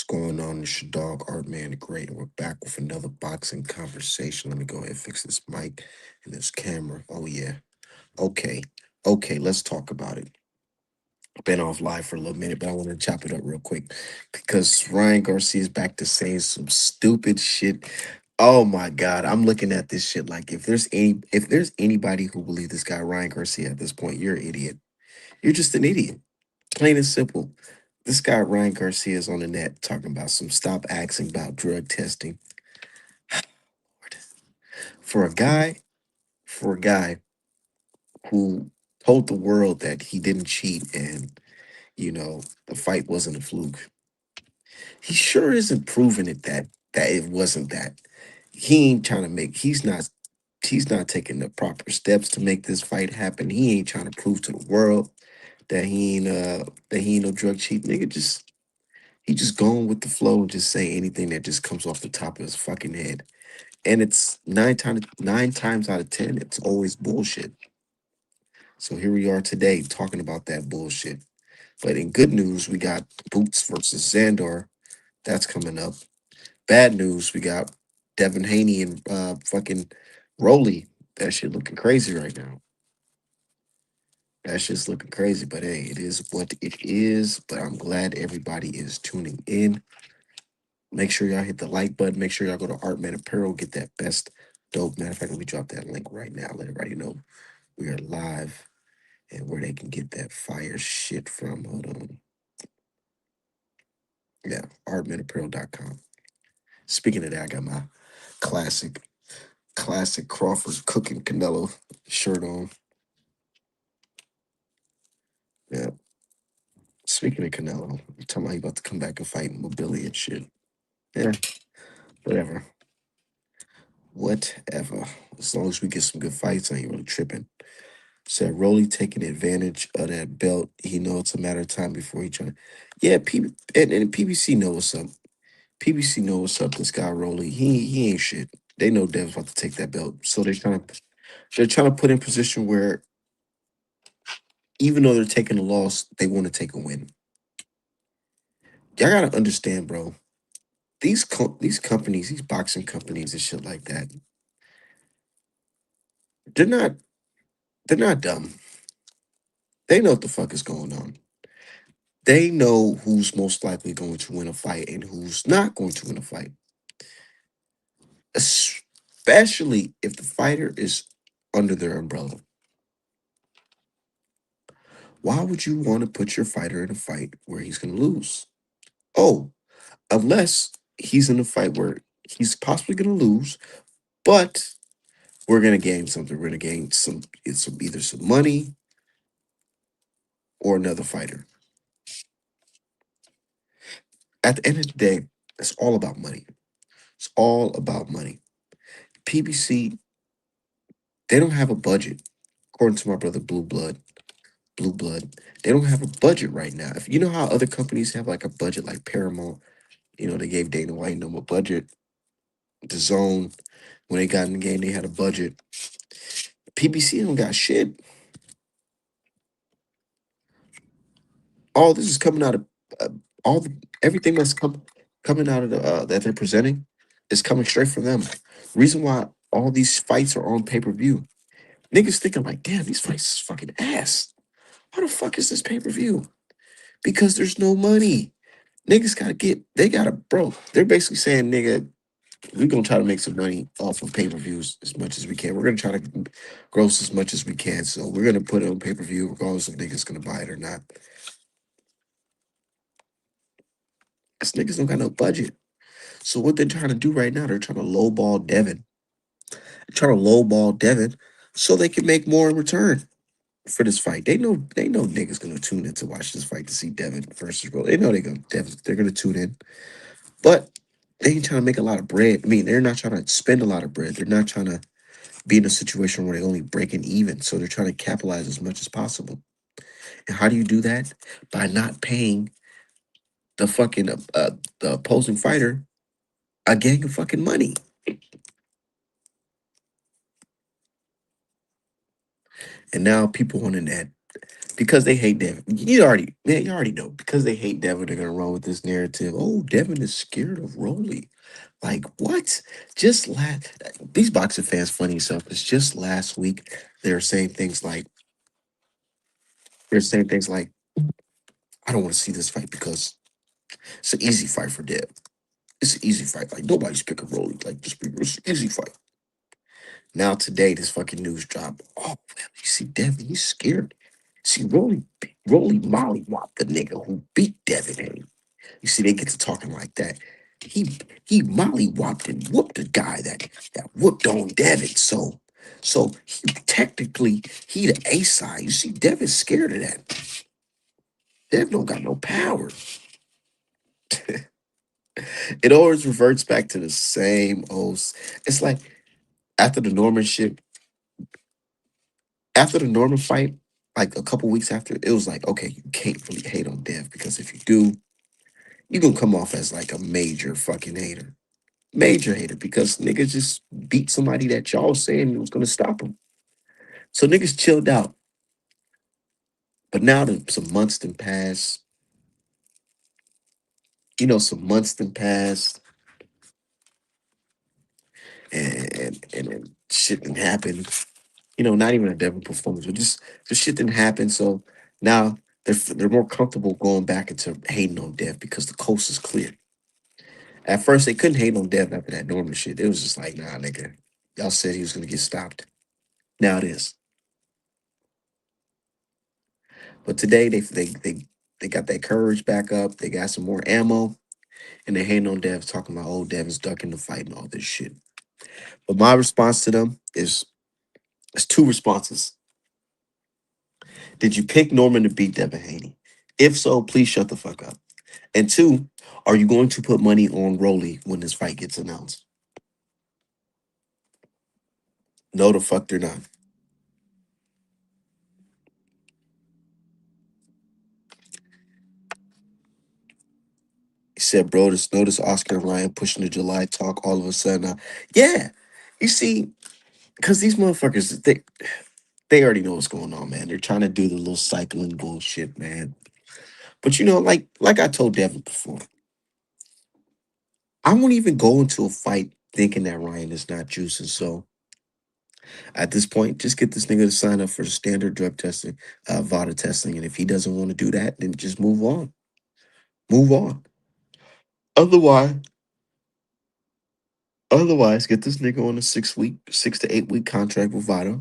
Going on? It's your dog, Art Man the Great, and we're back with another boxing conversation. Let me go ahead and fix this mic and this camera. Oh, yeah. Okay. Okay, let's talk about it. Been off live for a little minute, but I want to chop it up real quick because Ryan Garcia is back to saying some stupid shit. Oh my God. I'm looking at this shit like if there's anybody who believes this guy Ryan Garcia at this point, you're an idiot. You're just an idiot. Plain and simple. This guy Ryan Garcia is on the net talking about some stop asking about drug testing. For a guy, for a guy who told the world that he didn't cheat and the fight wasn't a fluke, he sure isn't proving that it wasn't that. He ain't trying to make he's not taking the proper steps to make this fight happen. He ain't trying to prove to the world that he ain't no drug cheat. Nigga just he just going with the flow and just say anything that just comes off the top of his fucking head. And it's nine times out of ten, it's always bullshit. So here we are today talking about that bullshit. But in good news, we got Boots versus Xandar. That's coming up. Bad news, we got Devin Haney and fucking Rolly. That shit looking crazy right now. That shit's looking crazy. But hey, it is what it is. But I'm glad everybody is tuning in. Make sure y'all hit the like button. Make sure y'all go to Artman Apparel. Get that best dope. Matter of fact, let me drop that link right now. Let everybody know we are live and where they can get that fire shit from. Hold on. Yeah, artmanapparel.com. Speaking of that, I got my classic, classic Crawford cooking Canelo shirt on. Yeah. Speaking of Canelo, you talking about he about to come back and fight Mobility and shit. Yeah, whatever. Whatever. As long as we get some good fights, I ain't really tripping. Said Rolly taking advantage of that belt. He know it's a matter of time before he trying. Yeah, and PBC know what's up. PBC know what's up. This guy Rolly, he ain't shit. They know Dev's about to take that belt, so they're trying to put in position where even though they're taking a loss, they want to take a win. Y'all gotta understand, bro. These companies, these boxing companies and shit like that, they're not they're not dumb. They know what the fuck is going on. They know who's most likely going to win a fight and who's not going to win a fight. Especially if the fighter is under their umbrella. Why would you want to put your fighter in a fight where he's going to lose? Oh, unless he's in a fight where he's possibly going to lose, but we're going to gain something. We're going to gain some either some money or another fighter. At the end of the day, it's all about money. It's all about money. PBC, they don't have a budget, according to my brother Blue Blood. They don't have a budget right now. If you know how other companies have like a budget, like Paramount, they gave Dana White no more budget. The Zone, when they got in the game, they had a budget. PBC don't got shit. All this is coming out of uh, all the everything that's coming out of that they're presenting is coming straight from them. Reason why all these fights are on pay-per-view. Niggas thinking like, damn, these fights is fucking ass. Why the fuck is this pay-per-view? Because there's no money. Niggas they gotta, bro. They're basically saying, nigga, we're gonna try to make some money off of pay-per-views as much as we can. We're gonna try to gross as much as we can. So we're gonna put it on pay-per-view, regardless if niggas gonna buy it or not. Because niggas don't got no budget. So what they're trying to do right now, they're trying to lowball Devin. They're trying to lowball Devin so they can make more in return for this fight. They know niggas gonna tune in to watch this fight to see Devin versus Roll. They know they're gonna tune in. But they ain't trying to make a lot of bread. I mean, they're not trying to spend a lot of bread. They're not trying to be in a situation where they're only breaking even. So they're trying to capitalize as much as possible. And how do you do that? By not paying the fucking the opposing fighter a gang of fucking money. And now people on the net, because they hate Devin. You already know because they hate Devin. They're gonna run with this narrative. Oh, Devin is scared of Rolly. Like what? Just last these boxing fans funny stuff. It's just last week they're saying things like I don't want to see this fight because it's an easy fight for Dev. It's an easy fight. Like nobody's picking Rolly. Like just it's an easy fight. Now today this fucking news drop. Oh man, you see Devin, he's scared. See Rolly mollywopped the nigga who beat Devin Haney. You see, they get to talking like that. He mollywopped and whooped the guy that whooped on Devin. So he the A side. You see, Devin's scared of that. Devin don't got no power. It always reverts back to the same old. It's like after the Norman shit, after the Norman fight, like a couple weeks after, it was like, okay, you can't really hate on Dev because if you do, you gonna come off as like a major fucking hater. Major hater because niggas just beat somebody that y'all saying was gonna stop him. So niggas chilled out. But now that some months done passed, some months done passed, and then shit didn't happen. Not even a Devin performance, but just shit didn't happen. So now they're more comfortable going back into hating on Dev because the coast is clear. At first they couldn't hate on Dev after that Norman shit. It was just like, nah, nigga, y'all said he was gonna get stopped. Now it is. But today they got that courage back up. They got some more ammo, and they hating on Dev, talking about oh Dev's ducking the fight and all this shit. But my response to them is two responses. Did you pick Norman to beat Devin Haney? If so, please shut the fuck up. And two, are you going to put money on Rolly when this fight gets announced? No, the fuck they're not. He said, bro, just notice Oscar and Ryan pushing the July talk all of a sudden. Yeah, you see, because these motherfuckers, they already know what's going on, man. They're trying to do the little cycling bullshit, man. But like I told Devin before, I won't even go into a fight thinking that Ryan is not juicing. So at this point, just get this nigga to sign up for the standard drug testing, VADA testing, and if he doesn't want to do that, then just move on. Move on. Otherwise, otherwise, get this nigga on a 6 to 8 week contract with VADA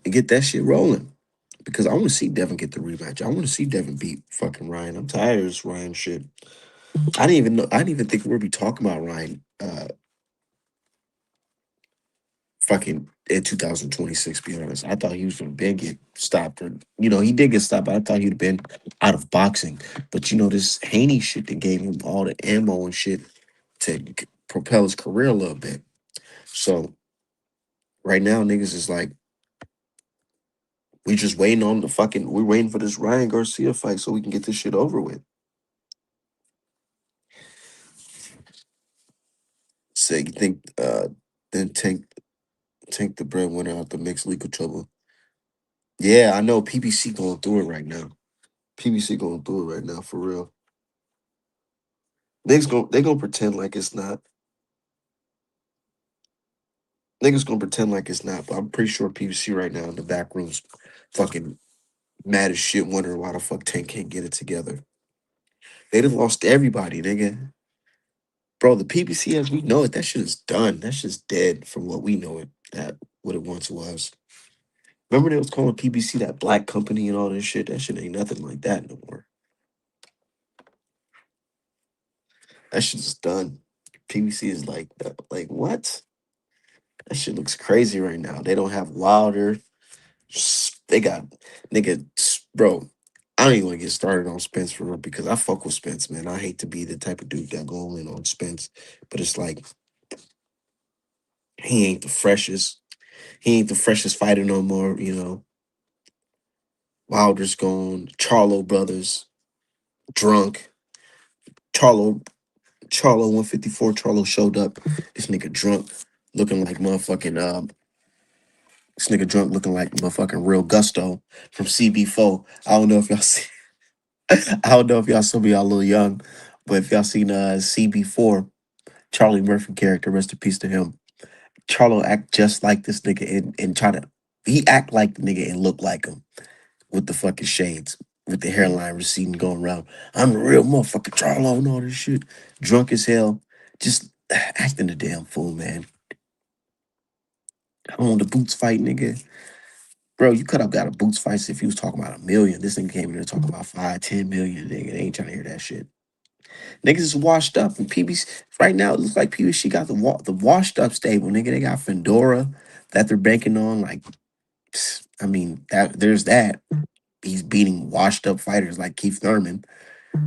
and get that shit rolling. Because I want to see Devin get the rematch. I want to see Devin beat fucking Ryan. I'm tired of this Ryan shit. I didn't even know. I didn't even think we'd be talking about Ryan. Fucking in 2026. Be honest, I thought he was gonna been get stopped. Or he did get stopped. But I thought he'd have been out of boxing. But this Haney shit that gave him all the ammo and shit to propel his career a little bit. So right now, niggas is like, we're waiting for this Ryan Garcia fight so we can get this shit over with. Say you think then tank the breadwinner out the mixed legal trouble. Yeah, I know PBC going through it right now. PBC going through it right now for real. They gonna pretend like it's not. Niggas gonna pretend like it's not, but I'm pretty sure PBC right now in the back rooms fucking mad as shit, wondering why the fuck Tank can't get it together. They done lost everybody, nigga. Bro, the PBC as we know it, that shit is done. That shit's dead from what we know it at what it once was. Remember they was calling PBC that black company and all this shit? That shit ain't nothing like that no more. That shit's done. PBC is like what? That shit looks crazy right now. They don't have Wilder. They got nigga, bro. I don't even want to get started on Spence for real because I fuck with Spence, man. I hate to be the type of dude that go in on Spence, but it's like he ain't the freshest. He ain't the freshest fighter no more. Wilder's gone. Charlo brothers drunk. Charlo Charlo 154. Charlo showed up. This nigga drunk, looking like motherfucking This nigga drunk looking like motherfucking real gusto from CB4. I don't know if y'all see. I don't know if y'all some of y'all a little young, but if y'all seen CB4, Charlie Murphy character, rest in peace to him. Charlo act just like this nigga and try to he act like the nigga and look like him with the fucking shades, with the hairline receding going around. I'm the real motherfucker Charlo and all this shit. Drunk as hell. Just acting a damn fool, man. I want the Boots fight, nigga. Bro, you could have got a Boots fight if you was talking about 1 million. This nigga came in here talking about 5, 10 million, nigga. They ain't trying to hear that shit. Niggas is washed up. And PBC, right now, it looks like PBC got the washed up stable, nigga. They got Fedora that they're banking on. Like, I mean, that there's that. He's beating washed up fighters like Keith Thurman.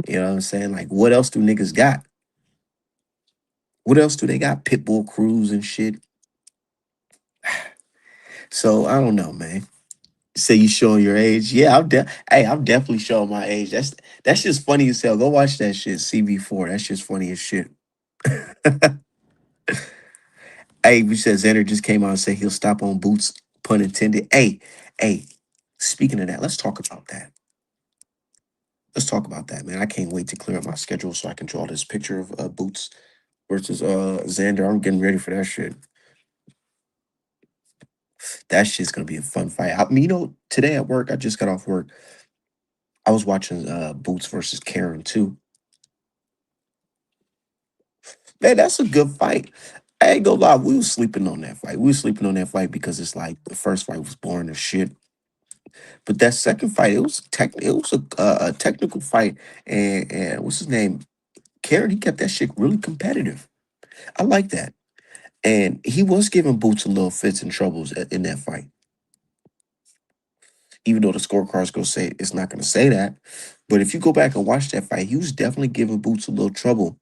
You know what I'm saying? Like, what else do niggas got? What else do they got? Pitbull Cruz and shit. So I don't know, man. Say you showing your age? Yeah, hey, I'm definitely showing my age. That's just funny as hell. Go watch that shit. CB4. That's just funny as shit. Hey, we said Xander just came out and said he'll stop on Boots, pun intended. Hey, speaking of that, let's talk about that. Let's talk about that, man. I can't wait to clear up my schedule so I can draw this picture of Boots versus Xander. I'm getting ready for that shit. That shit's gonna be a fun fight. I mean, today at work, I just got off work. I was watching Boots versus Karen too. Man, that's a good fight. I ain't gonna lie, we was sleeping on that fight. We was sleeping on that fight because it's like the first fight was boring as shit. But that second fight, it was a technical fight, and what's his name? Karen, he kept that shit really competitive. I like that, and he was giving Boots a little fits and troubles in that fight. Even though the scorecards go say it's not gonna say that, but if you go back and watch that fight, he was definitely giving Boots a little trouble,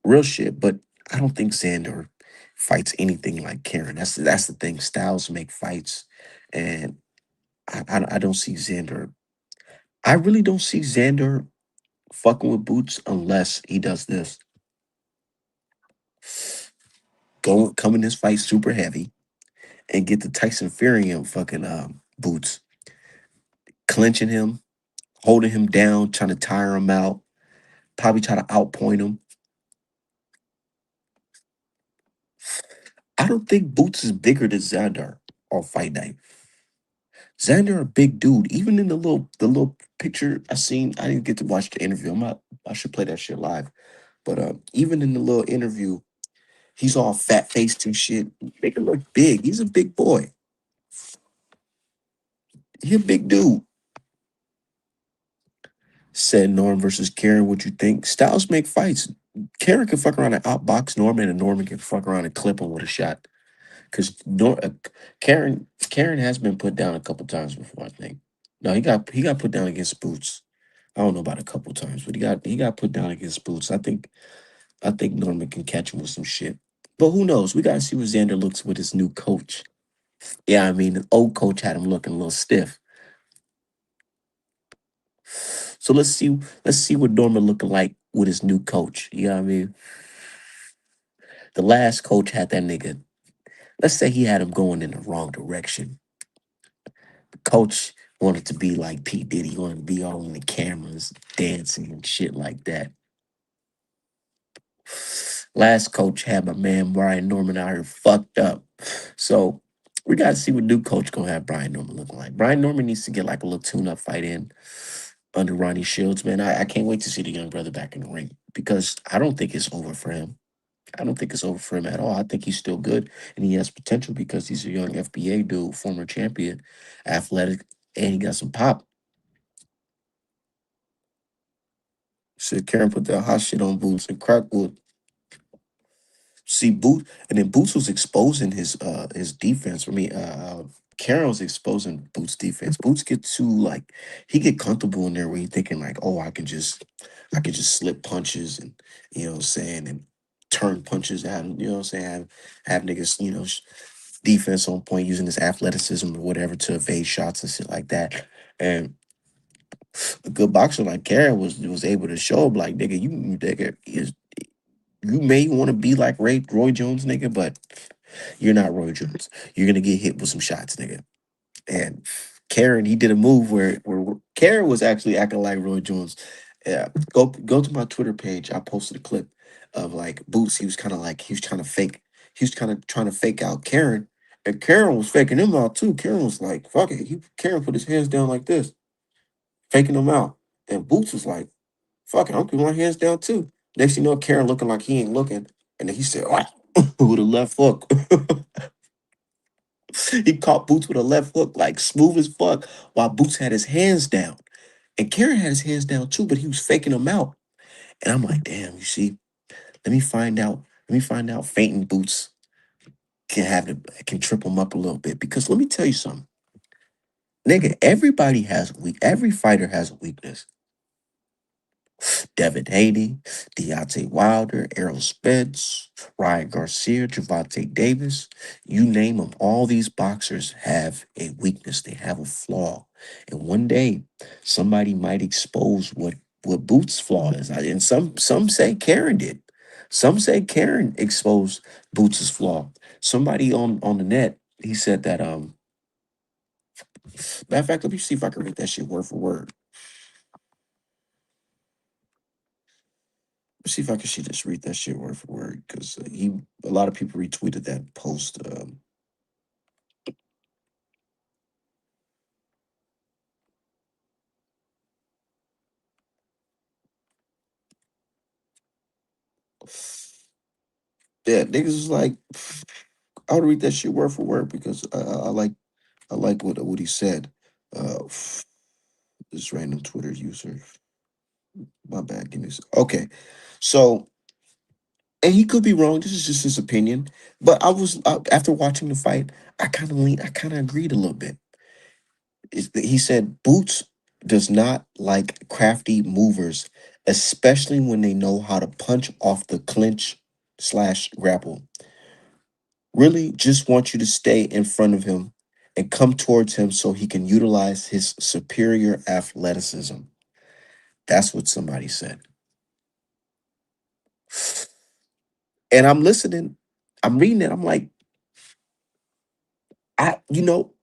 real shit. But I don't think Xander fights anything like Karen. That's the thing. Styles make fights, and I don't see Xander. I really don't see Xander fucking with Boots unless he does this. Come in this fight super heavy and get the Tyson Fury and fucking Boots, clinching him, holding him down, trying to tire him out, probably try to outpoint him. I don't think Boots is bigger than Xander on fight night. Xander a big dude. Even in the little picture I seen, I didn't get to watch the interview. I should play that shit live. But even in the little interview, he's all fat faced and shit. Make him look big. He's a big boy. He a big dude. Said Norm versus Karen. What you think? Styles make fights. Karen can fuck around and outbox Norman, and Norman can fuck around and clip him with a shot. Because Karen has been put down a couple times before. I think. No, he got put down against Boots. I don't know about a couple times, but he got put down against Boots. I think Norman can catch him with some shit. But who knows? We gotta see what Xander looks with his new coach. Yeah, I mean, the old coach had him looking a little stiff. So let's see what Norman looking like with his new coach. You know what I mean? The last coach had that nigga. Let's say he had him going in the wrong direction. The coach wanted to be like P. Diddy, he wanted to be all in the cameras, dancing and shit like that. Last coach had my man Brian Norman out here fucked up. So we gotta see what new coach gonna have Brian Norman looking like. Brian Norman needs to get like a little tune-up fight in under Ronnie Shields, man. I can't wait to see the young brother back in the ring because I don't think it's over for him. I don't think it's over for him at all. I think he's still good and he has potential because he's a young FBA dude, former champion, athletic, and he got some pop. So Karen put that hot shit on Boots and Crackwood. See Boot, and then Boots was exposing his defense. For me, Karen was exposing Boots' defense. Boots get too like he get comfortable in there where he thinking like, oh, I can just slip punches and you know what I'm saying and turn punches at him. You know what I'm saying? Have niggas defense on point using his athleticism or whatever to evade shots and shit like that. And a good boxer like Karen was able to show him like nigga, you may want to be like Roy Jones, nigga, but You're not Roy Jones. You're gonna get hit with some shots, nigga. And Karen, he did a move where Karen was actually acting like Roy Jones. Yeah, go to my Twitter page. I posted a clip of like Boots. He was trying to fake. He was kind of trying to fake out Karen, and Karen was faking him out too. Karen was like, "Fuck it." Karen put his hands down like this, faking him out, and Boots was like, "Fuck it, I'm putting my hands down too." Next thing you know, Karen looking like he ain't looking, and then he said, "What?" with a left hook. He caught Boots with a left hook, like smooth as fuck, while Boots had his hands down. And Karen had his hands down too, but he was faking them out. And I'm like, damn, you see, let me find out. Let me find out fainting Boots can trip him up a little bit. Because let me tell you something. Nigga, every fighter has a weakness. Devin Haney, Deontay Wilder, Errol Spence, Ryan Garcia, Javvante Davis, you name them. All these boxers have a weakness. They have a flaw. And one day, somebody might expose what Boots' flaw is. And some say Karen did. Some say Karen exposed Boots' flaw. Somebody on the net, he said that, matter of fact, let me see if I can read that shit word for word. See if I can just read that shit word for word because a lot of people retweeted that post. Yeah, niggas is like, I would read that shit word for word because I like what he said. This random Twitter user, my bad. Give me okay. So, and he could be wrong. This is just his opinion. But after watching the fight, I kind of agreed a little bit. He said Boots does not like crafty movers, especially when they know how to punch off the clinch slash grapple. Really just want you to stay in front of him and come towards him so he can utilize his superior athleticism. That's what somebody said. And I'm listening, I'm reading it, I'm like, you know,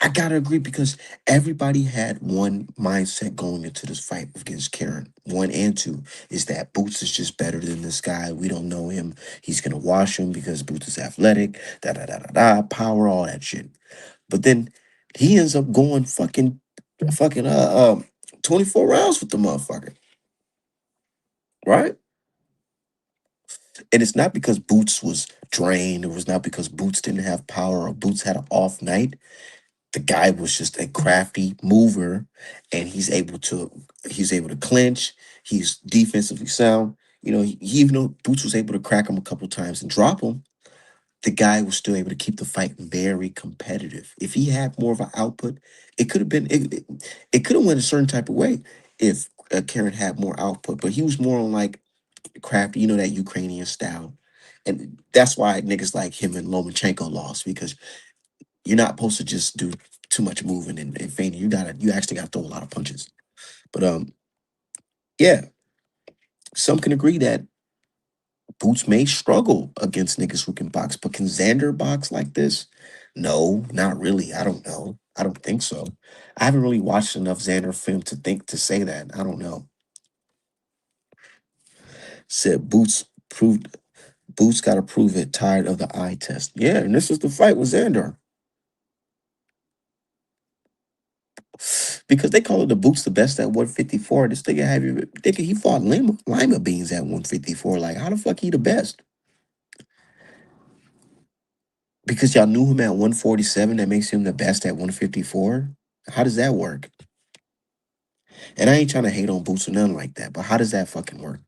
I gotta agree because everybody had one mindset going into this fight against Karen. One and two is that Boots is just better than this guy. We don't know him. He's gonna wash him because Boots is athletic, da da da da da, power, all that shit. But then he ends up going fucking 24 rounds with the motherfucker, right? And it's not because Boots was drained. It was not because Boots didn't have power or Boots had an off night. The guy was just a crafty mover, and he's able to clinch. He's defensively sound. You know, even though Boots was able to crack him a couple times and drop him, the guy was still able to keep the fight very competitive. If he had more of an output, it could have been it could have went a certain type of way if Karen had more output. But he was more on like crafty, you know, that Ukrainian style, and that's why niggas like him and Lomachenko lost because you're not supposed to just do too much moving and feigning. You actually gotta throw a lot of punches. But yeah, some can agree that Boots may struggle against niggas who can box, but can Xander box like this? No, not really. I don't know. I don't think so. I haven't really watched enough Xander film to say that. I don't know. Said Boots got to prove it. Tired of the eye test. Yeah, and this is the fight with Xander. Because they call it the Boots the best at 154. This nigga he fought lima beans at 154. Like, how the fuck he the best? Because y'all knew him at 147, that makes him the best at 154? How does that work? And I ain't trying to hate on Boots or nothing like that, but how does that fucking work?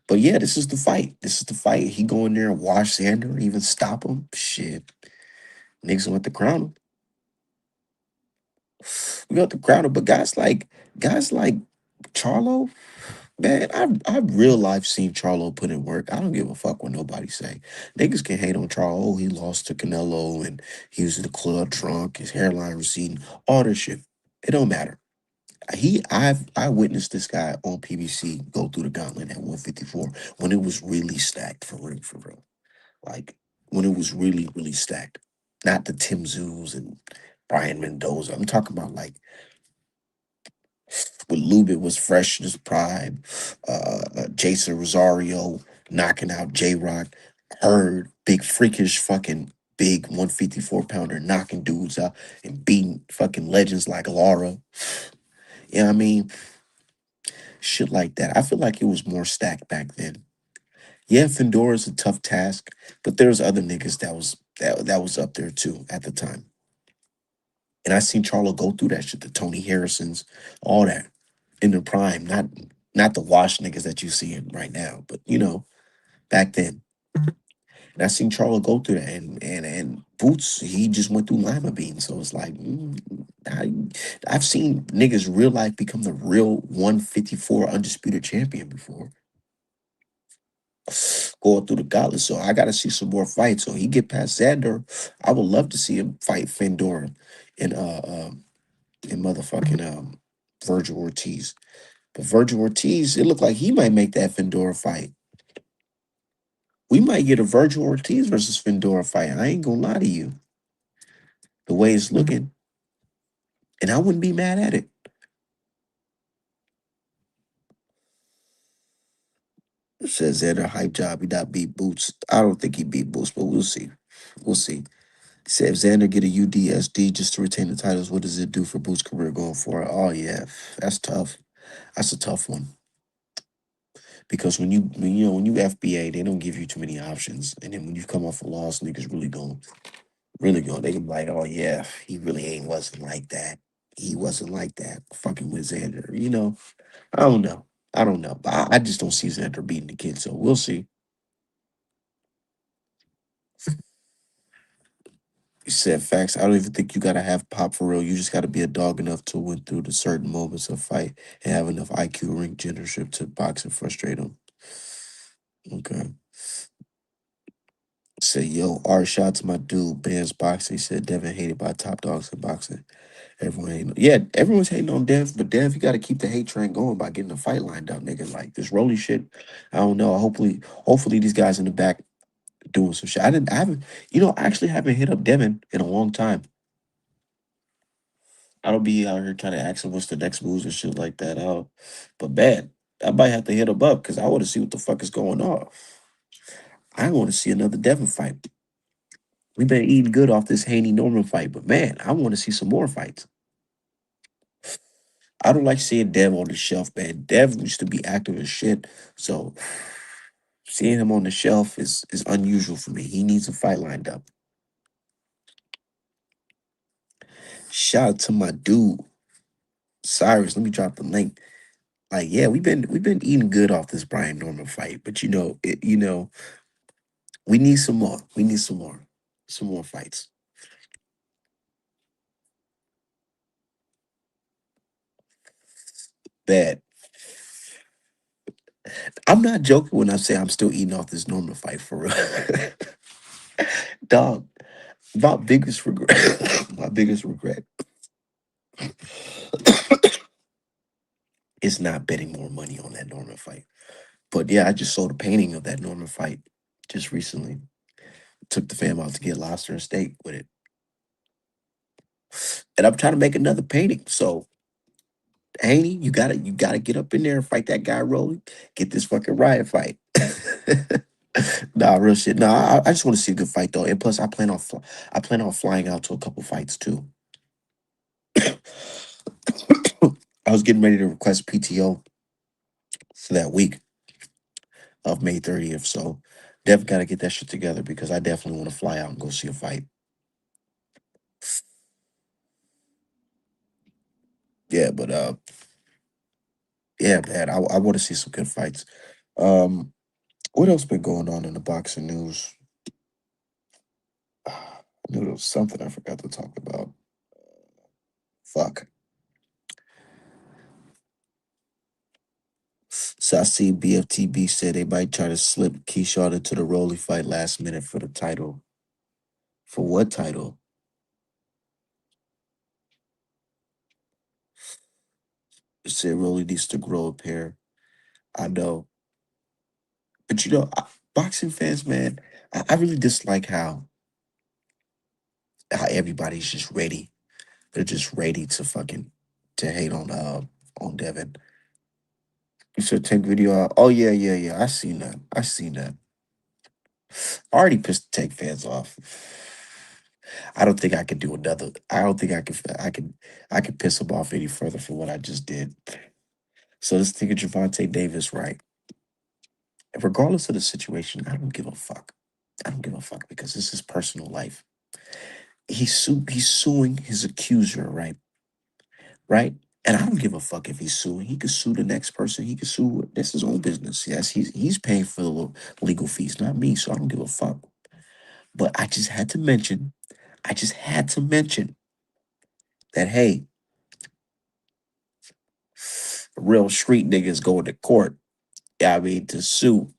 But yeah, this is the fight. This is the fight. He go in there and wash Xander, even stop him. Shit. Niggas want to crown him. We got the crown him, but guys like Charlo, man, I've real life seen Charlo put in work. I don't give a fuck what nobody say. Niggas can hate on Charlo. Oh, he lost to Canelo and he was in the club drunk, his hairline receding, all this shit. It don't matter. I witnessed this guy on PBC go through the gauntlet at 154 when it was really stacked for real, for real. like when it was really, really stacked. Not the Tim Zoos and Brian Mendoza. I'm talking about like when Lubit was fresh in his prime, Jason Rosario knocking out J Rock, Hurd, big freakish fucking big 154 pounder knocking dudes out and beating fucking legends like Laura. You know what I mean? Shit like that. I feel like it was more stacked back then. Yeah, Fendora's a tough task, but there's other niggas that was up there too at the time. And I seen Charlo go through that shit, the Tony Harrisons, all that in the prime, not the wash niggas that you see in right now, but back then. And I seen Charlo go through that, and Boots, he just went through lima beans, so it's like I've seen niggas real life become the real 154 undisputed champion before going through the gauntlet. So I got to see some more fights. So he get past Xander, I would love to see him fight Fendora and motherfucking Vergil Ortiz. But Vergil Ortiz, it looked like he might make that Fendora fight. We might get a Vergil Ortiz versus Fendora fight. I ain't gonna lie to you. The way it's looking, and I wouldn't be mad at it. It says Xander hype job. He not beat Boots. I don't think he beat Boots, but we'll see. We'll see. Say if Xander get a UDSD just to retain the titles, what does it do for Boots' career going forward? Oh yeah, that's tough. That's a tough one because when you FBA, they don't give you too many options, and then when you come off a loss, niggas really going. They can be like, oh yeah, he really ain't wasn't like that. He wasn't like that. Fucking with Xander, I don't know. I don't know, but I just don't see Xander beating the kid. So we'll see. You said facts. I don't even think you gotta have pop for real. You just gotta be a dog enough to win through the certain moments of fight and have enough IQ ring generalship to box and frustrate them. Okay. Say yo, R shots my dude, Bands boxing. He said Devin hated by top dogs in boxing. Everyone hating. Yeah, everyone's hating on Dev, but Dev, you gotta keep the hate train going by getting a fight lined up, nigga. Like this Rolly shit. I don't know. Hopefully these guys in the back doing some shit. I haven't, I actually haven't hit up Devin in a long time. I don't be out here trying to ask him what's the next moves and shit like that. But man, I might have to hit him up because I want to see what the fuck is going on. I want to see another Devin fight. We've been eating good off this Haney Norman fight, but man, I want to see some more fights. I don't like seeing Dev on the shelf, man. Dev used to be active as shit, so seeing him on the shelf is unusual for me. He needs a fight lined up. Shout out to my dude Cyrus. Let me drop the link. Like, yeah, we've been eating good off this Brian Norman fight, but we need some more. We need some more fights. Bad. I'm not joking when I say I'm still eating off this Norman fight for real. Dog, my biggest regret, my biggest regret is not betting more money on that Norman fight. But yeah, I just sold a painting of that Norman fight just recently. Took the fam out to get lobster and steak with it. And I'm trying to make another painting. So Haney, you gotta get up in there and fight that guy rolling. Get this fucking riot fight. Nah, real shit. Nah, I just want to see a good fight though. And plus, I plan on flying out to a couple fights too. I was getting ready to request PTO for that week of May 30th. So definitely got to get that shit together because I definitely want to fly out and go see a fight. Yeah, but yeah, man, I want to see some good fights. Um, what else been going on in the boxing news? I knew there was something I forgot to talk about. Fuck. So I see BFTB said they might try to slip Keyshawn into the Rolly fight last minute for the title. For what title? It said Rolly needs to grow a pair. I know. But boxing fans, man, I really dislike how everybody's just ready. They're just ready to fucking to hate on Devin. You should take video out. Oh yeah, yeah, yeah. I seen that. I seen that. I already pissed the Tank fans off. I don't think I can do another. I don't think I can. I can piss them off any further for what I just did. So this nigga Javvante Davis, right? Regardless of the situation, I don't give a fuck. I don't give a fuck because this is personal life. He's suing his accuser, right? Right? And I don't give a fuck if he's suing. He could sue the next person. He could sue. That's his own business. Yes, he's paying for the legal fees, not me. So I don't give a fuck. But I just had to mention. I just had to mention that hey, real street niggas going to court. Yeah, I mean to sue,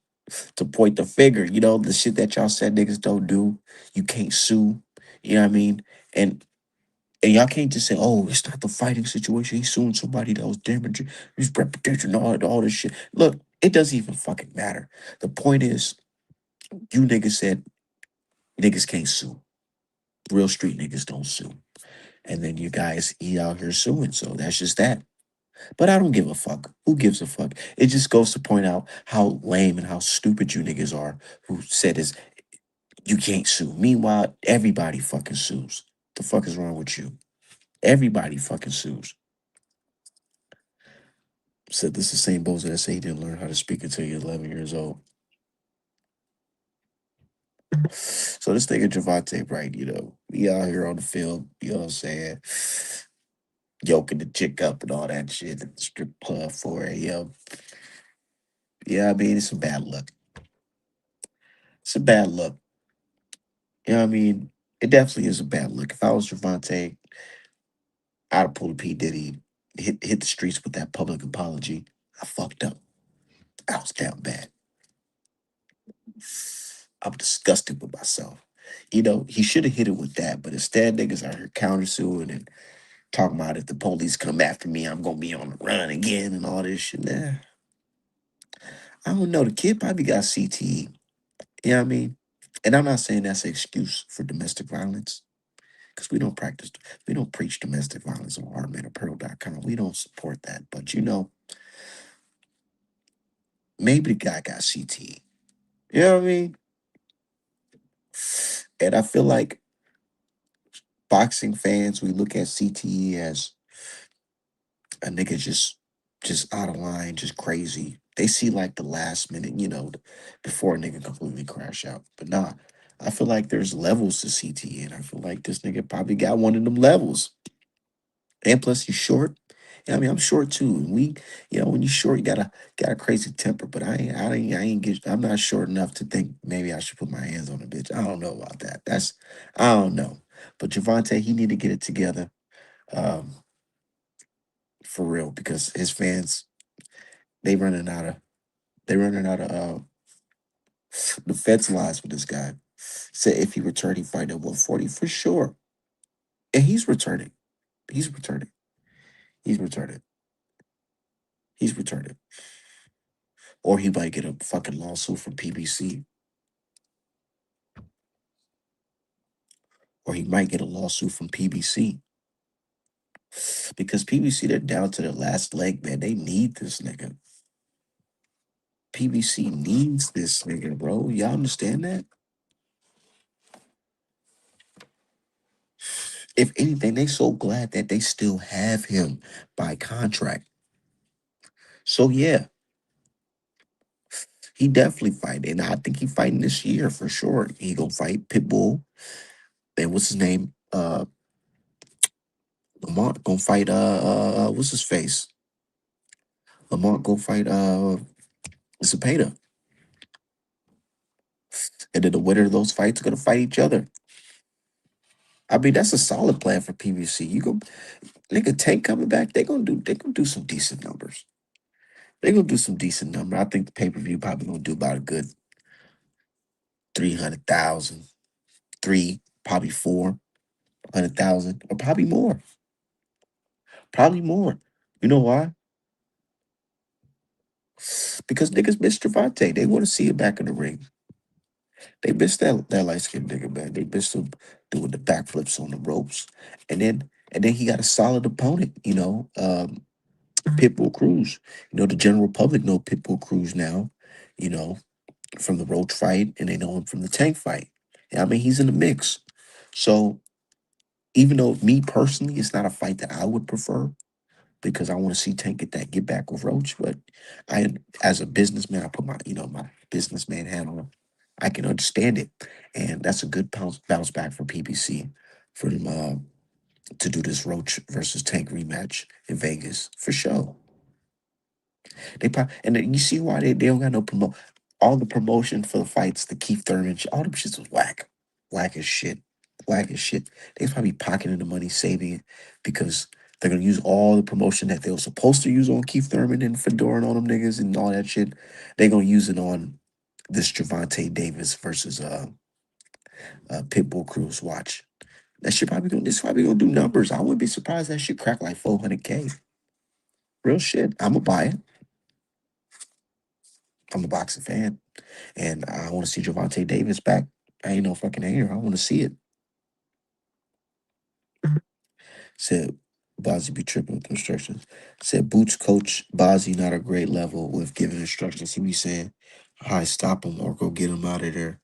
to point the finger. You know the shit that y'all said niggas don't do. You can't sue. You know what I mean? And And y'all can't just say, "Oh, it's not the fighting situation. He's suing somebody that was damaging his reputation, all this shit." Look, it doesn't even fucking matter. The point is, you niggas said niggas can't sue. Real street niggas don't sue. And then you guys eat out here suing. So that's just that. But I don't give a fuck. Who gives a fuck? It just goes to point out how lame and how stupid you niggas are who said is you can't sue. Meanwhile, everybody fucking sues. The fuck is wrong with you? Everybody fucking sues. Said this is the same bozo that say he didn't learn how to speak until he was 11 years old. So this nigga Javante, right, we out here on the field, you know what I'm saying? Yoking the chick up and all that shit at the strip club 4 a.m. Yeah, I mean, it's a bad look. It's a bad look. You know what I mean? It definitely is a bad look. If I was Javante, I'd have pulled a P. Diddy, hit the streets with that public apology. I fucked up. I was down bad. I'm disgusted with myself. He should have hit it with that, but instead niggas out here countersuing and talking about if the police come after me, I'm gonna be on the run again and all this shit. Nah, I don't know. The kid probably got CTE. You know what I mean? And I'm not saying that's an excuse for domestic violence because we don't preach domestic violence on heartmanapparel.com. We don't support that. But maybe the guy got CTE. You know what I mean? And I feel like boxing fans, we look at CTE as a nigga just out of line, just crazy. They see like the last minute, before a nigga completely crash out. But nah, I feel like there's levels to CTE, and I feel like this nigga probably got one of them levels. And plus, he's short. Yeah, I mean, I'm short too. And when you're short, you got a crazy temper. But I'm not short enough to think maybe I should put my hands on a bitch. I don't know about that. I don't know. But Javante, he need to get it together, um, for real, because his fans they running out of they running out of defense lines with this guy. Said if he returned, he fight at 140 for sure. And he's returning. He's returning. He's returning. He's returning. Or he might get a fucking lawsuit from PBC. Or he might get a lawsuit from PBC. Because PBC, they're down to their last leg, man. They need this nigga. PBC needs this nigga, bro. Y'all understand that? If anything, they so glad that they still have him by contract. So yeah, he definitely fight, and I think he fighting this year for sure. He gonna fight Pitbull. And what's his name? Lamont gonna fight. What's his face? Lamont gonna fight. Zepeda, and then the winner of those fights are gonna fight each other. I mean, that's a solid plan for PBC. You go, nigga, Tank coming back. They gonna do some decent numbers. They gonna do some decent number. I think the pay per view probably gonna do about a good 300,000, probably 400,000, or probably more. Probably more. You know why? Because niggas miss Javante. They want to see him back in the ring. They missed that light skinned nigga, man. They missed him doing the backflips on the ropes, and then he got a solid opponent. Pitbull Cruz. The general public know Pitbull Cruz now. You know, from the Roach fight, and they know him from the Tank fight. Yeah, I mean, he's in the mix. So even though me personally, it's not a fight that I would prefer because I want to see Tank get back with Roach. But as a businessman, I put my businessman hat on. I can understand it, and that's a good bounce back for PBC for them to do this Roach versus Tank rematch in Vegas for sure. And then you see why they don't got no promo. All the promotion for the fights, the Keith Thurman, all them shits was whack, whack as shit, whack as shit. They was probably pocketing the money, saving it because they're gonna use all the promotion that they were supposed to use on Keith Thurman and Fedora and all them niggas and all that shit. They're gonna use it on this Javvante Davis versus Pitbull Cruz. Watch that shit probably gonna this probably gonna do numbers. I wouldn't be surprised that shit crack like 400K. Real shit. I'ma buy it. I'm a boxing fan. And I want to see Javvante Davis back. I ain't no fucking hater. I want to see it. Said Bozzy be tripping with instructions. Said Boots coach Bozzy not a great level with giving instructions. He be saying, "Hi, stop him or go get him out of there."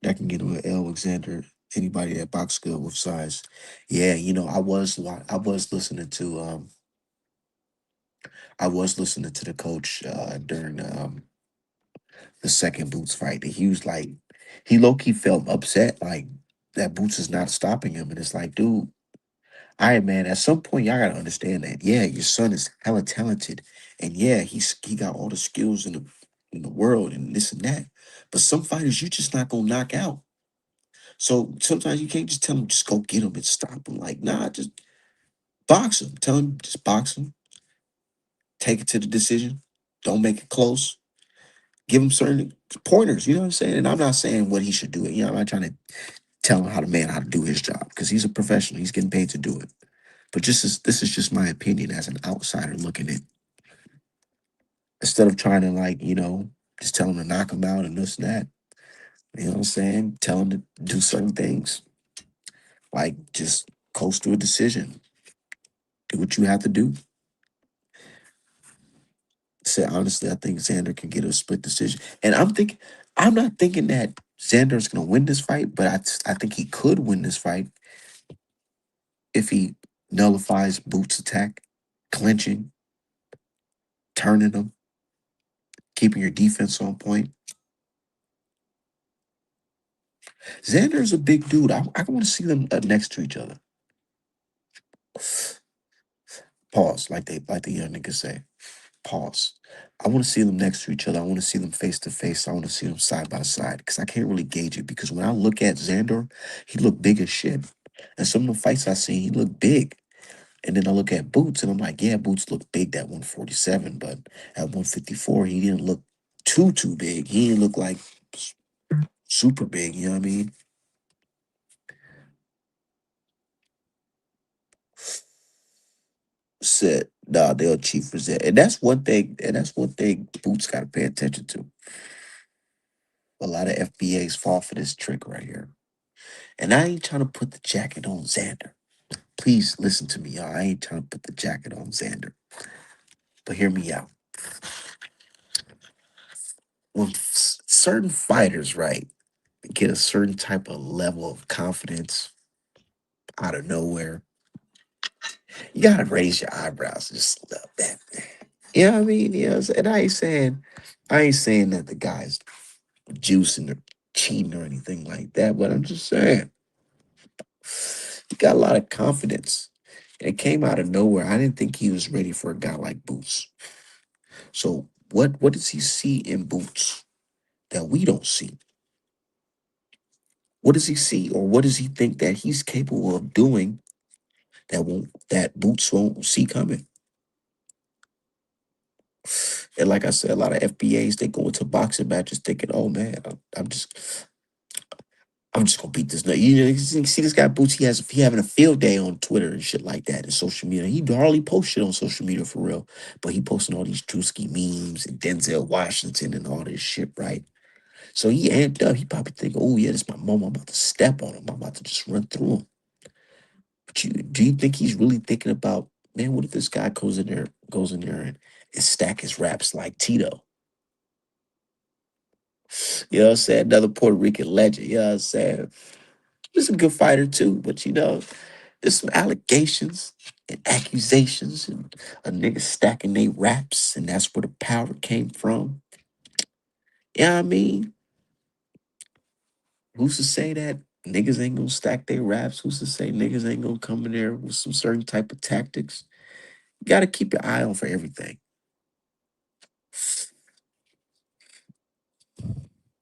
That can get him an L. Xander. Anybody that box good with size. Yeah, I was listening to the coach during the second Boots fight. He was like, he low key felt upset, like that Boots is not stopping him. And it's like, dude, all right, man, at some point y'all gotta understand that. Yeah, your son is hella talented. And yeah, he got all the skills in the world and this and that. But some fighters you just not gonna knock out. So sometimes you can't just tell him just go get him and stop him. Like, nah, just box him. Tell him just box him. Take it to the decision. Don't make it close. Give him certain pointers. You know what I'm saying? And I'm not saying what he should do. I'm not trying to tell him how to do his job because he's a professional. He's getting paid to do it. But this is just my opinion as an outsider looking at. Instead of trying to just tell him to knock him out and this and that. You know what I'm saying? Tell him to do certain things. Like just coast to a decision. Do what you have to do. Say honestly, I think Xander can get a split decision. And I'm not thinking that Xander's gonna win this fight, but I think he could win this fight if he nullifies Boots' attack, clinching, turning him, keeping your defense on point. Xander's a big dude. I want to see them next to each other. Pause, like the young niggas say. Pause. I want to see them next to each other. I want to see them face to face. I want to see them side by side because I can't really gauge it. Because when I look at Xander, he looked big as shit. And some of the fights I seen, he looked big. And then I look at Boots, and I'm like, yeah, Boots looked big at 147, but at 154, he didn't look too big. He didn't look like super big. You know what I mean? Said, nah, they'll cheat for that. And that's one thing, Boots got to pay attention to. A lot of FBAs fall for this trick right here. And I ain't trying to put the jacket on Xander. Please listen to me, y'all. I ain't trying to put the jacket on Xander. But hear me out. When certain fighters, right, get a certain type of level of confidence out of nowhere, you gotta raise your eyebrows just a little bit. You know what I mean? And I ain't saying that the guy's juicing or cheating or anything like that, but I'm just saying he got a lot of confidence. And it came out of nowhere. I didn't think he was ready for a guy like Boots. So what does he see in Boots that we don't see? What does he see, or what does he think that he's capable of doing that Boots won't see coming? And like I said, a lot of FBAs they go into boxing matches thinking, "Oh man, I'm just gonna beat this nut." You see this guy Boots. He having a field day on Twitter and shit like that and social media. He hardly posts shit on social media for real, but he posting all these Drewski memes and Denzel Washington and all this shit, right? So he amped up. He probably think, oh yeah, this is my mom. I'm about to step on him. I'm about to just run through him. But do you think he's really thinking about, man, what if this guy goes in there and stack his raps like Tito? You know what I'm saying? Another Puerto Rican legend. You know what I'm saying? He's a good fighter too, but there's some allegations and accusations and a nigga stacking they raps, and that's where the power came from. Yeah, I mean, who's to say that niggas ain't gonna stack their raps? Who's to say niggas ain't gonna come in there with some certain type of tactics? You gotta keep your eye on for everything.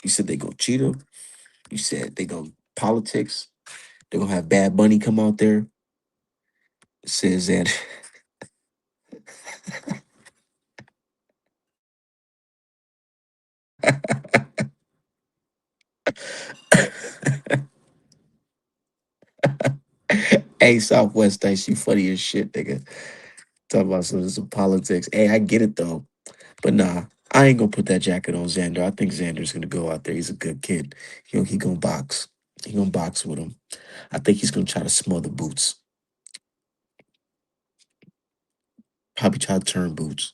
You said they go cheat him. You said they go politics. They're gonna have Bad Bunny come out there. It says that hey Southwest thinks you funny as shit, nigga. Talking about some politics. Hey, I get it though. But nah, I ain't gonna put that jacket on Xander. I think Xander's gonna go out there. He's a good kid. He gonna box. He gonna box with him. I think he's gonna try to smother Boots. Probably try to turn Boots.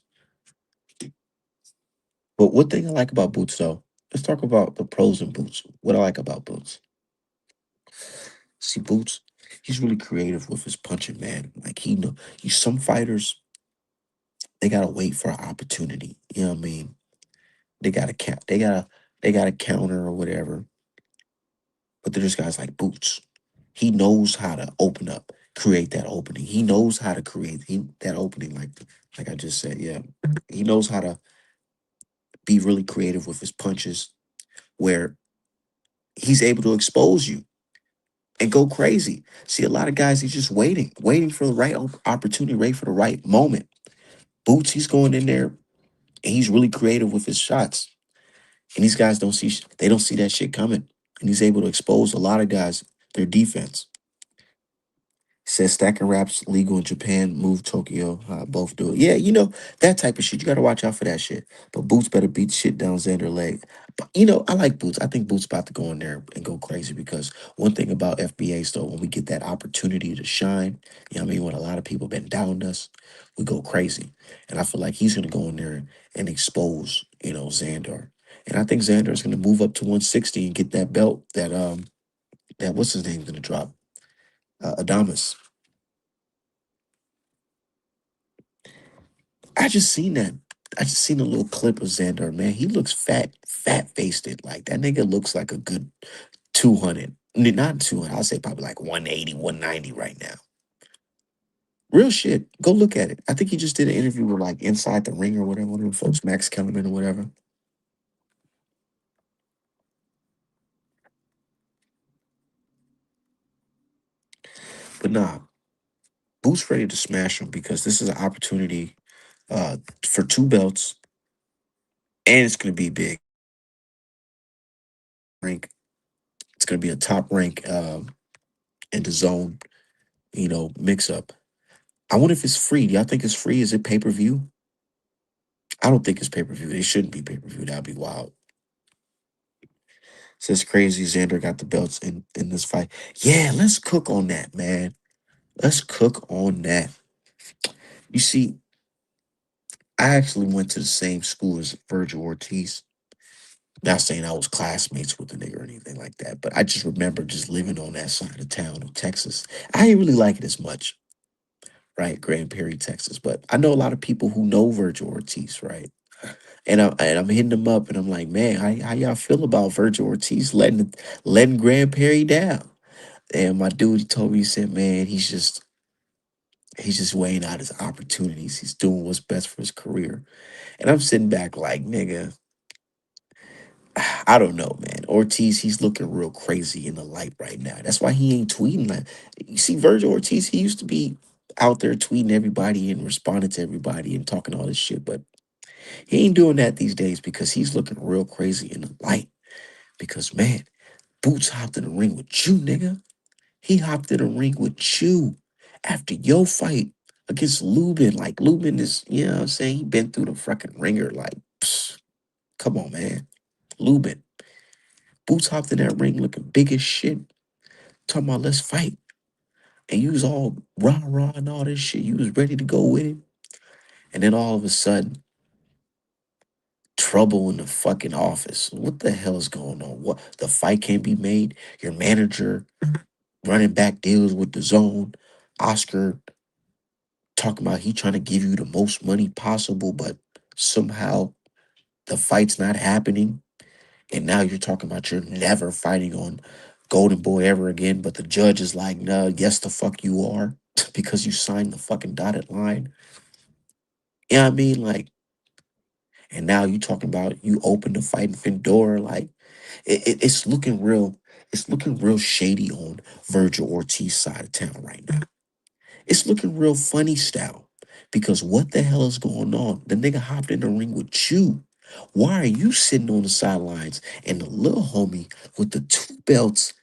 But one thing I like about Boots though, let's talk about the pros and Boots. What I like about Boots. See, Boots, he's really creative with his punching, man. Like he know you some fighters, they gotta wait for an opportunity. You know what I mean? They gotta count, they gotta counter or whatever. But there's guys like Boots. He knows how to open up, create that opening. He knows how to create that opening, like I just said. Yeah, he knows how to be really creative with his punches, where he's able to expose you and go crazy. See, a lot of guys, he's just waiting for the right opportunity, waiting for the right moment. Boots, he's going in there and he's really creative with his shots. And these guys they don't see that shit coming. And he's able to expose a lot of guys, their defense. Says stacking raps legal in Japan, move Tokyo, both do it. Yeah, that type of shit. You got to watch out for that shit. But Boots better beat shit down Xander leg. But I like Boots. I think Boots about to go in there and go crazy because one thing about FBAs though, when we get that opportunity to shine, when a lot of people been down us, we go crazy. And I feel like he's gonna go in there and expose, Xander. And I think Xander is gonna move up to 160 and get that belt that what's his name gonna drop? Adamas. I just seen that. I just seen a little clip of Xander, man. He looks fat faced it. Like that nigga looks like a good 200. Not 200. I'll say probably like 180, 190 right now. Real shit. Go look at it. I think he just did an interview with like Inside the Ring or whatever, one of them folks, Max Kellerman or whatever. But nah, Boots ready to smash him because this is an opportunity for two belts and it's gonna be big rank. It's gonna be a top rank in the zone, mix up. I wonder if it's free. Do y'all think it's free? Is it pay per view? I don't think it's pay per view. It shouldn't be pay per view. That'd be wild. Says crazy. Xander got the belts in this fight. Yeah, let's cook on that, man. Let's cook on that. You see, I actually went to the same school as Vergil Ortiz. Not saying I was classmates with the nigga or anything like that, but I just remember just living on that side of town of Texas. I didn't really like it as much, right? Grand Prairie, Texas. But I know a lot of people who know Vergil Ortiz, right? And I'm hitting them up, and I'm like, man, how y'all feel about Vergil Ortiz letting Grand Prairie down? And my dude, he told me, he said, man, he's just weighing out his opportunities. He's doing what's best for his career. And I'm sitting back like, nigga, I don't know, man. Ortiz, he's looking real crazy in the light right now. That's why he ain't tweeting. Like, you see, Vergil Ortiz, he used to be out there tweeting everybody and responding to everybody and talking all this shit, but he ain't doing that these days because he's looking real crazy in the light. Because man, Boots hopped in the ring with you, nigga. He hopped in the ring with you after your fight against Lubin. Like Lubin is, you know what I'm saying? He been through the fucking ringer. Like, come on, man. Lubin. Boots hopped in that ring looking big as shit, talking about let's fight. And you was all rah rah and all this shit. You was ready to go with it. And then all of a sudden, trouble in the fucking office. What the hell is going on? What the fight can't be made? Your manager running back deals with the zone. Oscar talking about he trying to give you the most money possible, but somehow the fight's not happening. And now you're talking about you're never fighting on Golden Boy ever again. But the judge is like, no, yes, the fuck you are, because you signed the fucking dotted line. You know what I mean? Like, and now you talking about you open the fighting fin door. Like, it's looking real. It's looking real shady on Vergil Ortiz side of town right now. It's looking real funny style because what the hell is going on? The nigga hopped in the ring with you. Why are you sitting on the sidelines and the little homie with the two belts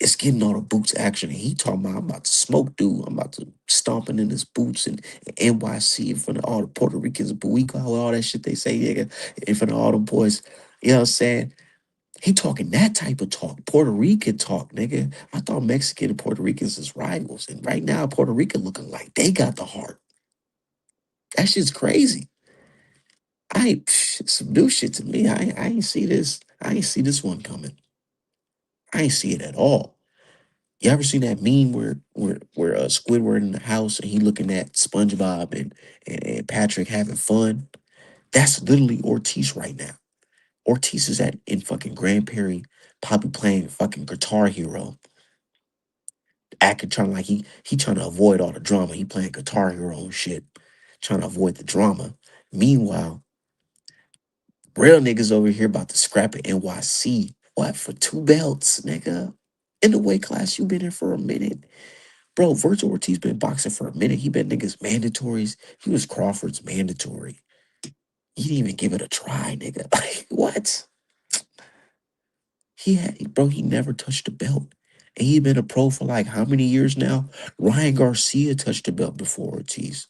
is getting all the boots action? And he talking about, I'm about to smoke dude. I'm about to stomping in his boots and NYC in front of all the Puerto Ricans, but we got all that shit they say, nigga, in front of all them boys. You know what I'm saying? He talking that type of talk, Puerto Rican talk, nigga. I thought Mexican and Puerto Ricans is rivals, and right now Puerto Rican looking like they got the heart. That shit's crazy. I ain't some new shit to me. I ain't see this. I ain't see this one coming. I ain't see it at all. You ever seen that meme where Squidward in the house and he looking at SpongeBob and Patrick having fun? That's literally Ortiz right now. Ortiz is at in fucking Grand Prairie, probably playing fucking Guitar Hero, acting trying like he trying to avoid all the drama. He playing Guitar Hero and shit, trying to avoid the drama. Meanwhile, real niggas over here about to scrap at NYC. What for two belts, nigga? In the weight class you been in for a minute. Bro, Virgil Ortiz been boxing for a minute. He been niggas mandatories. He was Crawford's mandatory. He didn't even give it a try, nigga. Like, what? He never touched the belt. And he been a pro for like how many years now? Ryan Garcia touched the belt before Ortiz.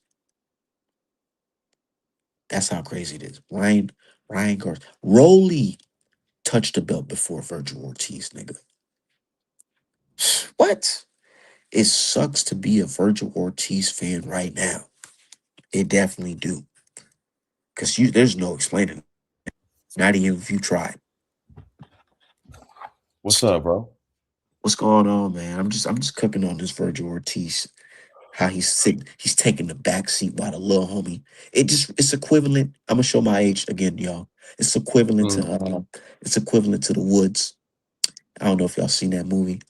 That's how crazy it is. Ryan Garcia. Rolly touched the belt before Virgil Ortiz, nigga. What? It sucks to be a Virgil Ortiz fan right now. It definitely do. Cause there's no explaining. Not even if you try. What's up, bro? What's going on, man? I'm just cooking on this Virgil Ortiz. How he's sitting, he's taking the back seat while the little homie. It's equivalent. I'm gonna show my age again, y'all. It's equivalent to Mm. the Woods. I don't know if y'all seen that movie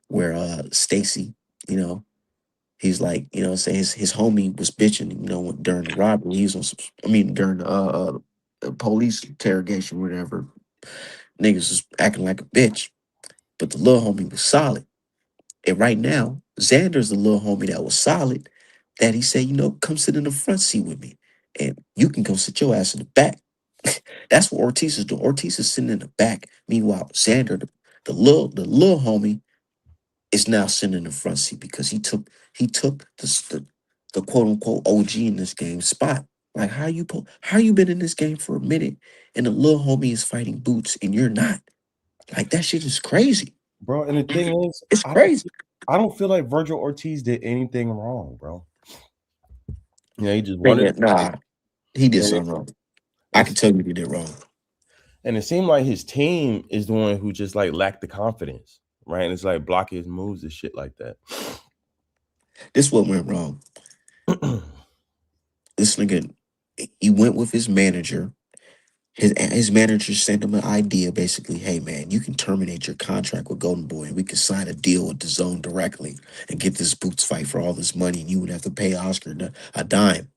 where Stacy, you know, he's like, saying his homie was bitching, during the robbery. He was on some, I mean, during the police interrogation, whatever. Niggas was acting like a bitch, but the little homie was solid. And right now, Xander's the little homie that was solid. That he said, come sit in the front seat with me, and you can go sit your ass in the back. That's what Ortiz is doing. Ortiz is sitting in the back. Meanwhile, Xander, the little homie, is now sitting in the front seat because he took the quote unquote OG in this game spot. Like how you been in this game for a minute and the little homie is fighting Boots and you're not? Like that shit is crazy. Bro, and the thing is, It's crazy. I don't feel like Virgil Ortiz did anything wrong, bro. Yeah, he just wanted Man, to fight, nah, he did and it, something wrong. I and can it, tell you he did wrong. and it seemed like his team is the one who just like lacked the confidence, right? And it's like blocking his moves and shit like that. This what went wrong. This nigga, he went with his manager. His manager sent him an idea, basically. Hey man, you can terminate your contract with Golden Boy, and we can sign a deal with the Zone directly and get this Boots fight for all this money, and you would have to pay Oscar a dime.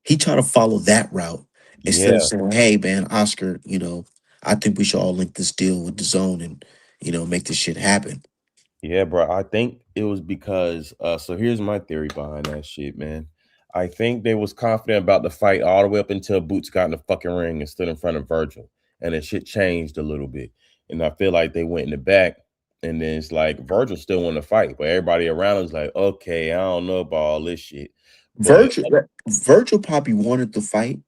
He tried to follow that route instead of Yeah, saying, "Hey man, Oscar, I think we should all link this deal with the Zone and make this shit happen." yeah, bro. I think it was because so here's my theory behind that shit, man. I think they was confident about the fight all the way up until Boots got in the fucking ring and stood in front of Virgil. And then shit changed a little bit. And I feel like they went in the back and then it's like Virgil still wanted to fight, but everybody around was like, okay, I don't know about all this shit. But Virgil probably wanted the fight,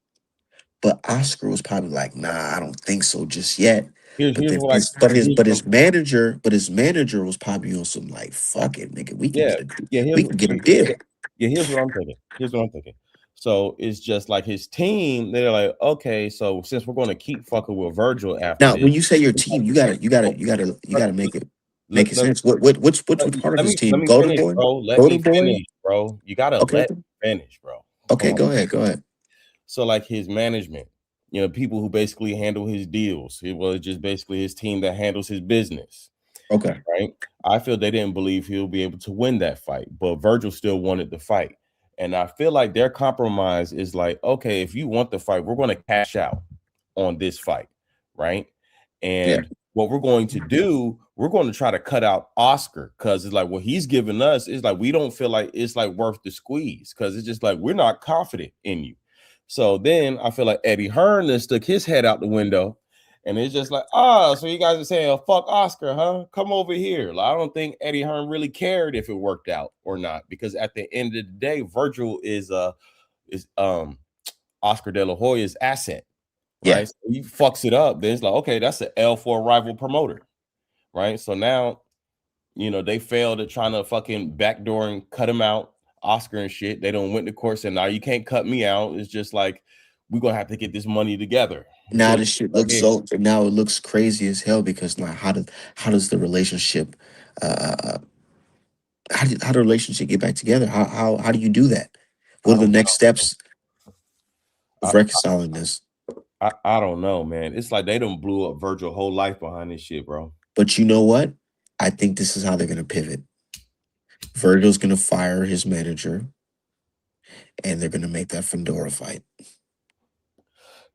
But Oscar was probably like, nah, I don't think so just yet. But Here's then what I his but his here's but what his manager, but his manager was probably on some like, fuck it, nigga. yeah, yeah, We can get a deal. yeah, here's what I'm thinking. Here's what I'm thinking. So it's just like his team, they're like, okay, so since we're gonna keep fucking with Vergil after Now, this, when you say your team, you gotta make let, it let, sense. Which let, part of let his me let team? me Golden finish, boy, bro. Let me golden boy. finish, bro. You gotta Okay, let me finish, bro. Come okay, on. go ahead, go ahead. So like his management, people who basically handle his deals. It was just basically his team that handles his business, Okay, right? I feel they didn't believe he'll be able to win that fight, but Vergil still wanted the fight. And I feel like their compromise is like, okay, if you want the fight, we're going to cash out on this fight, right? yeah. And what we're going to do, we're going to try to cut out Oscar because it's like what he's giving us is like we don't feel like it's like worth the squeeze because it's just like we're not confident in you. So then I feel like Eddie Hearn then stuck his head out the window and it's just like, so you guys are saying, fuck Oscar, huh? Come over here. Like, I don't think Eddie Hearn really cared if it worked out or not, because at the end of the day, Vergil is Oscar De La Hoya's asset, Yeah. right? So he fucks it up, then it's like, okay, that's an L for a rival promoter, right? So now, they failed at trying to fucking backdoor and cut him out, Oscar and shit. They don't went to court saying, now you can't cut me out. It's just like, we're gonna have to get this money together. So Now this shit like, looks hey, so. Now it looks crazy as hell because now how does the relationship, uh, how the relationship get back together? How do you do that? What I are the don't next steps of I, reconciling this? I don't know, man. It's like they done blew up Virgil whole life behind this shit, bro. But you know what? I think this is how they're gonna pivot. Virgil's gonna fire his manager, and they're gonna make that Fedora fight.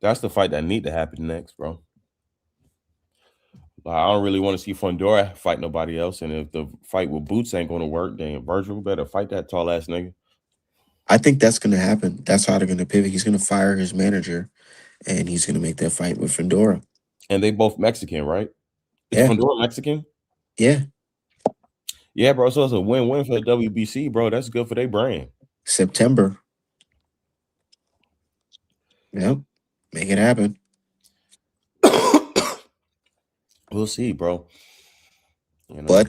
That's the fight that need to happen next, bro. Like, I don't really want to see Fundora fight nobody else. And if the fight with Boots ain't gonna work, then Virgil better fight that tall ass nigga. I think that's gonna happen. That's how they're gonna pivot. He's gonna fire his manager, and he's gonna make that fight with Fedora. And they both Mexican, right? Is Yeah, Fundora Mexican? yeah. Yeah, bro. So it's a win-win for the WBC, bro. That's good for their brand. September. Yep. Make it happen. We'll see, bro. You know,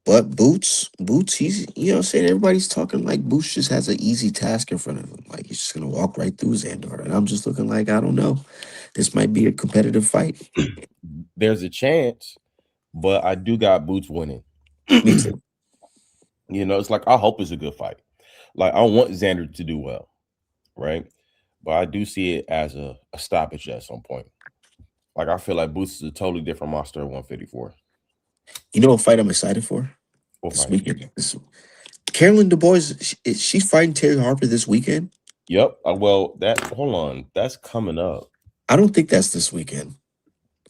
But Boots, he's what I'm saying, everybody's talking like Boots just has an easy task in front of him. Like he's just gonna walk right through Xandar. And I'm just looking like, I don't know. This might be a competitive fight. there's a chance, but I do got Boots winning. Me too. It's like I hope it's a good fight. Like I want Xander to do well, right? But I do see it as a stoppage at some point. Like I feel like Boots is a totally different monster at 154. You know what fight I'm excited for? What This fight? weekend. Carolyn Du Bois, she's fighting Terry Harper this weekend. Yep. Well, that hold on, that's coming up. I don't think that's this weekend.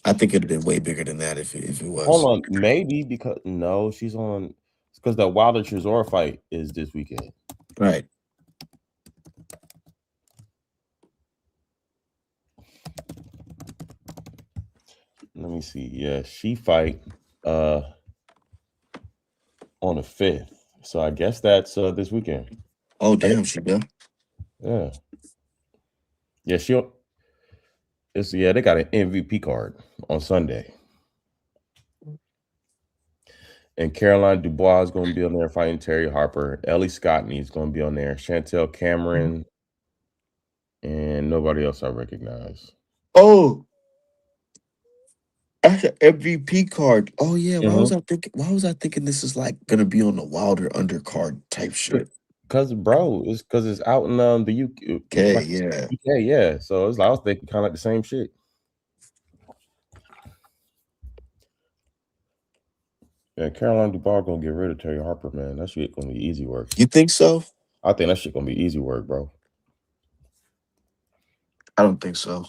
I think it'd have been way bigger than that if it Hold was. on, maybe because no, she's on. It's because the Wilder Chisora fight is this weekend. Right. Let me see. Yeah, she fight uh on the 5th. So I guess that's this weekend. Oh damn, she done. Yeah. Yeah, they got an MVP card on Sunday. And Caroline Dubois is going to be on there fighting Terry Harper. Ellie Scottney is going to be on there. Chantel Cameron and nobody else I recognize. Oh, that's an MVP card. Oh yeah, why was Mhm. I thinking? Why was I thinking this is like gonna be on the Wilder undercard type shit? Because bro, it's because it's out in the UK. It's Okay, like yeah. UK, yeah. So it's like I was thinking kind of like the same shit. Yeah, Caroline Dubois gonna get rid of Terry Harper, man. That shit gonna be easy work. You think so? I think that shit gonna be easy work, bro. I don't think so.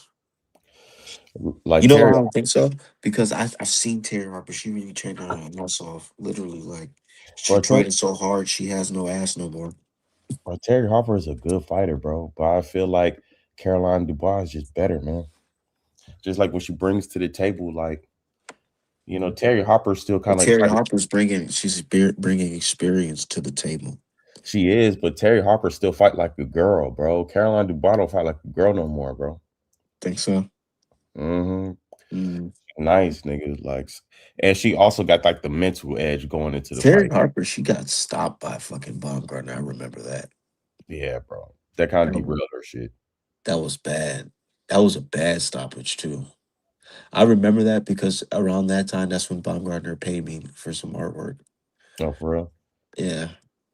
Like You know why Terry I don't think so? Because I've seen Terry Harper. She really trained her ass off. Literally, like she Bro, trained so hard she has no ass no more. Terry Harper is a good fighter, bro. But I feel like Caroline Dubois is just better, man. Just like what she brings to the table, like Terry Harper still But kind of Terry try to. Harper's bringing experience to the table. She is, but Terry Harper still fight like a girl, bro. Caroline Dubois don't fight like a girl no more, bro. Think so? Mm-hmm. Mm. Nice nigga, like, and she also got like the mental edge going into the Terry fight. Harper, she got stopped by fucking Baumgartner. I remember that. Yeah, bro, that kind of That derailed her shit. that was bad. That was a bad stoppage too. I remember that because around that time, that's when Baumgartner paid me for some artwork. Oh, for real. Yeah,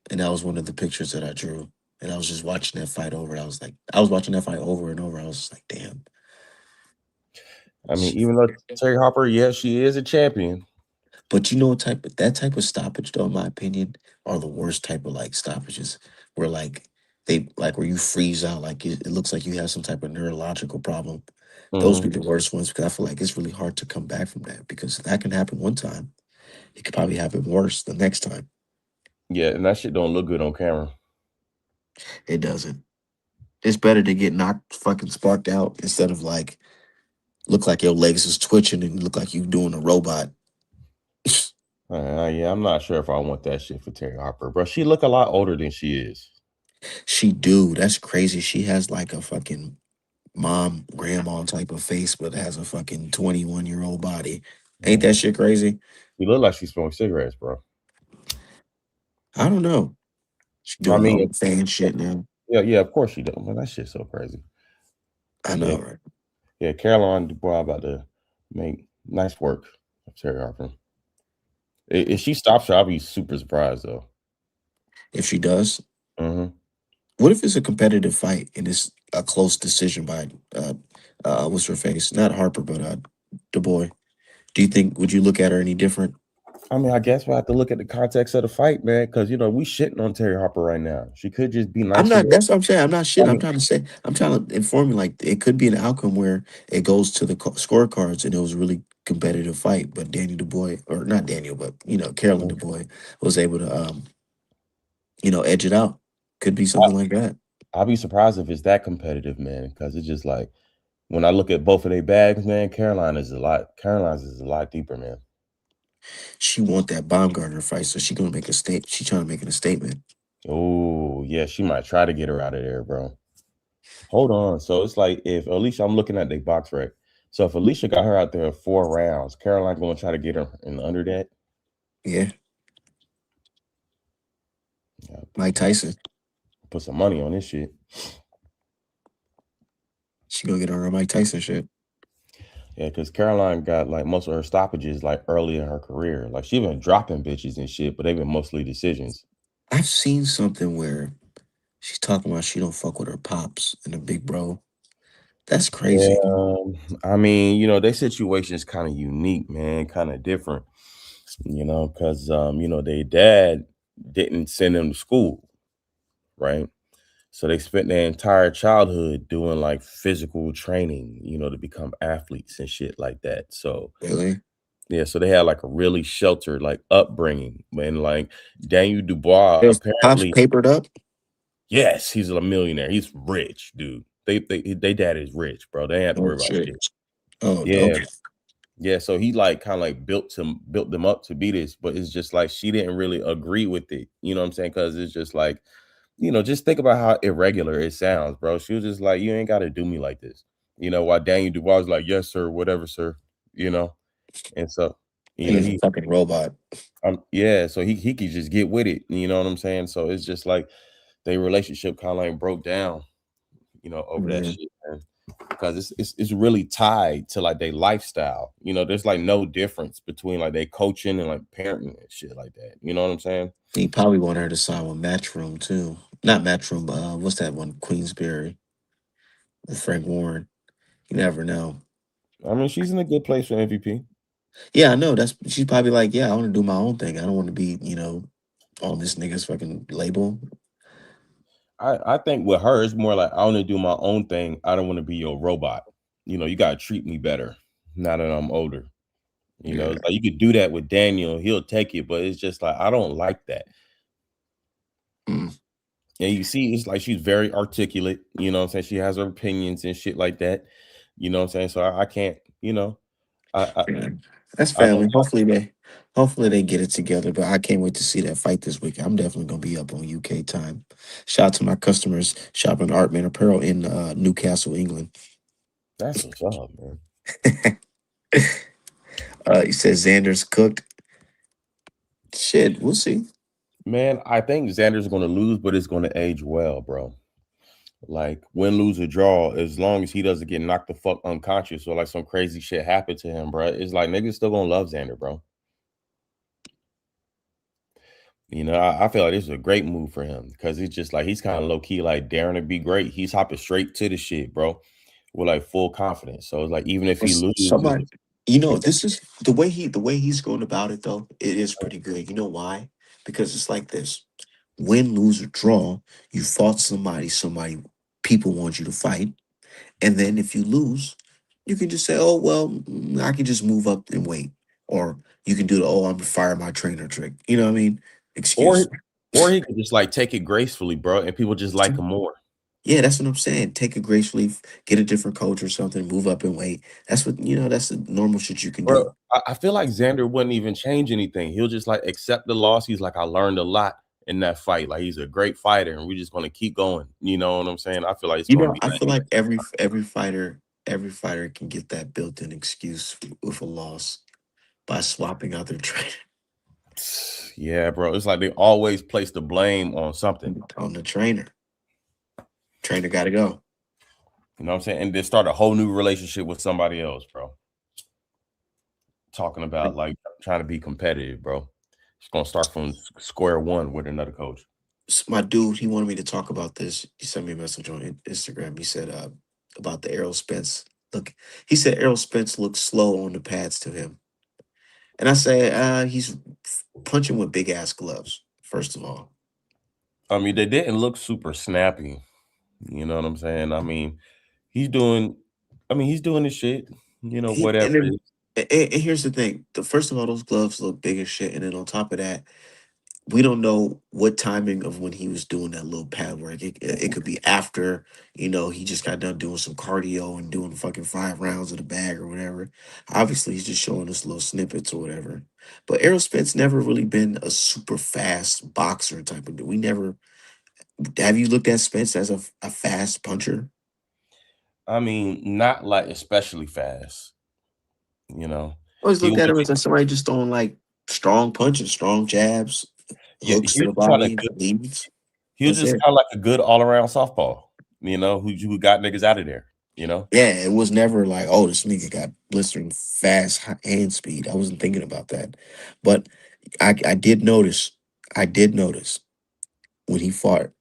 and that was one of the pictures that I drew. And I was just watching that fight over. I was watching that fight over and over. I was just like, damn. I mean, She- even though Terry Harper, yeah, she is a champion. But you know what type of that type of stoppage, though, in my opinion, are the worst type of like stoppages where they like where you freeze out, like it looks like you have some type of neurological problem. Those Hmm. be the worst ones because I feel like it's really hard to come back from that because that can happen one time. It could probably happen worse the next time. Yeah, and that shit don't look good on camera. It doesn't. It's better to get knocked fucking sparked out instead of like look like your legs is twitching and look like you doing a robot. Yeah, I'm not sure if I want that shit for Terry Harper, bro. She look a lot older than she is. She do. That's crazy. She has like a fucking mom, grandma type of face, but has a fucking 21-year-old body. Ain't Mhm. that shit crazy? She look like she's smoking cigarettes, bro. I don't know. She I doing mean, all fan shit now. yeah, yeah, of course she don't. Man, that shit's so crazy. I Yeah, know, right? yeah. Caroline Dubois about to make nice work of Terry Harper. If she stops her, I'll be super surprised though. If she does, Hmm. what if it's a competitive fight and it's a close decision by what's her face? Not Harper, but Du Bois. Do you think would you look at her any different? I mean, I guess we'll have to look at the context of the fight, man, because we shitting on Terry Harper right now. She could just be I'm nicer. not. That's what I'm saying. I'm not I shit. I'm mean, trying to say. I'm trying to inform you. Like it could be an outcome where it goes to the scorecards and it was a really competitive fight, but Danny Dubois, or not Daniel, but Carolyn Dubois was able to edge it out. Could be something like that. I'll be surprised if it's that competitive, man, because it's just like when I look at both of their bags, man, Caroline's is a lot deeper, man. She want that Baumgartner fight, so she gonna make a state. She trying to make it a statement. Oh, yeah, she might try to get her out of there, bro. Hold on. So it's like if Alicia, I'm looking at the box rec. So if Alicia got her out there 4 rounds, Caroline gonna try to get her in under that. Yeah, Yeah, Mike Tyson. put some money on this shit. She gonna get on her Mike Tyson shit. Yeah, because Caroline got like most of her stoppages like early in her career. Like she been dropping bitches and shit, but they've been mostly decisions. I've seen something where she's talking about she don't fuck with her pops and the big bro. That's Yeah, crazy. I mean, their situation is kind of unique, man, kind of different, because their dad didn't send them to school, right? So they spent their entire childhood doing like physical training, to become athletes and shit like that. So Really? yeah, so they had like a really sheltered like upbringing. And like Daniel Dubois, His pops apparently, papered up. yes, he's a millionaire. He's rich, dude. They dad is rich, bro. They ain't have to Oh worry about shit. shit. Oh, Yeah, okay. yeah. So he like kind of like built them up to be this, but it's just like she didn't really agree with it. You know what I'm saying? Because it's just like, just think about how irregular it sounds, bro. She was just like, you ain't got to do me like this. While Daniel Dubois was like, yes, sir, whatever, sir. You know, and so, He's a he fucking robot. yeah, so he could just get with it. You know what I'm saying? So it's just like their relationship kind of like broke down, over that Yeah. shit, man. Because it's really tied to like their lifestyle. There's like no difference between like they coaching and like parenting and shit like that. You know what I'm saying? He probably wanted her to sign with Matchroom too. Not Matchroom, but what's that one? Queensberry with Frank Warren. You never know. I mean, she's in a good place for MVP. Yeah, I know. That's she's probably like, yeah, I want to do my own thing. I don't want to be, on this nigga's fucking label. I think with her, it's more like I want to do my own thing. I don't want to be your robot. You gotta treat me better now that I'm older. Yeah. It's like you could do that with Daniel, he'll take it, but it's just like I don't like that. Mm. And you see, it's like she's very articulate, what I'm saying? She has her opinions and shit like that. You know what I'm saying? So I can't, I I, Yeah. That's I don't family. Hopefully they get it together. But I can't wait to see that fight this week. I'm definitely gonna be up on UK time. Shout out to my customers shopping Artman Apparel in Newcastle, England. That's what's up, man. He says Xander's cooked. Shit, we'll see. Man, I think Xander's going to lose, but it's going to age well, bro. Like win, lose, or draw, as long as he doesn't get knocked the fuck unconscious or like some crazy shit happen to him, bro. It's like niggas still gonna love Xander, bro. I feel like this is a great move for him because he's just like he's kind of low key like daring to be great. He's hopping straight to the shit, bro, with like full confidence. So it's like even if he loses, Somebody, this is the way he's going about it though. It is pretty good. You know why? Because it's like this: win, lose, or draw. You fought somebody. People want you to fight, and then if you lose, you can just say, "Oh well, I can just move up and wait," or you can do the "Oh, I'm gonna fire my trainer" trick. You know what I mean? or Excuse. or he could just like take it gracefully, bro, and people just like him more. Yeah, that's what I'm saying. Take it gracefully, get a different coach or something, move up and wait. That's what that's the normal shit you can Bro, do. I feel like Xander wouldn't even change anything. He'll just like accept the loss. He's like, I learned a lot in that fight. Like he's a great fighter, and we're just gonna keep going. You know what I'm saying? I feel like it's gonna be I like feel like every fighter can get that built-in excuse with a loss by swapping out their trainer yeah, bro. It's like they always place the blame on something. on the trainer. Trainer got to go. You know what I'm saying? And then start a whole new relationship with somebody else, bro. Talking about like trying to be competitive, bro. It's gonna start from square one with another coach. My dude, he wanted me to talk about this. He sent me a message on Instagram. He said about the Errol Spence. Look, he said Errol Spence looks slow on the pads to him. And I say, he's punching with big ass gloves, first of all. I mean, they didn't look super snappy. You know what I'm saying? I mean, he's doing. He's doing his shit. He, Whatever and, it then, is. and here's the thing. First of all, those gloves look big as shit. And then on top of that, we don't know what timing of when he was doing that little pad work. It could be after, he just got done doing some cardio and doing fucking 5 rounds of the bag or whatever. Obviously, he's just showing us little snippets or whatever. But Errol Spence never really been a super fast boxer type of dude. We never. Have you looked at Spence as a fast puncher? I mean, not like especially fast. You know, Always he looked was. at him as somebody just throwing like strong punches, strong jabs, Yeah, hooks he to was the just kind of body, good. leads. He was That's just it. kind of like a good all around softball. Who got niggas out of there. You know. Yeah, it was never like, oh, this nigga got blistering fast hand speed. I wasn't thinking about that, but I did notice. I did notice when he fought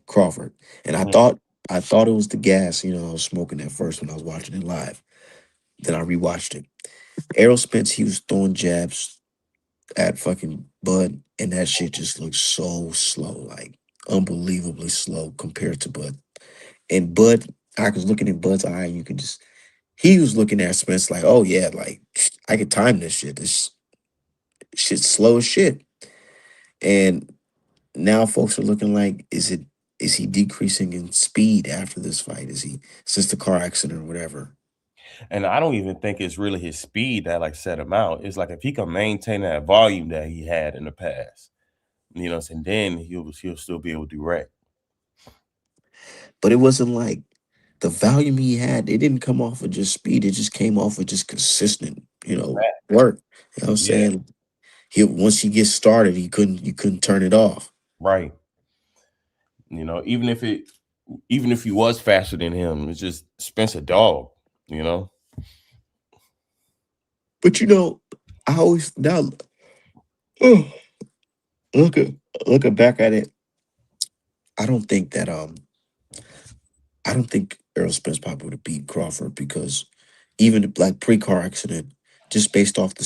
Crawford, and Mhm. I thought it was the gas. I was smoking at first when I was watching it live. Then I rewatched it. Errol Spence, he was throwing jabs at fucking Bud, and that shit just looks so slow, like unbelievably slow compared to Bud. And Bud, I was looking in Bud's eye, and you could just he was looking at Spence like, oh yeah, like I could time this shit. This shit's slow as shit. And now folks are looking like, is he decreasing in speed after this fight? Is he since the car accident or whatever? And I don't even think it's really his speed that like set him out. It's like if he can maintain that volume that he had in the past, and then he'll still be able to do right. But it wasn't like the volume he had, it didn't come off of just speed. It just came off of just consistent, work. You know what I'm Yeah, saying? He once he gets started, you couldn't turn it off. right. Even if he was faster than him, it's just Spencer dog. You know. But I always now look at looking back at it, I don't think that I don't think Errol Spence probably would have beat Crawford because even like pre-car accident, just based off the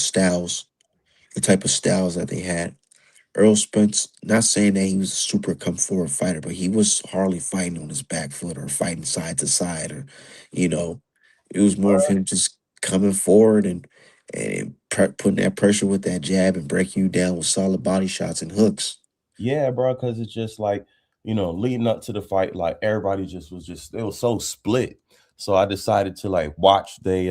type of styles that they had, Errol Spence, not saying that he was a super come forward fighter, but he was hardly fighting on his back foot or fighting side to side or, you know, it was more of him just coming forward and putting that pressure with that jab and breaking you down with solid body shots and hooks. Yeah, bro. Because it's just like leading up to the fight, like everybody just was just it was so split. So I decided to like watch they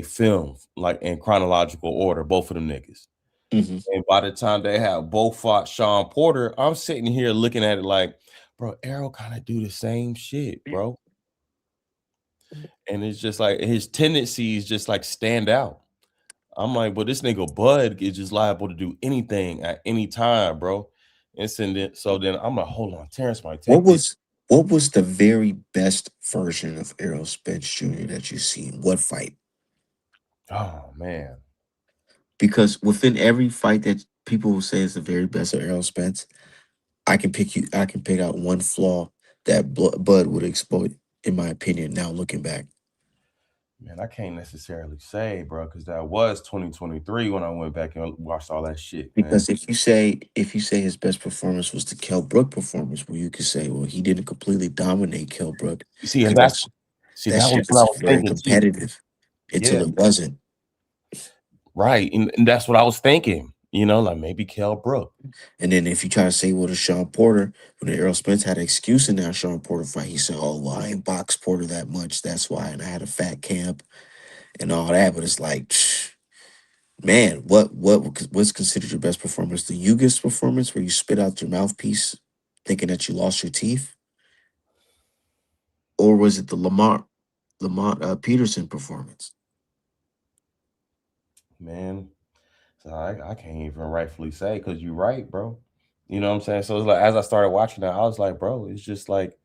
film like in chronological order, both of them niggas. Hmm. And by the time they have both fought Sean Porter, I'm sitting here looking at it like, bro, Errol kind of do the same shit, bro. and it's just like his tendencies just like stand out. I'm like, but this nigga Bud is just liable to do anything at any time, bro. So then I'm like, hold on, Terrence might What take this. was what was the very best version of Errol Spence Jr. that you've seen? What fight? Oh man, Because within every fight that people will say is the very best of Errol Spence, I can pick out one flaw that Bud would exploit, in my opinion. Now looking back, man, I can't necessarily say, bro, because that was 2023 when I went back and watched all that shit, man. because if you say his best performance was the Kell Brook performance, well, you could say, well, he didn't completely dominate Kell Brook You see, and because that that was shit what I was was very thinking too. competitive Yeah, until it wasn't. right, and that's what I was thinking. You know, like maybe Kell Brook. And then if you try to say, well, to Sean Porter, when Errol Spence had an excuse in that Sean Porter fight, he said, oh, well, I ain't box Porter that much. That's why. And I had a fat camp and all that. But it's like, man, what's considered your best performance? The Yugas performance where you spit out your mouthpiece thinking that you lost your teeth? Or was it the Lamont Peterson performance? Man. So I can't even rightfully say because you're right, bro. You know what I'm saying? So it's like as I started watching that, I was like, bro, it's just like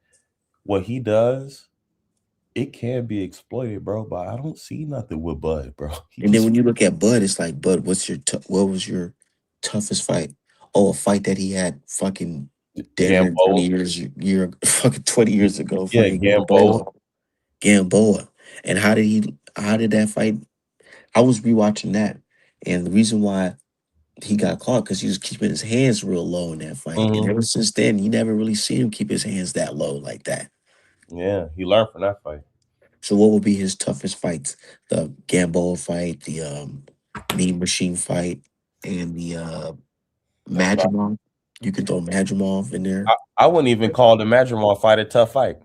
what he does, it can be exploited, bro. But I don't see nothing with Bud, bro. He And then just when you look at Bud, it's like, Bud, what was your toughest fight? Oh, a fight that he had fucking damn near Gamboa. fucking 20 years ago, Yeah, fucking Gamboa. Gamboa. And how did that fight? I was rewatching that. And the reason why he got caught because he was keeping his hands real low in that fight. And Hmm. ever since then, you never really seen him keep his hands that low like that. Yeah, he learned from that fight. So what would be his toughest fights? The Gamboa fight, the Mean Machine fight, and the That's what Madrimov. You could throw Madrimov in there. I wouldn't even call the Madrimov fight a tough fight.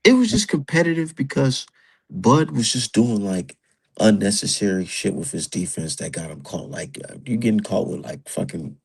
It was just competitive because Bud was just doing like unnecessary shit with his defense that got him caught. Like you getting caught with like fucking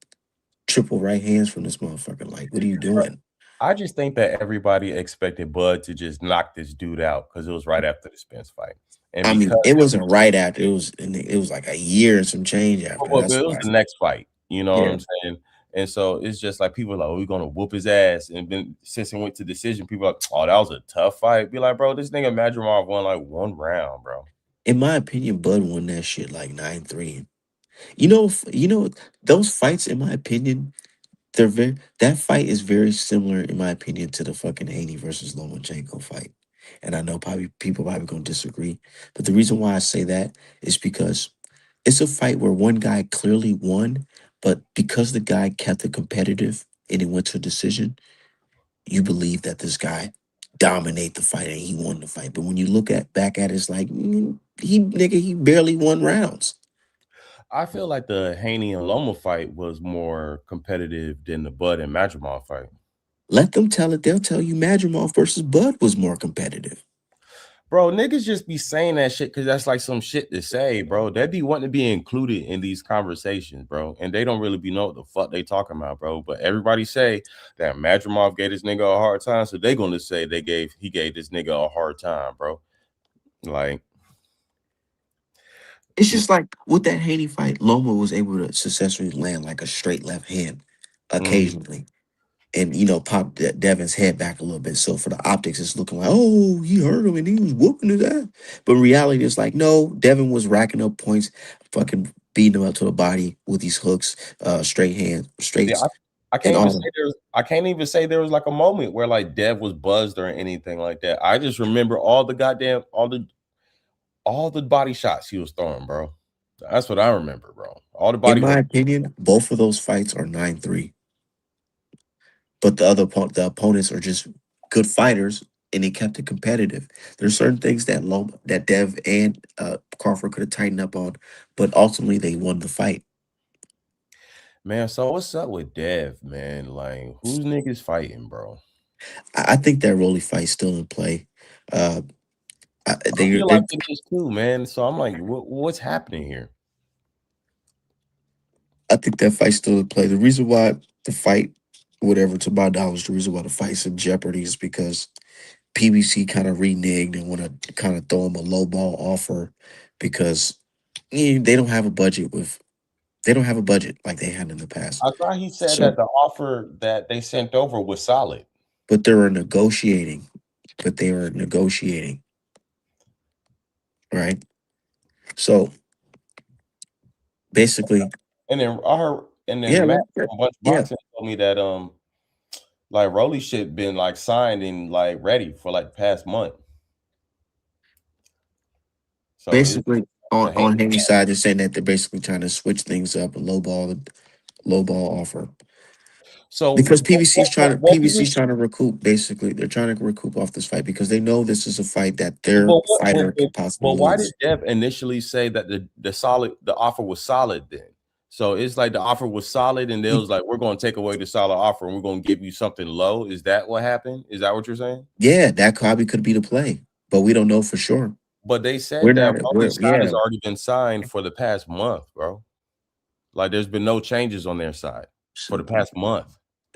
triple right hands from this motherfucker. Like, what are you doing? I just think that everybody expected Bud to just knock this dude out because it was right after the Spence fight, and I because mean, it wasn't right after. It was like a year and some change after. well, That's it was why. the next fight. You know what Yeah. I'm saying? And so it's just like people are like, "Oh, we're gonna whoop his ass." And then since it went to decision, people are like, "Oh, that was a tough fight." Be like, bro, this nigga Madrimov won like one round, bro. In my opinion, Bud won that shit like 9-3. You know, those fights, in my opinion, that fight is very similar, in my opinion, to the fucking Haney versus Lomachenko fight. And I know probably people probably gonna disagree, but the reason why I say that is because it's a fight where one guy clearly won, but because the guy kept it competitive and it went to a decision, you believe that this guy dominate the fight and he won the fight. But when you look at back at it, it's like he barely won rounds. I feel like the Haney and Loma fight was more competitive than the Bud and Madrimov fight. Let them tell it. They'll tell you Madrimov versus Bud was more competitive. Bro, niggas just be saying that shit because that's like some shit to say, bro. They be wanting to be included in these conversations, bro. And they don't really be know what the fuck they talking about, bro. But everybody say that Madrimov gave this nigga a hard time, so they gonna say he gave this nigga a hard time, bro. Like, It's just like with that Haney fight, Loma was able to successfully land like a straight left hand mhm. occasionally. And pop Devin's head back a little bit. So for the optics, it's looking like, oh, he hurt him and he was whooping his ass. But in reality, it's like, no, Devin was racking up points, fucking beating him up to the body with these hooks, straight hands, Yeah, straights, I and can't even all say that. I can't even say there was like a moment where like Dev was buzzed or anything like that. I just remember all the body shots he was throwing, bro. That's what I remember, bro. All the In body. my opinion, both of those fights are 9-3. But the opponents are just good fighters, and they kept it competitive. There's certain things that Dev and Crawford could have tightened up on, but ultimately they won the fight. Man, so what's up with Dev, man? Like, who's niggas fighting, bro? I think that Rolly fight's still in play. Uh, I feel like they it is too, man. So I'm like, what's happening here? I think that fight's still in play. The reason why the fight, whatever, to my knowledge, the reason why the fight's in jeopardy is because PBC kind of reneged and want to kind of throw him a low ball offer because they don't have a budget with they don't have a budget like they had in the past. I thought he said So, that the offer that they sent over was solid. but they were negotiating. But they were negotiating, right? So basically, And then I heard, and yeah, then Matt from Bunch yeah. Boxing told me that like Rolly shit been like signed and like ready for like the past month. So it's Basically, the on Haney. Henry's side, they're saying that they're basically trying to switch things up, a low ball offer. So Because what do PBC's trying to recoup. Basically, they're trying to recoup off this fight because they know this is a fight that their but what fighter could possibly but why did lose. Dev initially say that the offer was solid then? So it's like the offer was solid and they was like, we're gonna take away the solid offer and we're gonna give you something low. Is that what happened? Is that what you're saying? Yeah, that probably could be the play, but we don't know for sure. But they We're said that not. Rolly side Yeah. has already been signed for the past month, bro. Like there's been no changes on their side for the past month.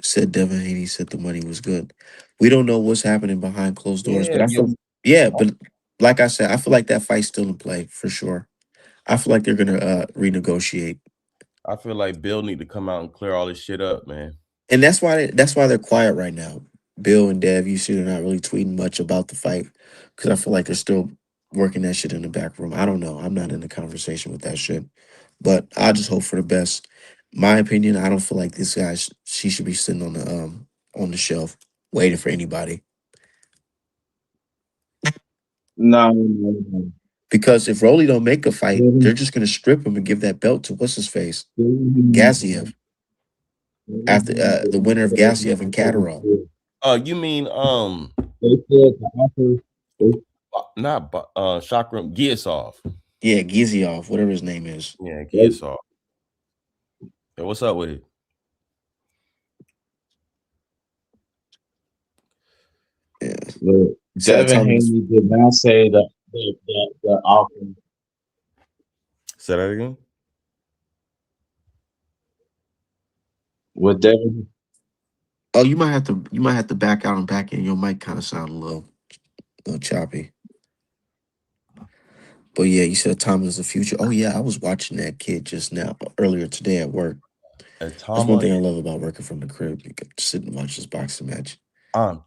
Said Devin Haney said the money was good. We don't know what's happening behind closed doors, Yeah, but I yeah. feel yeah, but like I said, I feel like that fight's still in play for sure. I feel like they're gonna renegotiate, I feel like Bill need to come out and clear all this shit up, man. and that's why they're quiet right now. Bill and Dev, you see, they're not really tweeting much about the fight because I feel like they're still working that shit in the back room. I don't know. I'm not in the conversation with that shit, but I just hope for the best. My opinion, I don't feel like this guy. She should be sitting on the shelf waiting for anybody. No, no, no. Because if Rolly don't make a fight, they're Devin, just gonna strip him and give that belt to what's his face, Devin, Gaziev, after the Devin, winner of Gaziev and Catterall. You mean they said the offer. They, not Chakram Giasov. Yeah, Giziev, whatever his name is. Yeah, they, Giasov. Yeah, what's up with it? Yeah, look, said Devin Thomas. Haney did not say that the offer. Say that again. With Devin, Oh, you might have to back out and back in. Your mic kind of sound a little choppy. But yeah, you said Thomas is the future. Oh yeah, I was watching that kid just now earlier today at work. That's one Atama, thing I love about working from the crib. You can sit and watch this boxing match.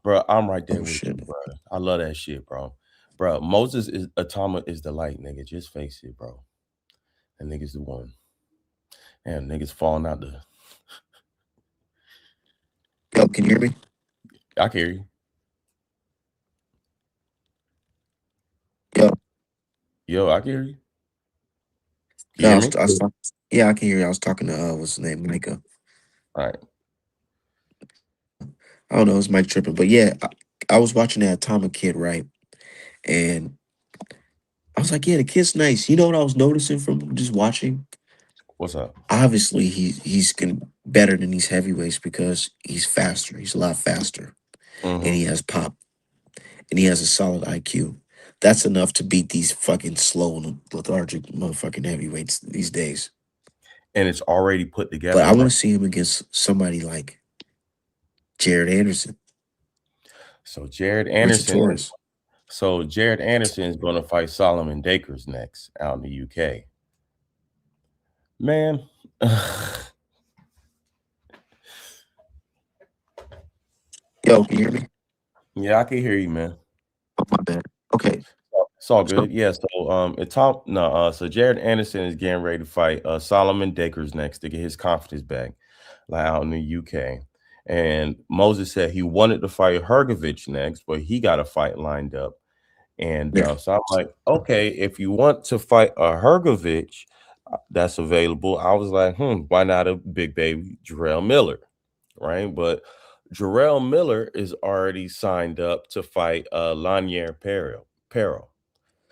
bro, I'm right there Oh with shit. you, bro. I love that shit, bro. Bro, Moses is Atama is the light, nigga. Just face it, bro. That nigga's the one. And niggas falling out the. Yo, can you hear me? I can hear you. Yo, Yo, I can hear you. Can you no, hear me? yeah, I can hear you. I was talking to what's his name, Micah. All right. I don't know, it's Mike tripping, but yeah, I was watching that Atomic Kid, right? And I was like, yeah, the kid's nice. You know what I was noticing from just watching? What's up? Obviously, he's better than these heavyweights because he's faster. He's a lot faster, and Mm-hmm. he has pop, and he has a solid IQ. That's enough to beat these fucking slow and lethargic motherfucking heavyweights these days. And it's already put But together, I want right? to see him against somebody like Jared Anderson, So Jared Richard Anderson. Torres. So Jared Anderson is going to fight Solomon Dakers next out in the UK. Man. Yo, can you hear me? Yeah, I can hear you, man. Oh, my bad. Okay, It's all so good. Yeah, so so Jared Anderson is getting ready to fight Solomon Dakers next to get his confidence back, like out in the UK. And Moses said he wanted to fight Hergovich next, but he got a fight lined up. And yeah. so I'm like, okay, if you want to fight a Hergovich that's available, I was like, why not a big baby Jarrell Miller, right? But Jarrell Miller is already signed up to fight Lanier Peril,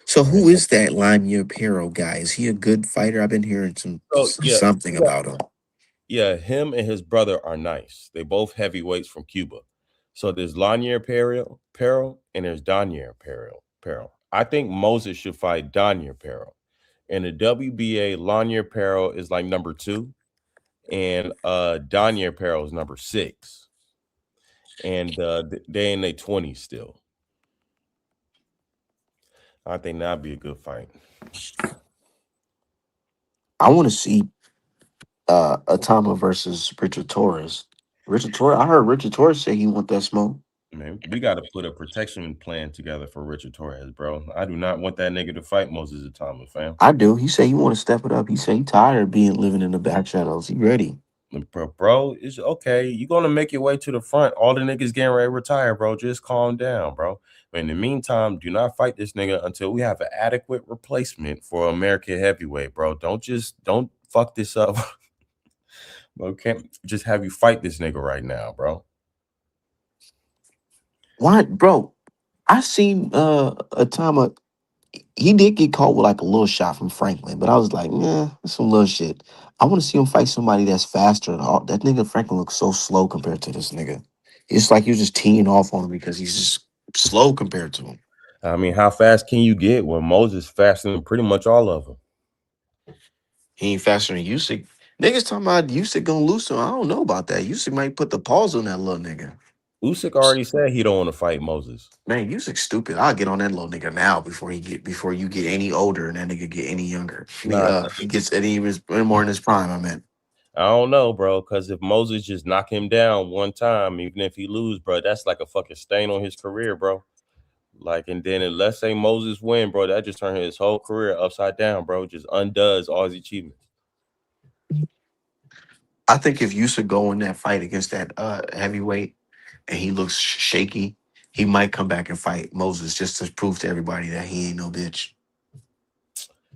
So right? who is that Lanier Pero guy? Is he a good fighter? I've been hearing So yeah, something about him. yeah, him and his brother are nice. They both heavyweights from Cuba. So there's Lanier Peril, and there's Danier Peril. I think Moses should fight Danier Peril. In the WBA, Lanier Peril is like number 2, and Danier Peril is number 6. And they in their 20s still. I think that'd be a good fight. I want to see Atama versus Richard Torres. Richard Torres. I heard Richard Torres say he want that smoke. Man, we got to put a protection plan together for Richard Torres, bro. I do not want that nigga to fight Moses Atama, fam. I do. He said he want to step it up. He said he tired of being living in the back shadows. He ready. Bro, it's okay. You're gonna make your way to the front. All the niggas getting ready to retire, bro. Just calm down, bro. But in the meantime, do not fight this nigga until we have an adequate replacement for American heavyweight, bro. Don't fuck this up. Bro, can't just have you fight this nigga right now, bro. Why, bro? I seen Atama. He did get caught with like a little shot from Franklin, but I was like, nah, that's some little shit. I want to see him fight somebody that's faster. And all. That nigga Franklin looks so slow compared to this nigga. It's like you're just teeing off on him because he's just slow compared to him. I mean, how fast can you get when Moses faster than pretty much all of them? He ain't faster than Usyk. Niggas talking about Usyk gonna lose to him. I don't know about that. Usyk might put the pause on that little nigga. Usyk already said he don't want to fight Moses. Man, Usyk's stupid. I'll get on that little nigga now before you get any older and that nigga get any younger. Nah, He gets any more in his prime. I meant. I don't know, bro. Because if Moses just knock him down one time, even if he lose, bro, that's like a fucking stain on his career, bro. Like, and then let's say Moses win, bro, that just turned his whole career upside down, bro. Just undoes all his achievements. I think if Usyk go in that fight against that heavyweight and he looks shaky, he might come back and fight Moses just to prove to everybody that he ain't no bitch.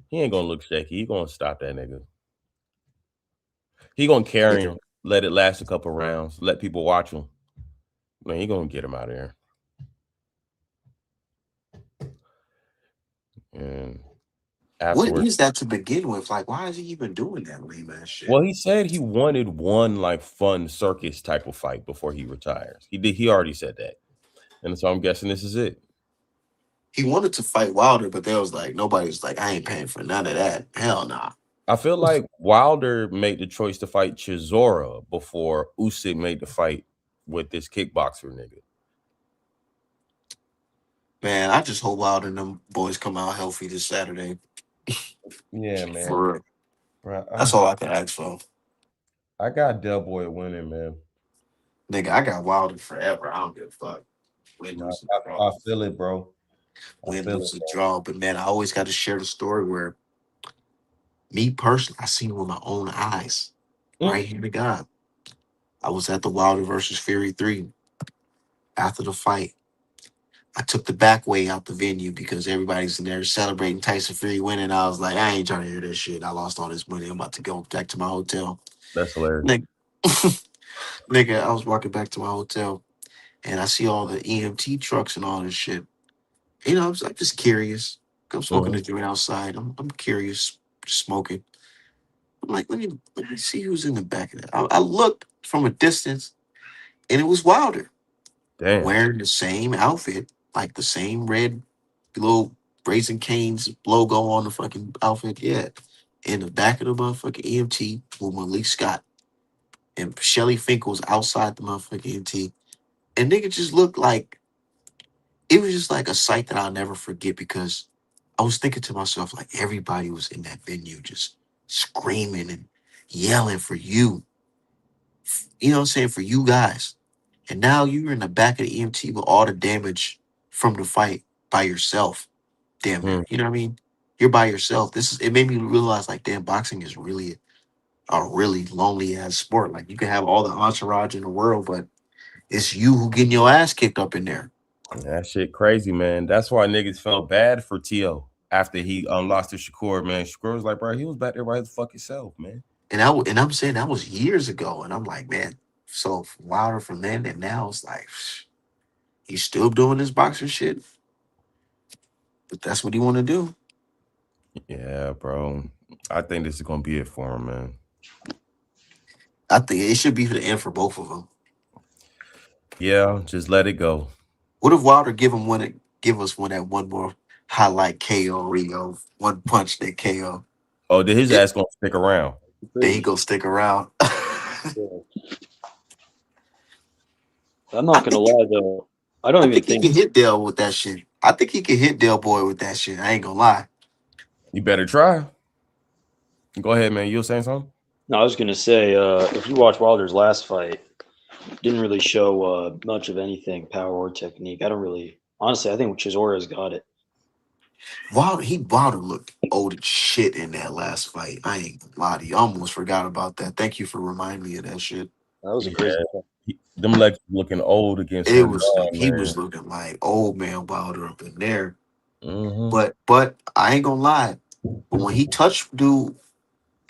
He ain't gonna look shaky. He gonna stop that nigga. He gonna carry him, let it last a couple rounds, let people watch him. Man, he gonna get him out of there. And What afterwards, is that to begin with? Like, why is he even doing that lame ass shit? well, he said he wanted one like fun circus type of fight before he retires. He already said that. And so I'm guessing this is it. He wanted to fight Wilder, but there was like nobody's like, I ain't paying for none of that. Hell nah. I feel like Wilder made the choice to fight Chisora before Usyk made the fight with this kickboxer nigga. Man, I just hope Wilder and them boys come out healthy this Saturday. Yeah, man. For real. Bro, That's all I can ask for. I got Del Boy winning, man. Nigga, I got Wilder forever. I don't give a fuck. Win, lose, or draw. I feel it, bro. Win, lose, or draw. But man, I always got to share the story where me personally, I seen it with my own eyes. Right here to God. I was at the Wilder versus Fury 3 after the fight. I took the back way out the venue because everybody's in there celebrating Tyson Fury winning. I was like, I ain't trying to hear this shit. I lost all this money. I'm about to go back to my hotel. That's hilarious. Nigga, I was walking back to my hotel and I see all the EMT trucks and all this shit. You know, I'm just curious. I'm smoking a joint outside. I'm curious, just smoking. I'm like, let me see who's in the back of that. I looked from a distance and it was Wilder. Damn. Wearing the same outfit, like the same red little Raising Cane's logo on the fucking outfit. Yeah. In the back of the motherfucking EMT with Malik Scott. And Shelly Finkel's outside the motherfucking EMT. And nigga just looked like, it was just like a sight that I'll never forget because I was thinking to myself, like, everybody was in that venue just screaming and yelling for you. You know what I'm saying? For you guys. And now you're in the back of the EMT with all the damage from the fight by yourself. Damn it. You know what I mean? You're by yourself. It made me realize like, damn, boxing is really a really lonely ass sport. Like you can have all the entourage in the world, but it's you who getting your ass kicked up in there. That shit crazy, man. That's why niggas felt bad for T.O. after he lost to Shakur, man. Shakur was like, bro, he was back there by his fucking self, man. And I'm saying that was years ago. And I'm like, man, so Wilder from then and now it's like, he's still doing this boxing shit. But that's what he want to do. Yeah, bro. I think this is gonna be it for him, man. I think it should be for the end for both of them. Yeah, just let it go. What if Wilder give us one more highlight KO Rio, one punch that KO? Oh, then his ass gonna stick around. Then he go stick around. I'm not gonna lie though. I don't even think he can hit Dale with that shit. I think he could hit Del Boy with that shit. I ain't gonna lie. You better try. Go ahead, man. You were saying something? No, I was gonna say, if you watch Wilder's last fight, didn't really show much of anything, power or technique. I don't really, honestly, I think Chisora's got it. Wilder looked old as shit in that last fight. I ain't gonna lie to you. I almost forgot about that. Thank you for reminding me of that shit. That was a Yeah. crazy fight. Them legs looking old against It him, was like he man. was looking like old man Wilder up in there. Mm-hmm. But I ain't gonna lie. But when he touched dude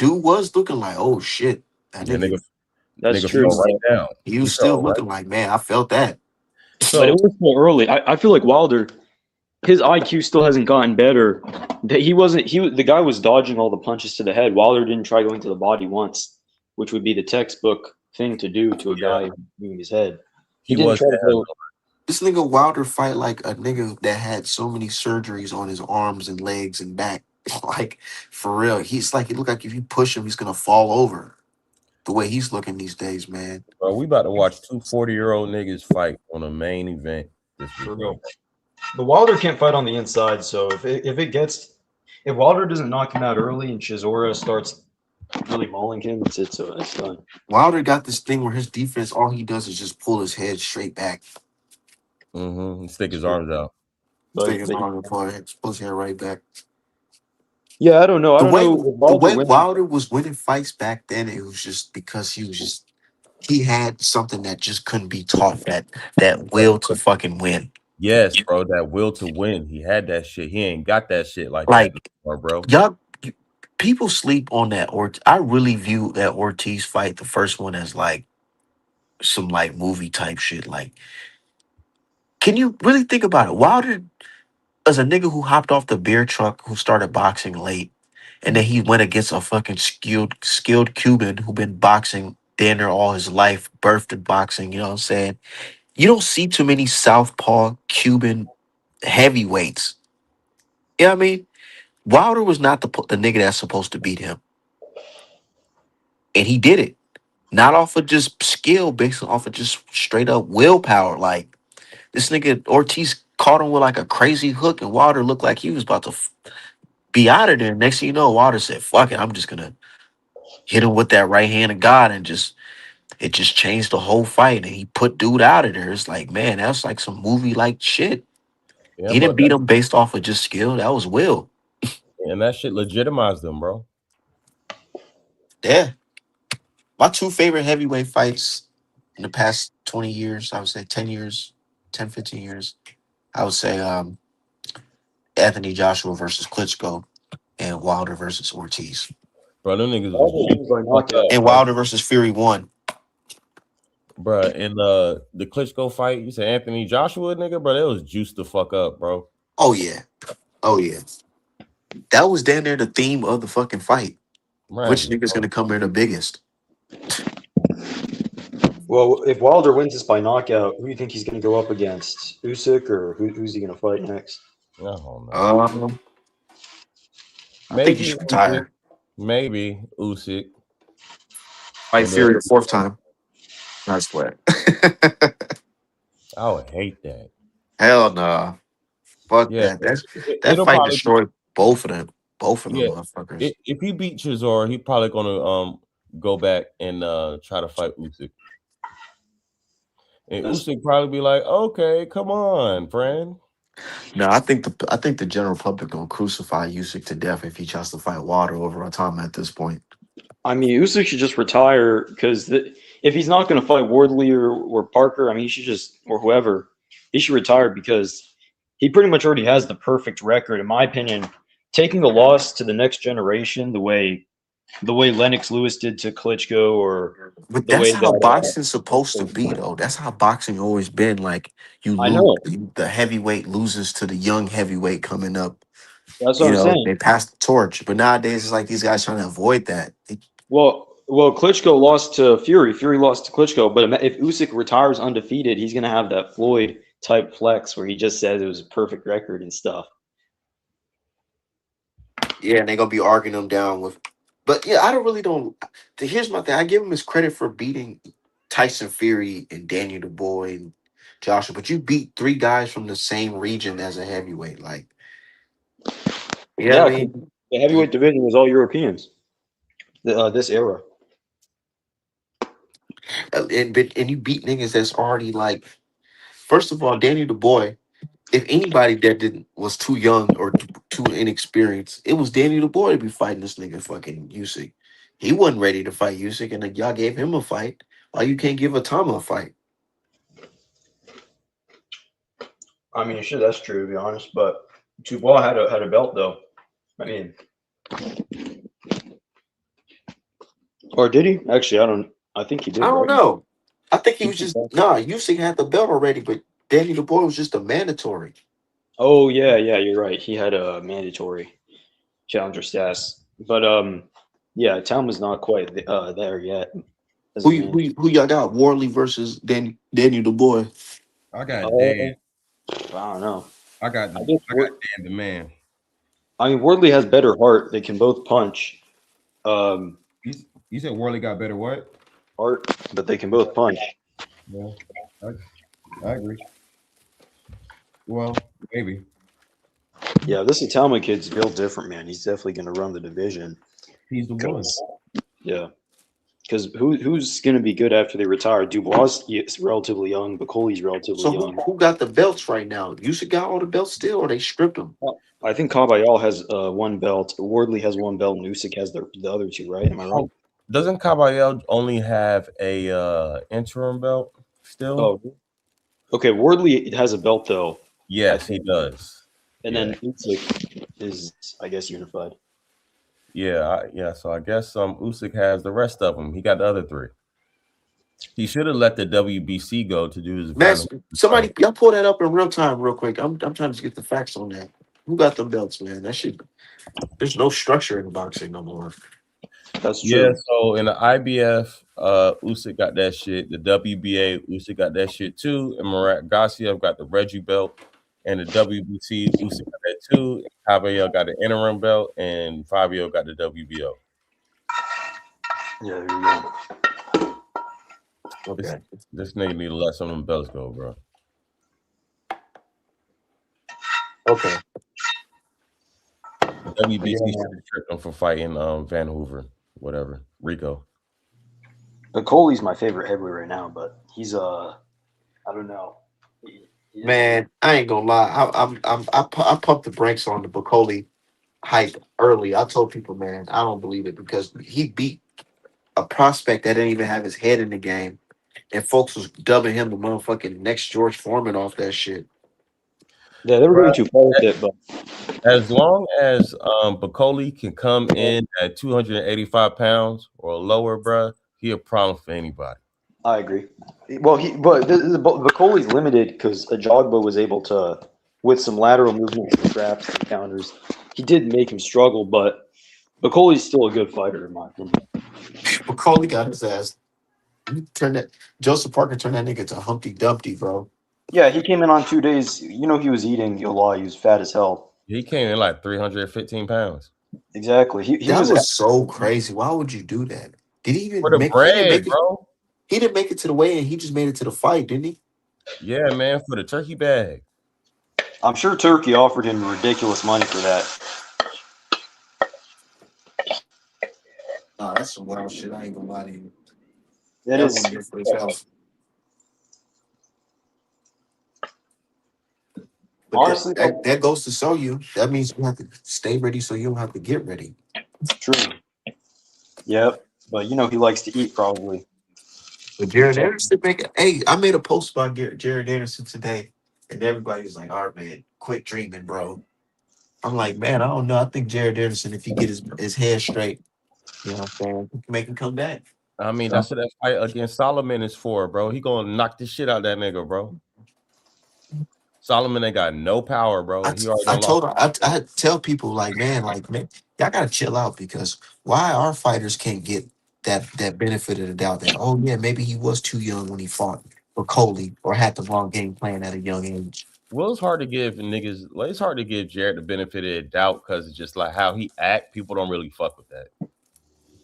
was looking like, oh shit. That Yeah, nigga, That's nigga true, fell right but, down. he was still fell right. looking like, man, I felt that. but it So was so early. I feel like Wilder, his IQ still hasn't gotten better. That he wasn't. The guy was dodging all the punches to the head. Wilder didn't try going to the body once, which would be the textbook thing to do to a guy moving his head. He he didn't was try to go. This nigga Wilder fight like a nigga that had so many surgeries on his arms and legs and back. Like for real. He's like he look like if you push him, he's gonna fall over. The way he's looking these days, man. bro, we about to watch two 40-year-old niggas fight on a main event this For weekend. real. The Wilder can't fight on the inside, so if Wilder doesn't knock him out early and Chisora starts really mauling him, it's done. Wilder got this thing where his defense, all he does is just pull his head straight back. Mm-hmm. Stick his arms out. Stick his But arm and pull his head right back. yeah, I don't know. I don't know if The Wilder way wins. Wilder was winning fights back then, it was just because he had something that just couldn't be taught, that will to fucking win. Yes, bro, that will to win. He had that shit. He ain't got that shit like that Like anymore, bro. people sleep on that. Or I really view that Ortiz fight, the first one, as like some like movie type shit. Like, can you really think about it? Wilder as a nigga who hopped off the beer truck, who started boxing late, and then he went against a fucking skilled Cuban who been boxing damn near all his life, birthed in boxing. You know what I'm saying? You don't see too many southpaw Cuban heavyweights. You know what I mean? Wilder was not the nigga that's supposed to beat him, and he did it. Not off of just skill, based off of just straight up willpower. Like this nigga Ortiz caught him with like a crazy hook, and Wilder looked like he was about to be out of there. Next thing you know, Wilder said, "Fuck it, I'm just gonna hit him with that right hand of God," and it just changed the whole fight. And he put dude out of there. It's like, man, that's like some movie like shit. Yeah, He didn't but beat him based off of just skill. That was will. that shit legitimized them, bro. Yeah. My two favorite heavyweight fights in the past 20 years, I would say 10 years, 10, 15 years, I would say Anthony Joshua versus Klitschko and Wilder versus Ortiz. Bro, them niggas was Wilder wins by fucked up, knockout. And bro. Wilder versus Fury won. Bro, in the Klitschko fight, you said Anthony Joshua, nigga, bro, that was juiced the fuck up, bro. Oh, yeah. Oh, yeah. That was damn near the theme of the fucking fight. Right. Which nigga's going to come here the biggest? Well, if Wilder wins this by knockout, who do you think he's going to go up against? Usyk, or who's he going to fight next? I don't know. I think he should retire. Maybe Usyk. Fight And Fury the fourth time. I swear. I would hate that. Hell nah. Fuck Yeah, that. That it'll fight probably destroyed both of them. Both of them Yeah. motherfuckers. If he beat Chisora, he probably gonna go back and try to fight Usyk. And Usyk probably be like, okay, come on, friend. No, I think the general public gonna crucify Usyk to death if he tries to fight Wilder over a time at this point. I mean, Usyk should just retire because if he's not going to fight Wardley or Parker, I mean, he should just, or whoever, he should retire because he pretty much already has the perfect record, in my opinion. Taking a loss to the next generation, the way Lennox Lewis did to Klitschko, or But the way that's how that boxing's supposed to be, though. That's how boxing always been. Like you I lose, know. the heavyweight loses to the young heavyweight coming up. That's what I'm saying. They pass the torch. But nowadays, it's like these guys trying to avoid that. Well, Klitschko lost to Fury. Fury lost to Klitschko. But if Usyk retires undefeated, he's going to have that Floyd type flex where he just says it was a perfect record and stuff. Yeah, and they're gonna be arguing them down with. But yeah, I don't. Here's my thing. I give him his credit for beating Tyson Fury and Daniel Dubois and Joshua, but you beat 3 guys from the same region as a heavyweight. Like, yeah, I Yeah, 'cause mean, the heavyweight division was all Europeans. This era. and you beat niggas that's already like. First of all, Danny the Boy. If anybody that didn't was too young or too inexperienced, it was Danny the Boy to be fighting this nigga fucking Usyk. He wasn't ready to fight Usyk, and then y'all gave him a fight. Why you can't give Atama a fight? I mean, sure, that's true to be honest, but Dubois had a belt though. I mean, or did he? Actually, I don't. I think he did. I don't Right? know. I think he was just Usyk had the belt already, but Danny the Boy was just a mandatory. Oh yeah, you're right. He had a mandatory challenger status, but yeah, Talma's not quite there yet. Who y'all got? Warley versus Danny the Boy. I got Oh, Dan. I don't know. I got I Dan guess the man. I mean, Wardley has better heart. They can both punch. You said Worley got better what? Heart, but they can both punch. Yeah, I agree. Well, maybe. Yeah, this Talma kid's built different, man. He's definitely going to run the division. He's the one. Yeah. Because who's going to be good after they retire? Dubois is relatively young. Bacoli's relatively young. Who got the belts right now? Usyk got all the belts still, or they stripped them? I think Caballal has 1 belt. Wardley has 1 belt, and Usyk has the other 2, right? Am I wrong? Doesn't Caballal only have a interim belt still? Oh, okay. Wardley has a belt though. Yes, he does. And then Usyk is, I guess, unified. Yeah. So I guess Usyk has the rest of them. He got the other 3. He should have let the WBC go to do his. Man, somebody, y'all pull that up in real time, real quick. I'm trying to get the facts on that. Who got them belts, man? That shit. There's no structure in boxing no more. That's true. Yeah. So in the IBF, Usyk got that shit. The WBA, Usyk got that shit too. And Murat Garcia got the Reggie belt. And the WBC, Usyk got that too. Caballal got the interim belt, and Fabio got the WBO. Yeah, there you go. Okay. This nigga need to let some of them belts go, bro. Okay. WBC should have tripped him for fighting Van Hoover, whatever. Rico. Bacoli's my favorite heavyweight right now, but he's I don't know. Man, I ain't gonna lie. I pumped the brakes on the Bacoli hype early. I told people, man, I don't believe it because he beat a prospect that didn't even have his head in the game, and folks was dubbing him the motherfucking next George Foreman off that shit. Yeah, they were going too far with it, but as long as Bacoli can come in at 285 pounds or lower, bro, he a problem for anybody. I agree. Well, Bacoli's limited because Ajagba was able to, with some lateral movements and traps and counters, he did make him struggle, but Bacoli's still a good fighter in my opinion. Bacoli got his ass. Joseph Parker turned that nigga to Humpty Dumpty, bro. Yeah, he came in on 2 days. You know, he was eating a lot. He was fat as hell. He came in like 315 pounds. Exactly. That was so crazy. Why would you do that? Did he even for the make bread, bro? He didn't make it to the weigh-in. He just made it to the fight, didn't he? Yeah, man, for the turkey bag. I'm sure Turkey offered him ridiculous money for that. Oh, that's some wild shit. I ain't gonna lie to you. That is good for his health. But honestly, that goes to show you. That means you have to stay ready so you don't have to get ready. True. Yep. But you know he likes to eat probably. But Jared Anderson, I made a post about Jared Anderson today, and everybody's like, "All right, man, quit dreaming, bro." I'm like, man, I don't know. I think Jared Anderson, if he get his head straight, you know what I'm saying, he can make him come back. I mean, that's what that fight against Solomon is for, bro. He gonna knock the shit out of that nigga, bro. Solomon ain't got no power, bro. I tell people like, man, y'all gotta chill out because why our fighters can't get that benefit of the doubt that, oh yeah, maybe he was too young when he fought Bacoli or had the wrong game plan at a young age. Well, it's hard to give niggas. It's hard to give Jared the benefit of the doubt because it's just like how he act. People don't really fuck with that.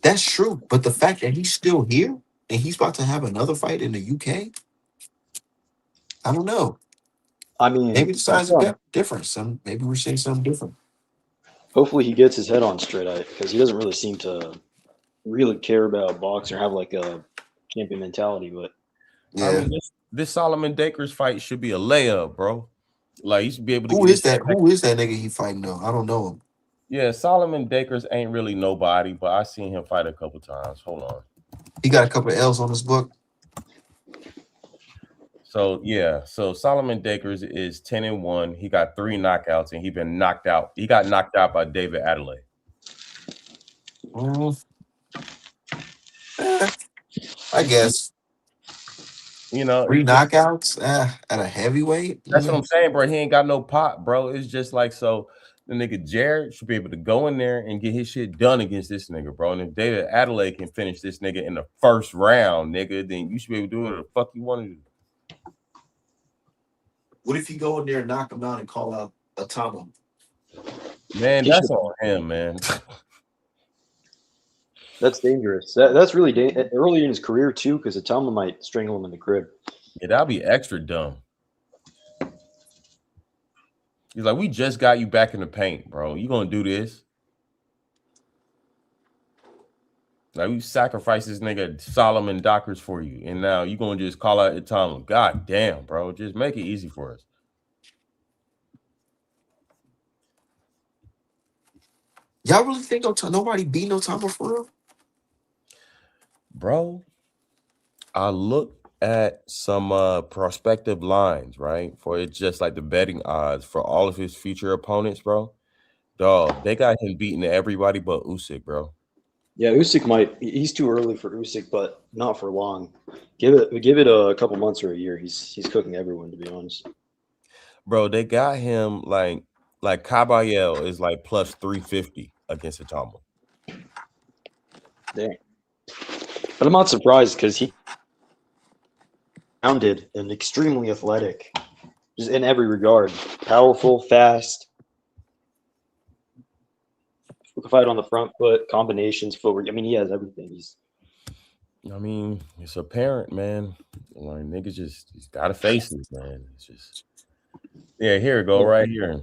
That's true, but the fact that he's still here and he's about to have another fight in the UK. I don't know. I mean, Maybe the size is different. Maybe we're seeing something different. hopefully he gets his head on straight because he doesn't really seem to really care about boxing or have like a champion mentality. But Yeah. I mean, this Solomon Dakers fight should be a layup, bro. Like, you should be able to Who get is that? Who is that nigga he fighting though? I don't know him. Yeah, Solomon Dakers ain't really nobody, but I seen him fight a couple times. Hold on. He got a couple of L's on his book. So yeah, so Solomon Dakers is 10-1. He got 3 knockouts, and he been knocked out. He got knocked out by David Adelaide. I guess. You know, 3 knockouts at a heavyweight. That's what I'm saying, bro. He ain't got no pop, bro. It's just like, so the nigga Jared should be able to go in there and get his shit done against this nigga, bro. And if David Adelaide can finish this nigga in the first round, nigga, then you should be able to do whatever the fuck you want to do. What if you go in there and knock him down and call out Atama? Man, that's on him, man. That's dangerous. That's really early in his career too, because Atama might strangle him in the crib. Yeah, that'll be extra dumb. He's like, we just got you back in the paint, bro. You gonna do this? Like, we sacrificed this nigga Solomon Dakers for you, and now you gonna just call out Atama. God damn, bro. Just make it easy for us. Y'all really think nobody beat Atama for real? Bro, I looked at some prospective lines, right? For it's just like the betting odds for all of his future opponents, bro. Dog, they got him beating everybody but Usyk, bro. Yeah, Usyk he's too early for Usyk, but not for long. Give it a couple months or a year. He's cooking everyone, to be honest. Bro, they got him like Caballel is like plus 350 against Atama. Damn. But I'm not surprised because he rounded and extremely athletic, just in every regard. Powerful, fast. The fight on the front foot, combinations, footwork. I mean, he has everything. I mean, it's apparent, man. Like, niggas just gotta face it, man. It's just, yeah. Here we go, right here.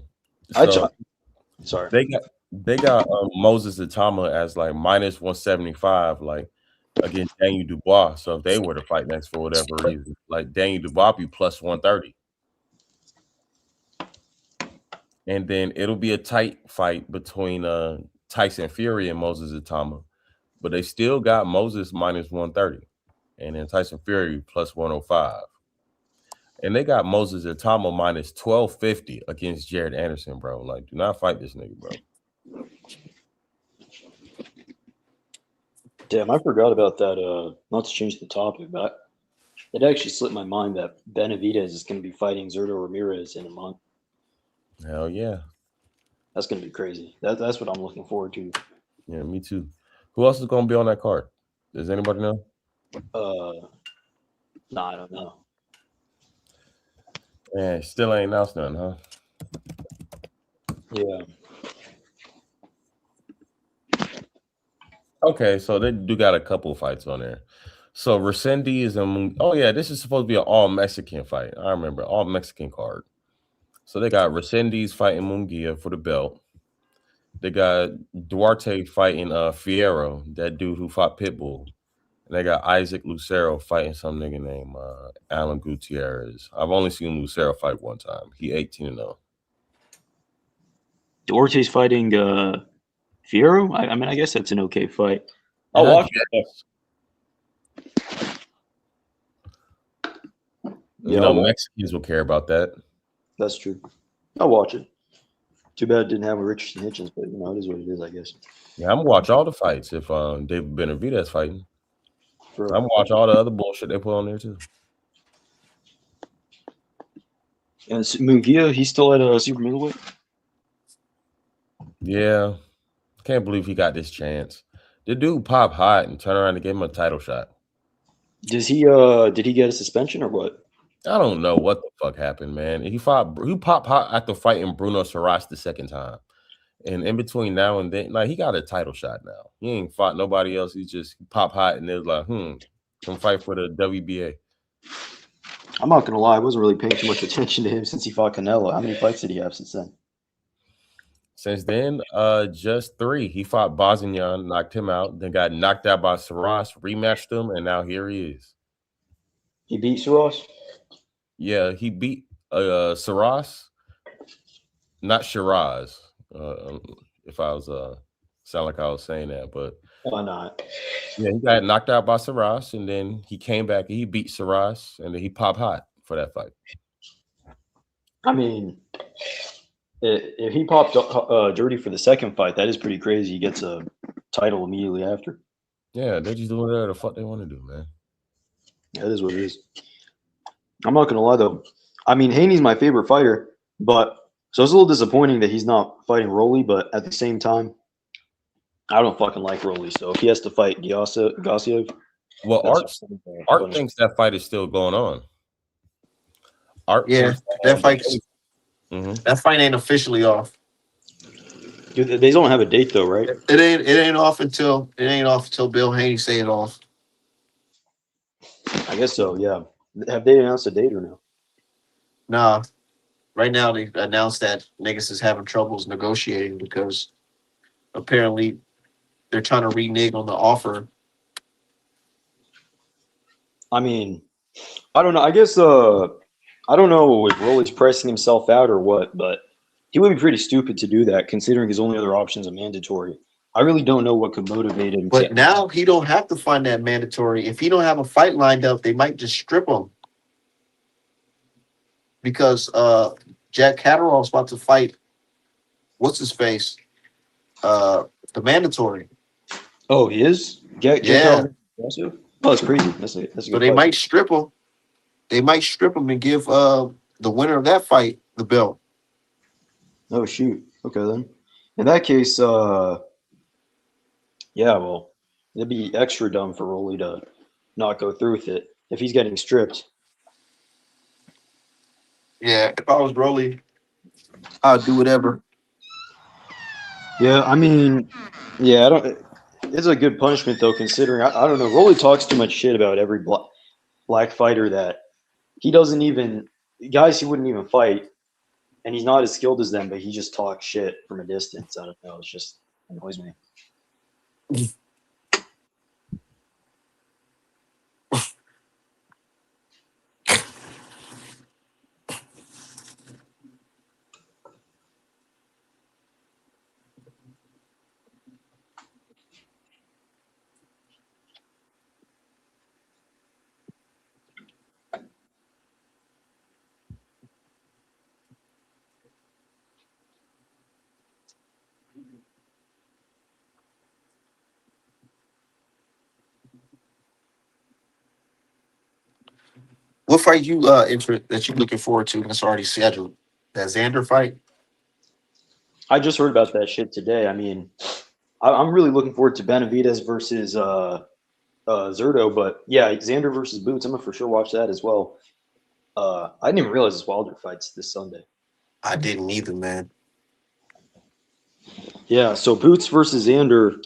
So, sorry, they got Moses Atama as like minus 175, like against Daniel Dubois. So if they were to fight next for whatever reason, like Daniel Dubois be plus 130. And then it'll be a tight fight between Tyson Fury and Moses Atama. But they still got Moses minus 130. And then Tyson Fury plus 105. And they got Moses Atama minus 1250 against Jared Anderson, bro. Like, do not fight this nigga, bro. Damn, I forgot about that. Not to change the topic, but it actually slipped my mind that Benavidez is going to be fighting Zurdo Ramirez in a month. Hell yeah. That's going to be crazy. That's what I'm looking forward to. Yeah, me too. Who else is going to be on that card? Does anybody know? No, I don't know. Yeah, still ain't announced none, huh? Yeah. Okay, so they do got a couple fights on there. So Resendiz and this is supposed to be an all Mexican fight. I remember, all Mexican card. So they got Resendiz fighting Munguia for the belt. They got Duarte fighting Fierro, that dude who fought Pitbull. And they got Isaac Lucero fighting some nigga named Alan Gutierrez. I've only seen Lucero fight one time. He 18-0. Duarte's fighting Fierro? I mean, I guess that's an okay fight. I'll watch it. You know, Mexicans will care about that. That's true. I'll watch it. Too bad it didn't have a Richardson Hitchens, but it is what it is, I guess. Yeah, I'm gonna watch all the fights if David Benavidez fighting. I'm gonna watch all the other bullshit they put on there too. And Munguia, he's still at a super middleweight? Yeah. Can't believe he got this chance. The dude pop hot and turn around and give him a title shot. Did he get a suspension or what? I don't know what the fuck happened, man. He popped hot after fighting Bruno Saras the second time. And in between now and then, like, he got a title shot now. He ain't fought nobody else. He just pop hot and it was like, come fight for the WBA. I'm not gonna lie, I wasn't really paying too much attention to him since he fought Canelo. How many fights did he have since then? Since then, just 3. He fought Bozignan, knocked him out, then got knocked out by Saras, rematched him, and now here he is. He beat Saras? Yeah, he beat Saras, not Shiraz. If I was sound like I was saying that, but Why not? yeah, he got knocked out by Saras, and then he came back and he beat Saras, and then he popped hot for that fight. I mean, if he popped dirty for the second fight, that is pretty crazy. He gets a title immediately after. Yeah, they're just doing whatever the fuck they want to do, man. That is what it is. I'm not gonna lie though. I mean, Haney's my favorite fighter, but so it's a little disappointing that he's not fighting Rolly. But at the same time, I don't fucking like Rolly. So if he has to fight Garcia, Well, that's Art thinks that fight is still going on. Art, Yeah, that fight. Mm-hmm. That fight ain't officially off. Dude, they don't have a date though, right? It ain't off until Bill Haney say it off. I guess so. Yeah. Have they announced a date or no? Nah. Right now they announced that niggas is having troubles negotiating because apparently they're trying to renege on the offer. I mean, I don't know. I guess I don't know if Rolly's pressing himself out or what, but he would be pretty stupid to do that considering his only other options are mandatory. I really don't know what could motivate him. But now he don't have to find that mandatory. If he don't have a fight lined up, they might just strip him. Because Jack Catterall's about to fight what's his face? The mandatory. Oh, he is? Yeah. Oh, that's crazy. That's a good So they fight. might strip him. They might strip him and give the winner of that fight the belt. Oh shoot. Okay then. In that case, yeah, well, it'd be extra dumb for Rolly to not go through with it if he's getting stripped. Yeah, if I was Rolly, I'd do whatever. Yeah, I mean, yeah, I don't. It's a good punishment though, considering I don't know. Rolly talks too much shit about every black fighter that he doesn't even guys he wouldn't even fight, and he's not as skilled as them, but he just talks shit from a distance. I don't know. It's just annoys me. What fight you that you looking forward to that's already scheduled? That Xander fight? I just heard about that shit today. I mean, I'm really looking forward to Benavidez versus Zerto, but yeah, Xander versus Boots. I'm gonna for sure watch that as well. I didn't even realize this Wilder fight's this Sunday. I didn't either, man. Yeah, so Boots versus Xander.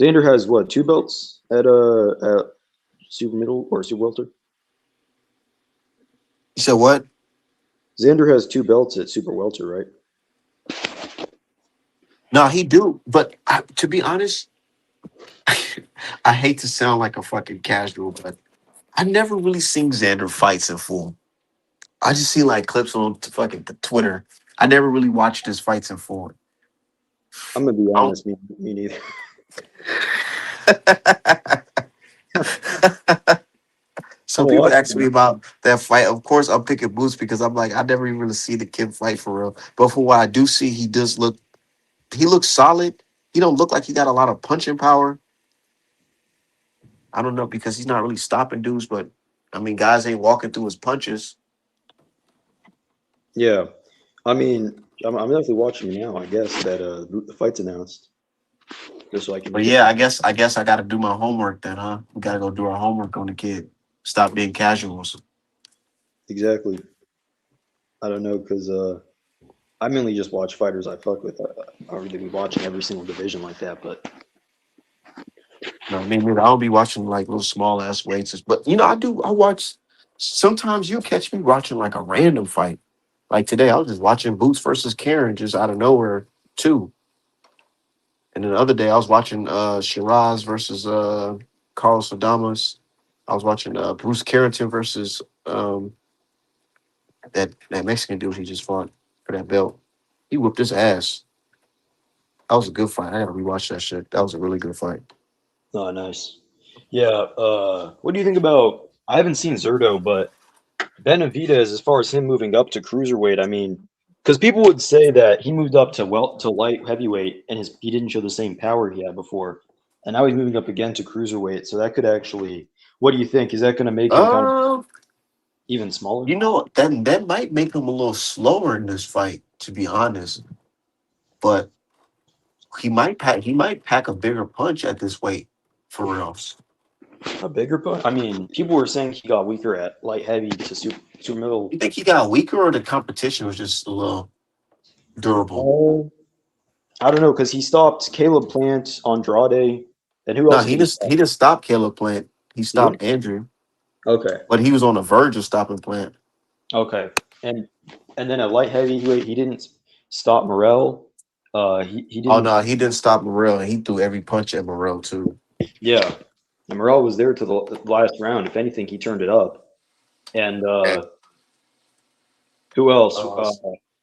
Xander has what, 2 belts at super middle or super welter? You said what? Xander has 2 belts at super welter, right? No, he do. But to be honest, I hate to sound like a fucking casual, but I never really seen Xander fights in full. I just see like clips on fucking Twitter. I never really watched his fights in full. I'm gonna be honest, me neither. Some people ask me about that fight. Of course, I'm picking Boots because I'm like, I never even really see the kid fight for real. But for what I do see, he looks solid. He don't look like he got a lot of punching power. I don't know because he's not really stopping dudes, but I mean, guys ain't walking through his punches. Yeah, I mean, I'm definitely watching it now. I guess that the fight's announced, just so I can. But yeah, I guess I got to do my homework then, huh? We got to go do our homework on the kid. Stop being casuals. Exactly. I don't know because I mainly just watch fighters I fuck with. I don't really be watching every single division like that, but No, I mean, I don't be watching like little small ass weights, but I do. I watch sometimes you'll catch me watching like a random fight. Like today, I was just watching Boots versus Karen just out of nowhere too. And then the other day, I was watching Shiraz versus Carlos Adamas. I was watching Bruce Carrington versus that Mexican dude he just fought for that belt. He whooped his ass. That was a good fight. I gotta rewatch that shit. That was a really good fight. Oh, nice. Yeah. What do you think about? I haven't seen Zerto, but Benavidez, as far as him moving up to cruiserweight, I mean, because people would say that he moved up to light heavyweight and he didn't show the same power he had before, and now he's moving up again to cruiserweight. So that could actually, what do you think? Is that going to make him kind of Uh, even smaller? you know, that might make him a little slower in this fight, to be honest. But he might pack a bigger punch at this weight, for real. A bigger punch? I mean, people were saying he got weaker at light heavy to super middle. You think he got weaker or the competition was just a little durable? Oh, I don't know because he stopped Caleb Plant, Andrade, and who No, else? he Did he just he didn't stop Caleb Plant. He stop? stopped Andrew, Okay. but he was on the verge of stopping Plant. Okay, and then at light heavyweight, he didn't stop Morel. He Oh didn't. no, he didn't stop Morel, and he threw every punch at Morel too. Yeah, and Morel was there to the last round. If anything, he turned it up. And who else?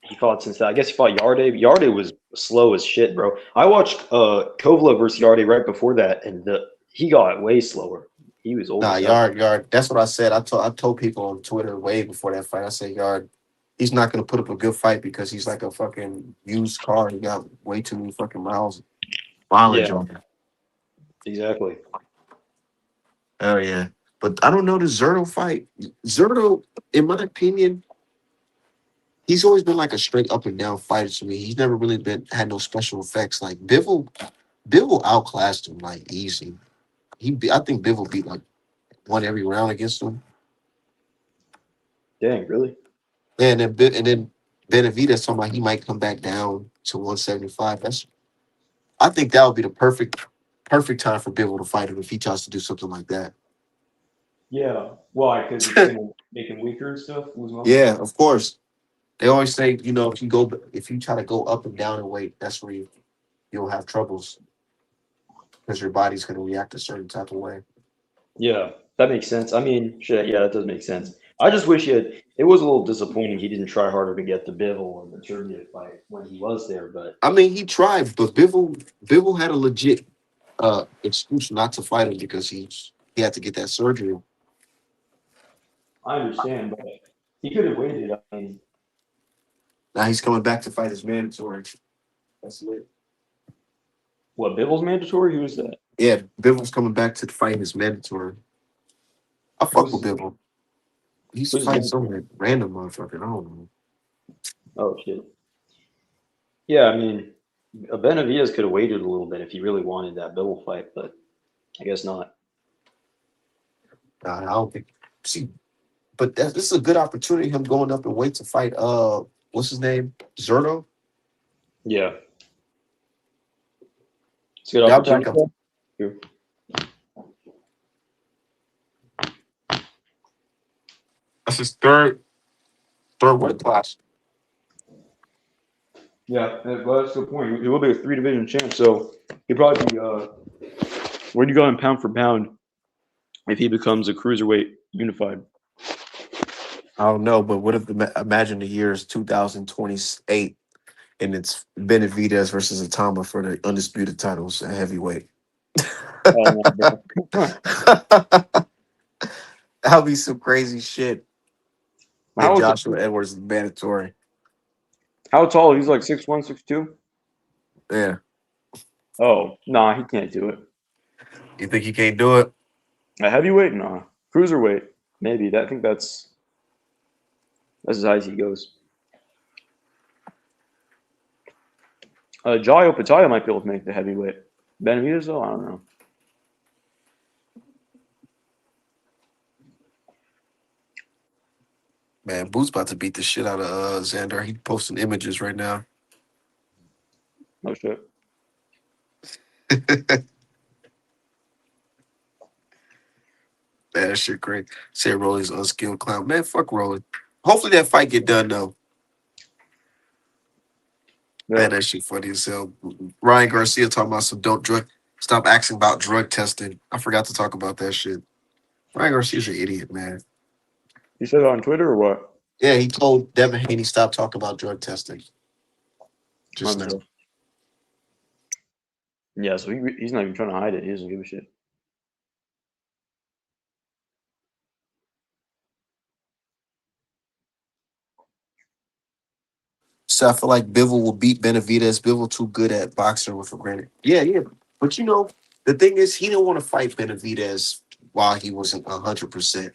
He fought since that. I guess he fought Yarde. Yarde was slow as shit, bro. I watched Kovalev versus Yarde right before that, and he got way slower. He was old. Nah, Yard. That's what I said. I told people on Twitter way before that fight. I said Yard, he's not gonna put up a good fight because he's like a fucking used car. He got way too many fucking mileage Yeah, on him. exactly. Oh yeah, but I don't know the Zerto fight. Zerto, in my opinion, he's always been like a straight up and down fighter to me. He's never really had no special effects. Like Bivol outclassed him like easy. I think Bivol beat like won every round against him. Dang, really? Yeah, and then Benavidez talking about he might come back down to 175. I think that would be the perfect time for Bivol to fight him if he tries to do something like that. Yeah. Why? Because it's gonna make him weaker and stuff. Yeah, of course. They always say, if you try to go up and down in weight, that's where you'll have troubles because your body's going to react a certain type of way. Yeah, that makes sense. I mean, shit, yeah, that does make sense. I just wish it was a little disappointing he didn't try harder to get the Bivol and the Turbiet fight when he was there, but I mean, he tried, but Bivol had a legit excuse not to fight him because he had to get that surgery. I understand, but he could have waited. I mean, Now he's coming back to fight his mandatory. That's lit. what, Bivol's mandatory? Who is that? Yeah, Bivol's coming back to fight his mandatory. I fuck with Bivol. He's who's fighting mandatory? some random motherfucker. I don't know. Oh, shit. Yeah, I mean, Benavidez could have waited a little bit if he really wanted that Bivol fight, but I guess not. Nah, I don't think. See, but this is a good opportunity. Him going up and wait to fight. What's his name? Zerto. Yeah. It's a good That'd be like opportunity. That's his third weight class. Yeah, well, that's the point. He will be a 3-division champ, so he'd probably be where do you go in pound for pound if he becomes a cruiserweight unified? I don't know, but what if imagine the year is 2028 and it's Benavidez versus Atama for the undisputed titles at heavyweight? Oh, no, That'll be some crazy shit. How And is Joshua Edwards is mandatory. how tall? He's like 6'1", 6'2"? Yeah. Oh, nah, he can't do it. You think he can't do it? A heavyweight? Nah. Cruiserweight? Maybe. I think that's as high as he goes. Jaio Pataya might be able to make the heavyweight. Benavidez, though, I don't know. Man, Boots about to beat the shit out of Xander. He posting images right now. No shit. Man, Man, that shit great. Say Rolly's unskilled clown. Man, fuck Rolly. Hopefully that fight get done though. Yeah. Man, that shit funny as hell. Ryan Garcia talking about some don't drug. Stop asking about drug testing. I forgot to talk about that shit. Ryan Garcia's an idiot, man. You said it on Twitter or what? Yeah, he told Devin Haney stop talking about drug testing. Just I'm now. sure. Yeah, so he's not even trying to hide it. He doesn't give a shit. So I feel like Bivol will beat Benavidez. Bivol too good at boxing with a granted. Yeah. But you know, the thing is, he didn't want to fight Benavidez while he wasn't 100%.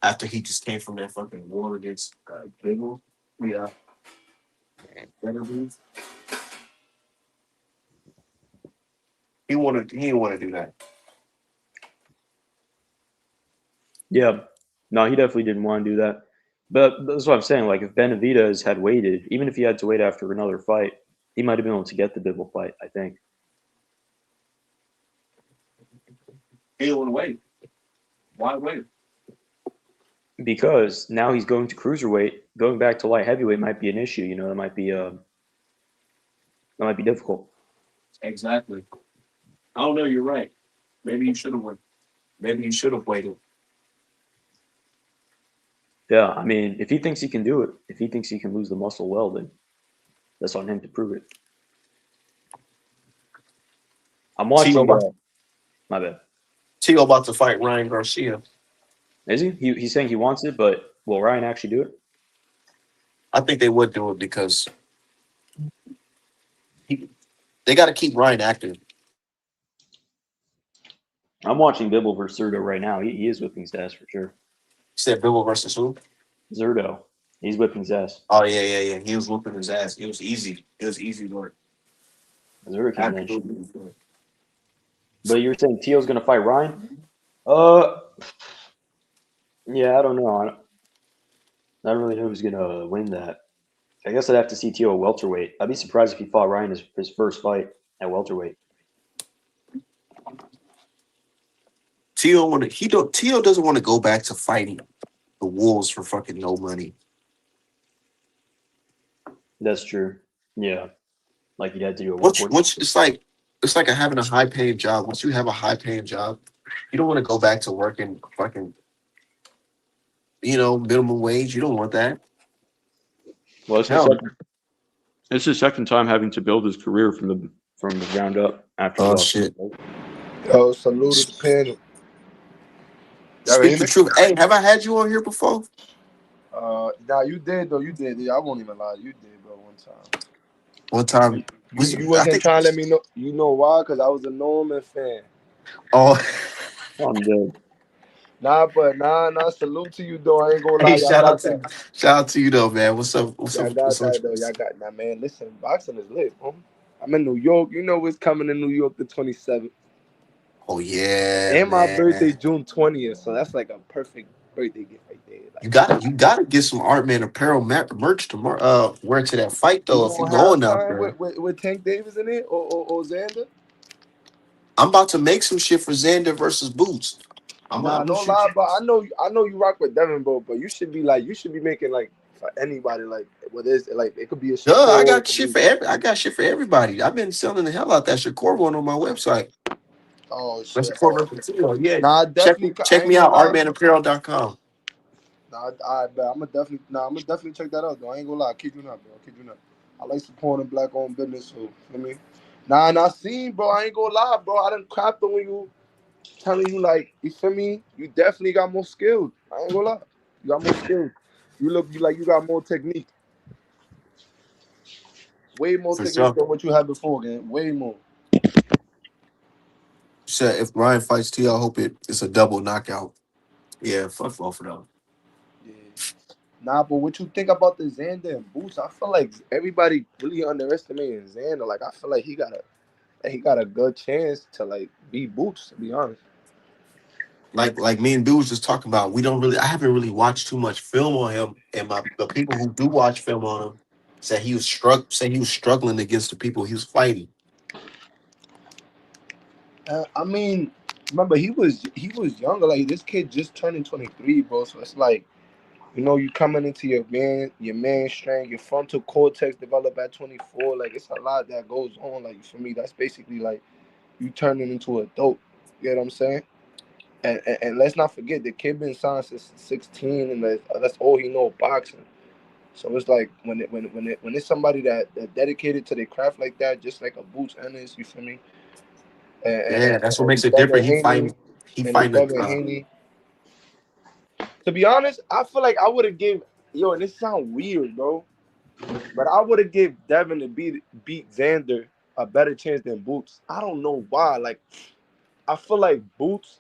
After he just came from that fucking war against Bivol. Yeah. Benavidez. He didn't want to do that. Yeah. No, he definitely didn't want to do that. But that's what I'm saying. Like, if Benavidez had waited, even if he had to wait after another fight, he might have been able to get the Bivol fight, I think. He didn't want to wait. Why wait? Because now he's going to cruiserweight. Going back to light heavyweight might be an issue. You know, that might be difficult. Exactly. I don't know. You're right. Maybe you should have waited. Maybe you should have waited. Yeah, I mean, if he thinks he can do it, if he thinks he can lose the muscle well, then that's on him to prove it. I'm watching. My bad. Tio about to fight Ryan Garcia. Is he? He's saying he wants it, but will Ryan actually do it? I think they would do it because they got to keep Ryan active. I'm watching Bibble versus Zerdo right now. He is whipping his ass for sure. You said Bivol versus who? Zerdo. He's whipping his ass. Oh, yeah. He was whooping his ass. It was easy. It was easy work. Zerdo can manage. Absolutely. But you're saying Tio's going to fight Ryan? Yeah, I don't know. I don't really know who's going to win that. I guess I'd have to see Tio at welterweight. I'd be surprised if he fought Ryan his first fight at welterweight. Tio doesn't want to go back to fighting the Wolves for fucking no money. That's true. Yeah. Like you'd have to do it. Once it's like having a high paying job. Once you have a high paying job, you don't want to go back to working fucking, minimum wage. You don't want that. Well, it's his second time having to build his career from the ground up after. Oh shit! Yo, salute to the panel. Speak the truth. Hey, have I had you on here before? Nah, you did though. You did. Yeah, I won't even lie. You did, bro. One time. You wasn't trying to let me know. You know why? Because I was a Norman fan. Oh. I'm dead. Nah, salute to you though. I ain't gonna lie. Hey, shout out to you though, man. What's up? Y'all got that though. Y'all got that, man. Listen, boxing is lit, bro. I'm in New York. You know what's coming in New York the 27th. Oh yeah. And my birthday June 20th, so that's like a perfect birthday gift right there. Like, you gotta get some Art Man apparel merch tomorrow. Wear to that fight though. If you're going out there with Tank Davis in it or Xander. I'm about to make some shit for Xander versus Boots. Don't lie, but I know you rock with Devin, bro. But you should be making like for anybody, like whether it's like it could be a shit. I got shit for everybody. I've been selling the hell out that Shakur one on my website. Oh shit! Yeah. Nah, definitely check me out, artmanapparel.com. Nah, I'm gonna definitely check that out though. I ain't gonna lie, kid you not, bro. I like supporting black-owned business, so you know what I mean. Nah, see, bro. I ain't gonna lie, bro. I done crapped on you. Telling you, like, you feel me? You definitely got more skills. I ain't gonna lie. You got more skills. You like you got more technique. Way more technique than what you had before, man. Way more. Said if Ryan fights T, I hope it's a double knockout. Yeah, fuck both of them. Yeah. Nah, but what you think about the Xander and Boots? I feel like everybody really underestimating Xander. Like, I feel like he got a good chance to like beat Boots, to be honest. Like me and Dude was just talking about, I haven't really watched too much film on him, and the people who do watch film on him said he was struggling against the people he was fighting. I mean, remember he was younger. Like this kid just turning 23, bro. So it's like, you know, you coming into your man strength, your frontal cortex develop at 24. Like it's a lot that goes on. Like for me, that's basically like you turning into an adult. You know what I'm saying? And let's not forget the kid been signed since 16, and that's all he know, boxing. So it's like when it's somebody that dedicated to their craft like that, just like a Boots Ennis, you feel me? Yeah, that's what makes And it Devin different. Haney He and the fighting Devin Haney. To be honest, I feel like I would have give and this sound weird, bro, but I would have give Devin to beat Xander a better chance than Boots. I don't know why. Like I feel like Boots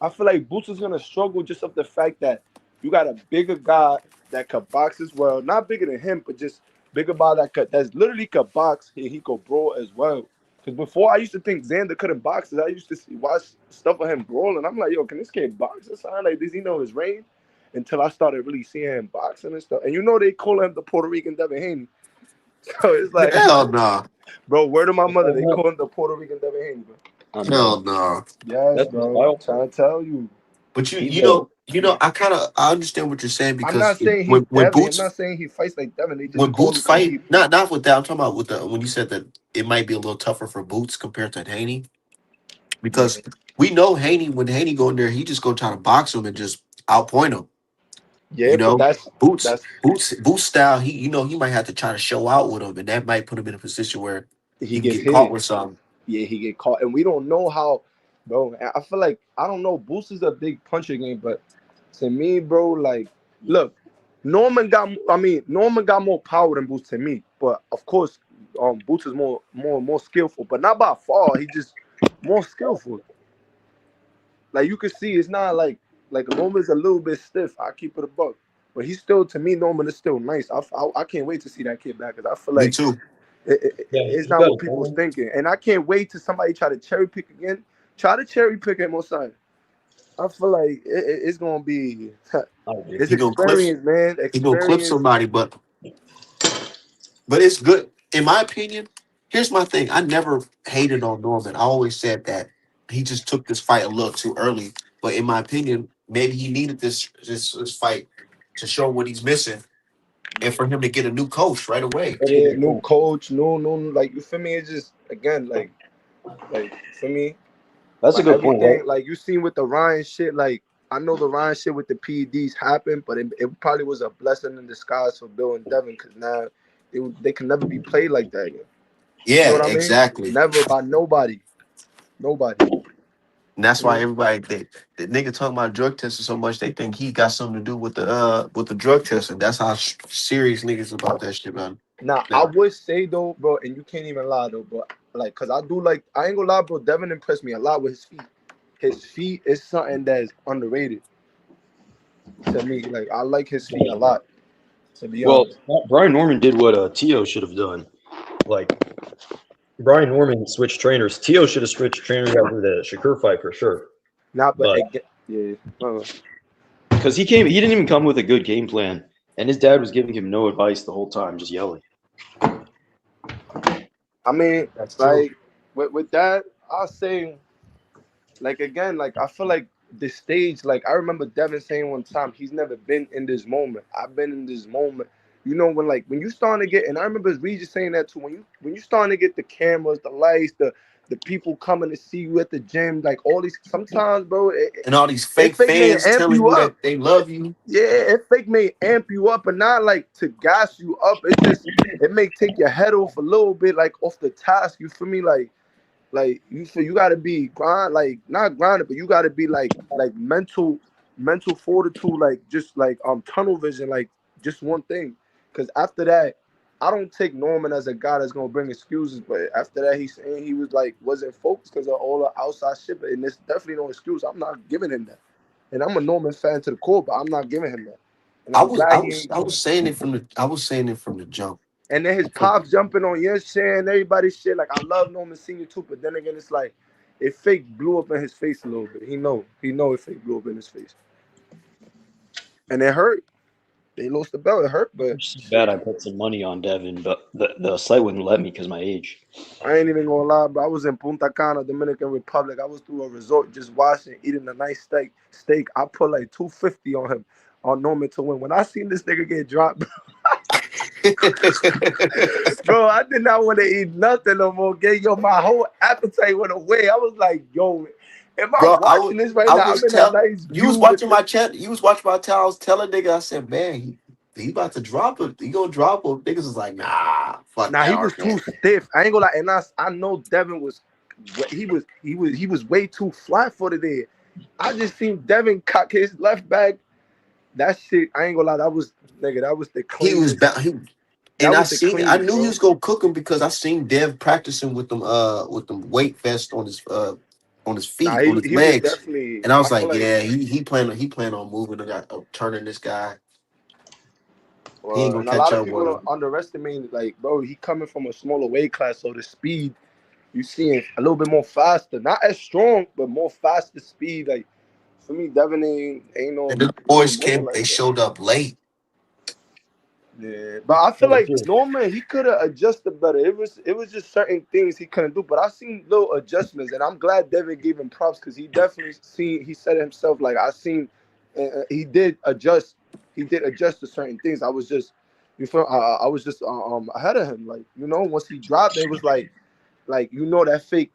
is gonna struggle just of the fact that you got a bigger guy that could box as well. Not bigger than him, but just bigger guy that's literally could box. He could brawl as well. Because before I used to think Xander couldn't box. I used to watch stuff of him brawling. I'm like, yo, can this kid box or something? Like, does he know his range? Until I started really seeing him boxing and stuff. And you know they call him the Puerto Rican Devin Haney. So it's like, Hell no. bro, word of my mother, they call him the Puerto Rican Devin Haney, bro. Hell no. Yes, That's bro. my Trying to tell you. But He's I understand what you're saying I'm because not saying he's when Devin. I'm not Boots saying he fights like Devin. They just when call Boots him because fight, he. not with that. I'm talking about with the when you said that it might be a little tougher for Boots compared to Haney Yeah, because we know Haney when Haney go in there, he just gonna try to box him and just outpoint him. yeah, You but know, Boots that's Boots style. He might have to try to show out with him, and that might put him in a position where he he can gets get caught hit. with something. Yeah, he get caught, and we don't know how, bro. I feel like I don't know. Boost is a big puncher game, but to me, bro, like, look, Norman got more power than Boost to me, but of course, Boost is more skillful, but not by far. He just more skillful. Like you can see, it's not like Norman's a little bit stiff. I keep it a buck, but he's still to me. Norman is still nice. I can't wait to see that kid back because I feel Me like too. it's not what people's thinking, and I can't wait to somebody try to cherry pick again. Try to cherry pick him on side. I feel like it's gonna be it's He gonna clip. experience, man. He gonna clip Experience. somebody, but it's good. In my opinion, here's my thing. I never hated on Norman. I always said that he just took this fight a little too early. But in my opinion, maybe he needed this fight to show what he's missing and for him to get a new coach right away. Yeah, new coach, no, like you feel me? It's just again, like for me, That's a like good point. everything, like you seen with the Ryan shit. Like I know the Ryan shit with the PEDs happened, but it probably was a blessing in disguise for Bill and Devin because now they can never be played like that again. You know Yeah, what I mean? exactly. Never by nobody. Nobody. And that's You why know? everybody the nigga talking about drug testing so much they think he got something to do with the drug testing. That's how serious niggas about that shit, man. Now I Now, would say though, bro, and you can't even lie though, bro. Like, cause I do like I ain't gonna lie, bro. Devin impressed me a lot with his feet. His feet is something that is underrated to me. Like I like his feet a lot. To be Well, honest. Brian Norman did what Tio should have done. Like Brian Norman switched trainers. Tio should have switched trainers after the Shakur fight for sure. Not, but But again, yeah. because he didn't even come with a good game plan, and his dad was giving him no advice the whole time, just yelling. I mean, that's true. like with that, I'll say, like again, like I feel like the stage, like I remember Devin saying one time, he's never been in this moment. I've been in this moment. You know, when you starting to get, and I remember Regis saying that too. When you starting to get the cameras, the lights, the people coming to see you at the gym, like all these. Sometimes, bro, And all these it fake fake may fans amp telling you you up. that they love you. Yeah, it fake may amp you up, but not like to gas you up. It's just it may take your head off a little bit, like off the task. You feel me? Like you feel you gotta be grind, like not grinded, but you gotta be like mental fortitude, like just like tunnel vision, like just one thing. Cause after that, I don't take Norman as a guy that's gonna bring excuses, but after that he's saying he was like wasn't focused because of all the outside shit. And it's definitely no excuse. I'm not giving him that. And I'm a Norman fan to the core, but I'm not giving him that. And I I'm was I glad he was ain't. I was saying it from the jump. And then his pops jumping on your shit and everybody's shit. Like I love Norman Senior too, but then again, it's like it fake blew up in his face a little bit. He know it fake blew up in his face, and it hurt. they lost the belt. It hurt, but It's bad. I put some money on Devin, but the site wouldn't let me because my age. I ain't even gonna lie, bro. I was in Punta Cana, Dominican Republic. I was through a resort just watching, eating a nice steak. I put like 250 on him, on Norman to win. When I seen this nigga get dropped, bro, I did not want to eat nothing no more. Yo, my whole appetite went away. I was like, yo, am I Bro, watching this right I now? was I'm in a tell nice you was view. watching my chat. You was watching my chat. I was telling nigga. I said, man, he about to drop it. He gonna drop him. Niggas was like, nah, fuck Nah, that he was argument. too stiff. I ain't gonna lie, and I know Devin was, he was way too flat footed there. I just seen Devin cock his left back. That shit, I ain't gonna lie, that was the He was cleanest. and That I was the seen. I cleanest, knew he bro. was gonna cook him because I seen Dev practicing with them weight vest on his Nah, feet, on his he was legs, definitely. and I I was feel like, like, yeah, he plan on moving turning this guy. He ain't gonna and a catch lot of up with people him. underestimate, like, bro, he coming from a smaller weight class, so the speed you seeing a little bit more faster, not as strong, but more faster speed. Like for me, Devin ain't no And the boys moving came. like They that. showed up late. Yeah, but I feel like Norman he could have adjusted better. It was just certain things he couldn't do. But I seen little adjustments, and I'm glad Devin gave him props because he definitely seen. He said it himself, like I seen, he did adjust. He did adjust to certain things. I was just, you feel? I was just ahead of him. Like once he dropped, it was like that fake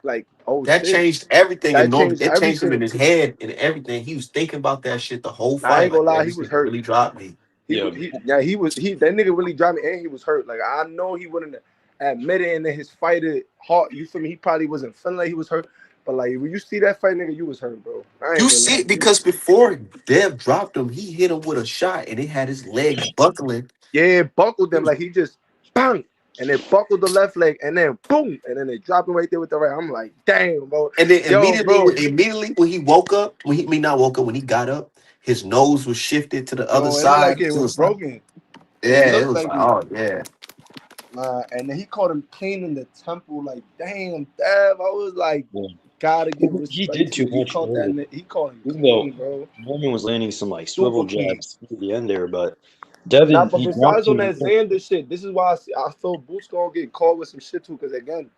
oh That shit, changed everything in that Norman. changed It changed him in everything. his head and everything. He was thinking about that shit the whole I fight. ain't gonna Like, lie, man, he this was nigga hurt. really dropped me. Yeah, That nigga really dropped me and he was hurt. Like I know he wouldn't admit it and then his fighter heart, you feel me? He probably wasn't feeling like he was hurt. But like when you see that fight, nigga, you was hurt, bro. I You ain't gonna see lie. it because before Dev dropped him, he hit him with a shot and it had his legs buckling. Yeah, it buckled them like he just bang and then buckled the left leg and then boom and then they dropped him right there with the right. I'm like, damn, bro. And then Yo, bro. immediately when he woke up, not woke up, when he got up, his nose was shifted to the other Yo, it looked like side. it It was was like, broken. It yeah, it looked was like like, it. oh yeah. And then he caught him clean in the temple. Like, damn, Dev. I was like, yeah. gotta give He respect did to you. too He much caught early. that. He caught him Even though clean, bro. Norman was landing some like Super swivel clean. jabs at the end there, but Now, Devin but he dropped besides on him. that Xander shit, this is why I feel Boots gonna get caught with some shit too. Because again,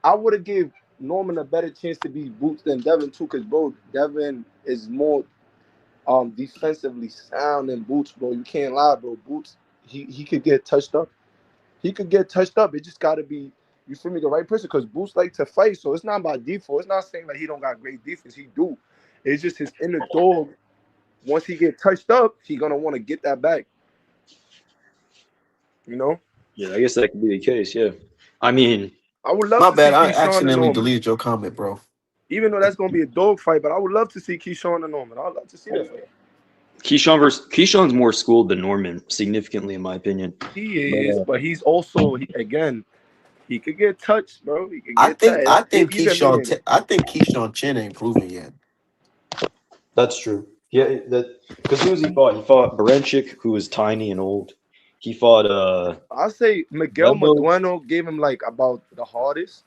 I would have give Norman a better chance to beat Boots than Devin too. Because bro, Devin is more defensively sound than Boots, bro. You can't lie, bro. Boots, he could get touched up. He could get touched up. It just gotta be, you feel me, the right person. Because Boots like to fight, so it's not about default. It's not saying like he don't got great defense. He do. It's just his inner dog. Once he get touched up, he gonna want to get that back. You know. Yeah, I guess that could be the case. Yeah, I mean, I would love My to see bad. I Keyshawn and accidentally Norman. deleted your comment, bro. Even though that's gonna be a dog fight, but I would love to see Keyshawn and Norman. I'd love to see that fight. Keyshawn's more schooled than Norman, significantly in my opinion. He is, But but he's also again, he could get touched, bro. He could I get think touched. I think Even me Keyshawn and I think Keyshawn Chin ain't proven yet. that's true. Yeah, because who was he fought? He fought Baranchik, who was tiny and old. He fought I say Miguel Wendell. Madueno gave him like about the hardest.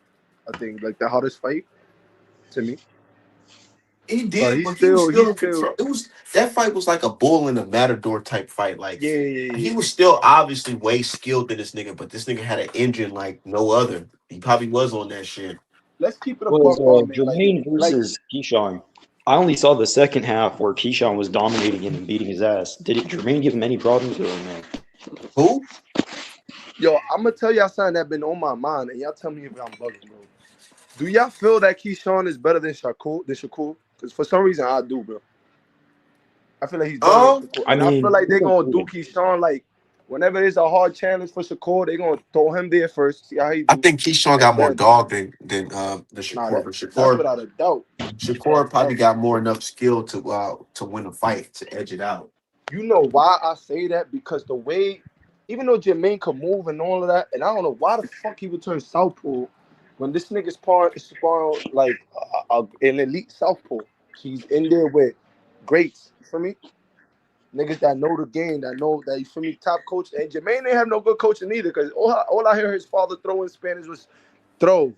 I think like the hardest fight to me. He But did, he's but he was still still in control. It was that fight was like a bull in a matador type fight. Like he yeah. was still obviously way skilled than this nigga, but this nigga had an engine like no other. He probably was on that shit. Let's keep it a Was buck, man. Jermaine Like versus Keyshawn. I only saw the second half where Keyshawn was dominating him and beating his ass. Did Jermaine give him any problems or no? Who? yo, I'm gonna tell y'all something that been on my mind, and y'all tell me if I'm bugging, bro. Do y'all feel that Keyshawn is better than Shakur? Because for some reason I do, bro. I feel like he's better than Shakur. I And I feel mean, like they're gonna do Keyshawn like whenever there's a hard challenge for Shakur, they're gonna throw him there first, see how he I do. think Keyshawn And got more then dog than the nah, Shakur, but that's without a doubt. Without Shakur a probably doubt. got more enough skill to win a fight to edge it out. You know why I say that? Because the way, even though Jermaine could move and all of that, and I don't know why the fuck he would turn southpaw when this nigga's sparring like an elite southpaw. He's in there with greats. You feel me? Niggas that know the game, that know that you feel me, top coach. And Jermaine ain't have no good coaching either, because all I hear his father throw in Spanish was throw,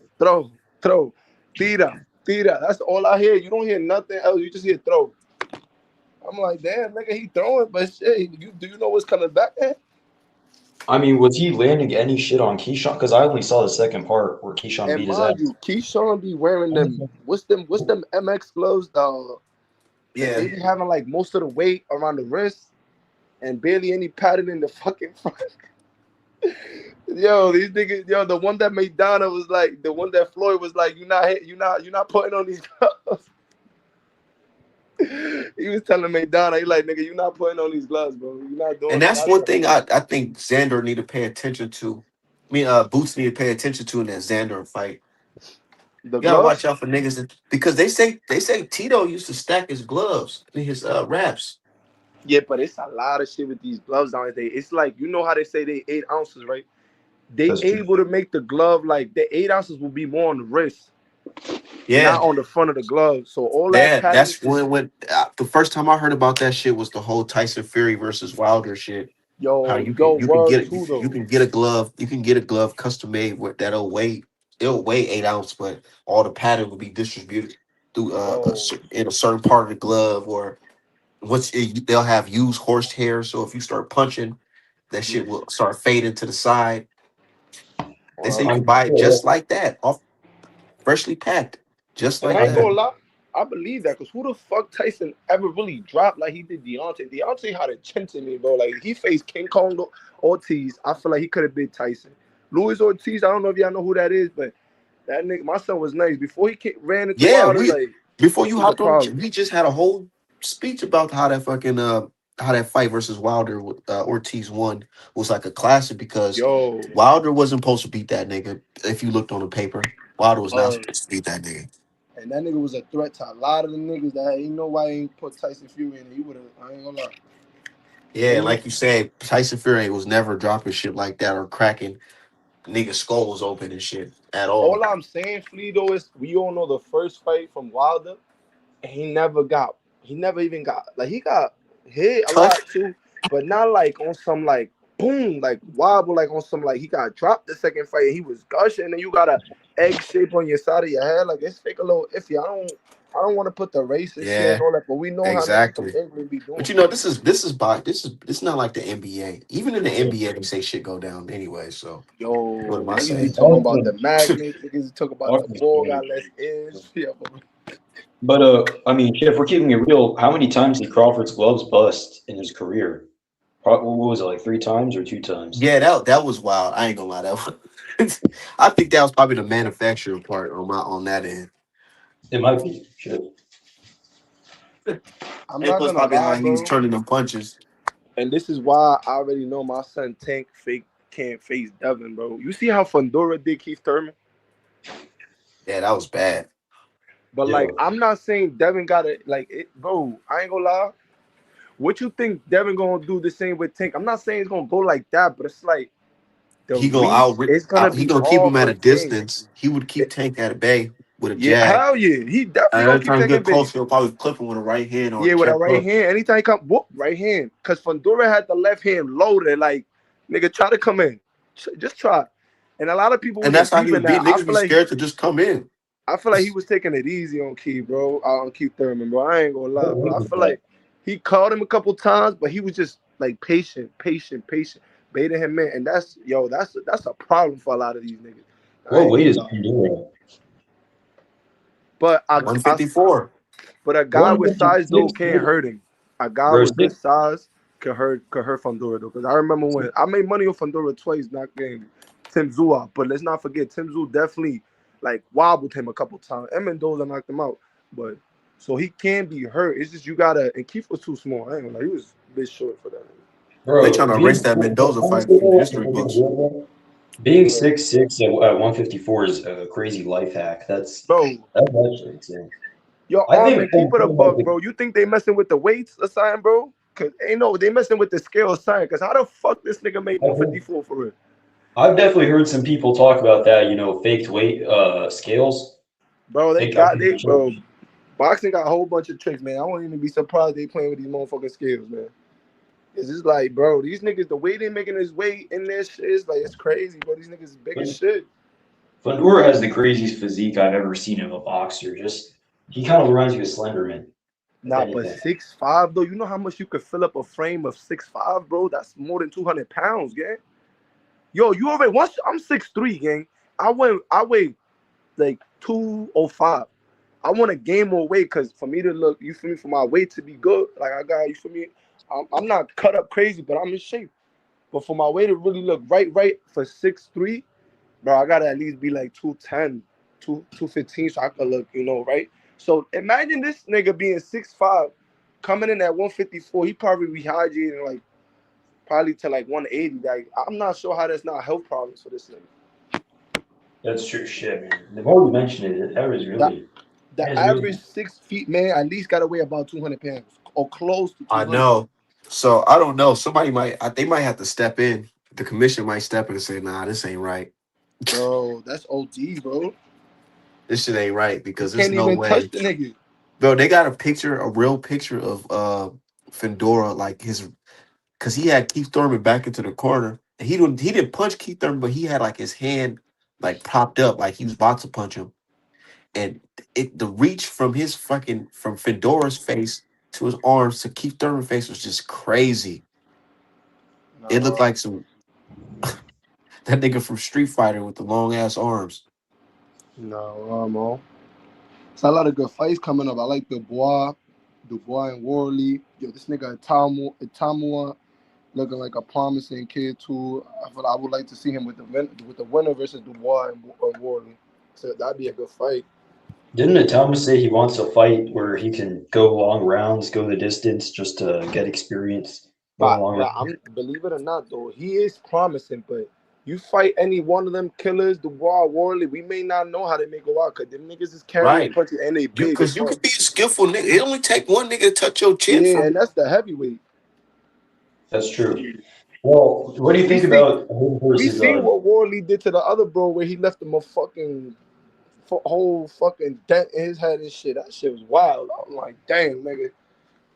tira. That's all I hear. You don't hear nothing else. You just hear throw. I'm like, damn, nigga, he throwing, but shit, do you know what's coming back at? I mean, was he landing any shit on Keyshawn? Because I only saw the second part where Keyshawn And beat his ass. mind you, Keyshawn be wearing them. What's them MX gloves? That Yeah. they be having like most of the weight around the wrist and barely any padding in the fucking front. Yo, these niggas, yo, the one that Madonna was like, the one that Floyd was like, you're not putting on these gloves. He was telling Madonna, he like, nigga, you're not putting on these gloves, bro. You're not doing And it. that's one thing I think Xander need to pay attention to. I mean, Boots need to pay attention to in that Xander fight. The You gotta gloves? watch out for niggas because they say Tito used to stack his gloves in his wraps. Yeah, but it's a lot of shit with these gloves nowadays. It's like, you know how they say they 8 ounces, right? They That's true. able to make the glove like the 8 ounces will be more on the wrist, Yeah, not on the front of the glove. So all that yeah. padding That's shit, when the first time I heard about that shit was the whole Tyson Fury versus Wilder shit. How you can World get too it, you though. can get a glove, custom made with it'll weigh 8 ounce, but all the pattern will be distributed through Yo, in a certain part of the glove, or they'll have used horse hair. So if you start punching, that shit will start fading to the side. They say you wow. can buy it just like that, off freshly packed, just And like I ain't that. gonna lie, I believe that because who the fuck Tyson ever really dropped like he did Deontay? Deontay had a chin to me, bro. Like he faced King Kong Ortiz. I feel like he could have been Tyson. Luis Ortiz, I don't know if y'all know who that is, but that nigga, my son was nice. Before he ran into Yeah, Wilder, like before this you was a hopped on, problem. we just had a whole speech about how that fucking how that fight versus Wilder with Ortiz won was like a classic because Yo, Wilder wasn't supposed to beat that nigga. If you looked on the paper, Wilder was not uh, supposed to beat that nigga. and that nigga was a threat to a lot of the niggas that ain't know why he ain't put Tyson Fury in it. He would have, I ain't gonna lie. Yeah, like you said, Tyson Fury was never dropping shit like that or cracking niggas' skulls open and shit at all. All I'm saying, Flea, though, is we all know the first fight from Wilder, and he never even got, like, he got hit a Touch. lot too, but not like on some, like, boom, like, wobble, like on some, like, he got dropped the second fight and he was gushing, and you got a egg shape on your side of your head. Like, it's fake a little iffy. I don't want to put the racist shit and Yeah, all that, but we know how niggas from exactly. England be doing. But you know, this is not like the NBA. Even in the NBA, they say shit go down anyway. So Yo, what am I niggas be saying? talking about the magnets, niggas talk about the ball got less inch. Yeah, But I mean, if we're keeping it real, how many times did Crawford's gloves bust in his career? What was it, like 3 times or 2 times? Yeah, that was wild. I ain't gonna lie, that was, I think that was probably the manufacturing part on that end. It might be. Shit. I'm And not plus, gonna probably lie, how he was bro. turning them punches. And this is why I already know my son Tank can't face Devin, bro. You see how Fundora did Keith Thurman? Yeah, that was bad. But like, Yo, I'm not saying Devin got it. Like, bro, I ain't gonna lie. What you think Devin gonna do the same with Tank? I'm not saying it's gonna go like that, but it's like the He gonna reach is gonna he be gonna keep hard him at for a Tank. distance. He would keep Tank at a bay with a Yeah, jab. hell yeah. He definitely And gonna every keep time he Tank get in bay. close, he'll probably clip him with a right hand or a Yeah, with a check right hook. hand. Anytime he come, whoop, right hand. Because Fundora had the left hand loaded. Like, nigga, try to come in. Just try. And a lot of people And wasn't that's how he peeping was beat. that. Niggas be scared to just come in. I feel like he was taking it easy on Keith, bro. On Keith Thurman, bro. I ain't gonna lie, what bro. weight I was feel that? like he called him a couple times, but he was just like patient, baiting him in. And that's a problem for a lot of these niggas. I What ain't weight gonna is lie. Pandora? But I 154. but a guy with size though 156? can't hurt him. A guy Bro, with good size could hurt Fundora though. Because I remember when I made money on Fundora twice, knocking Tim Tszyu out. But let's not forget, Tim Tszyu definitely like wobbled him a couple times. And Mendoza knocked him out. But so he can be hurt. It's just you gotta, and Keith was too small. I ain't gonna lie, he was a bit short for that. They trying bro, to erase being that Mendoza fight from the history books. being Yeah. 6'6" at 154 is a crazy life hack. That's Bro, actually insane. yo, I man, think keep it a buck, bro. You think they messing with the weights or something, bro? Cause ain't no, they messing with the scale or something. Cause how the fuck this nigga make 154 for real? I've definitely heard some people talk about that, faked weight scales. Bro, Fake, I think bro. Boxing got a whole bunch of tricks, man. I won't even be surprised they playing with these motherfucking skills, man. It's just like, bro, these niggas, the way they making this weight in this shit is like, it's crazy, bro. These niggas is big as shit. Fundora has the craziest physique I've ever seen of a boxer. Just he kind of reminds you of Slenderman. if but anything. 6'5" though, you know how much you could fill up a frame of 6'5", bro? That's more than 200 pounds, gang. Yo, you already once I'm 6'3", gang. I weigh like 205. I want to gain more weight because for me to look, you feel me, for my weight to be good, like I got, you feel me, I'm not cut up crazy, but I'm in shape. But for my weight to really look right for 6'3", bro, I gotta at least be like 210, 215, so I could look, right? So imagine this nigga being 6'5", coming in at 154. He probably rehydrating like probably to like 180. Like I'm not sure how that's not health problems for this nigga. That's true shit, man. The more you mention it, that is really. The average 6 feet man at least gotta weigh about 200 pounds or close to I 200. know. So I don't know. Somebody they might have to step in. The commission might step in and say, "Nah, this ain't right. Bro, that's OD, bro. This shit ain't right You because there's can't no even touch way." the nigga. Bro, they got a real picture of Fedora, like because he had Keith Thurman back into the corner. And he didn't punch Keith Thurman, but he had like his hand like propped up, like he was about to punch him. And the reach from from Fedora's face to his arms to Keith Thurman's face was just crazy. It looked No, like that nigga from Street Fighter with the long ass arms. no. It's a lot of good fights coming up. I like Dubois and Worley. Yo, this nigga Itamua looking like a promising kid too. I would like to see him with the winner versus Dubois and Worley. So that'd be a good fight. Didn't Atama say he wants a fight where he can go long rounds, go the distance, just to get experience going long But rounds? believe it or not though, he is promising. But you fight any one of them killers, Dubois, Worley, we may not know how they make go out because them niggas is carrying Right. punches and they big as Because you fuck. could be a skillful nigga. It only take one nigga to touch your chin Yeah, from. and that's the heavyweight. That's true. Well, what do you We think see about him we versus seen what Worley did to the other bro where he left him a fucking whole fucking dent in his head and shit. That shit was wild. I'm like, damn, nigga,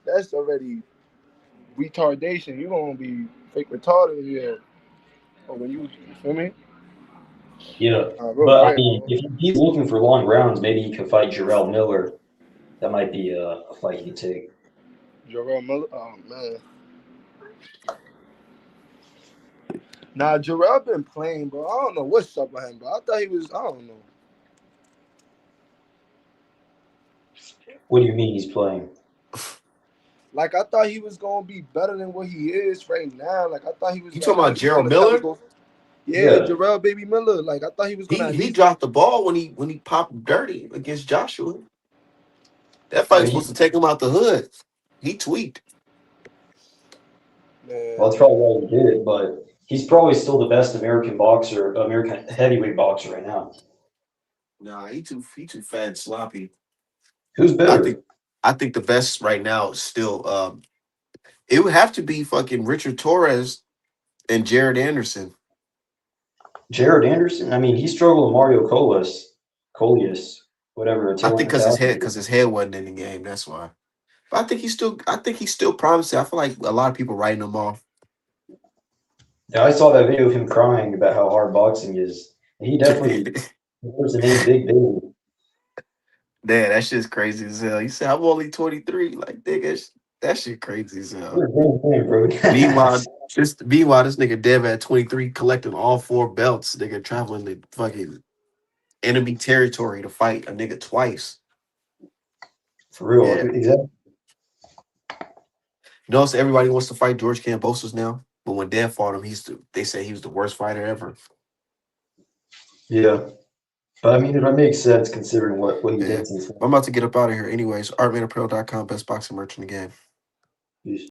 that's already retardation. You gonna be fake retarded here. Or when you feel me? yeah? Real But I bad, mean, bro. if he's looking for long rounds, maybe he could fight Jarrell Miller. That might be a fight he could take. Jarrell Miller, oh man. Nah, Jarrell been playing, bro. I don't know what's up with him, bro. I thought he was, I don't know. What do you mean he's playing? Like I thought he was gonna be better than what he is right now. Like I thought he was You like talking at about least Gerald gonna try to Miller? go. Yeah, Yeah. Jarrell Baby Miller. Like I thought he was gonna at He least. dropped the ball when he popped dirty against Joshua. That fight Yeah, was supposed to take him out the hood. He tweaked. Man, well, that's probably why he did it, but he's probably still the best American heavyweight boxer right now. Nah, he too fat and sloppy. Who's I better? think I think the best right now is still it would have to be fucking Richard Torres and Jared Anderson. Jared Anderson? I mean, he struggled with Mario Colias, whatever, I think Italian. because his head wasn't in the game. That's why. But I think he's still promising. I feel like a lot of people writing him off. Yeah, I saw that video of him crying about how hard boxing is. He definitely deserves the name Big Baby. Man, that shit's crazy as hell. He said, I'm only 23. Like, nigga, that shit crazy as hell. You're a great man, bro. Meanwhile, this nigga Dev at 23 collecting all 4 belts. Nigga traveling to fucking enemy territory to fight a nigga twice. For real, Yeah. exactly. Notice everybody wants to fight George Kambosos now. But when Dev fought him, they say he was the worst fighter ever. Yeah. But I mean, it makes sense considering what he Yeah. did since I'm about to get up out of here anyways. ArtmanApparel.com, best boxing merch in the game. then.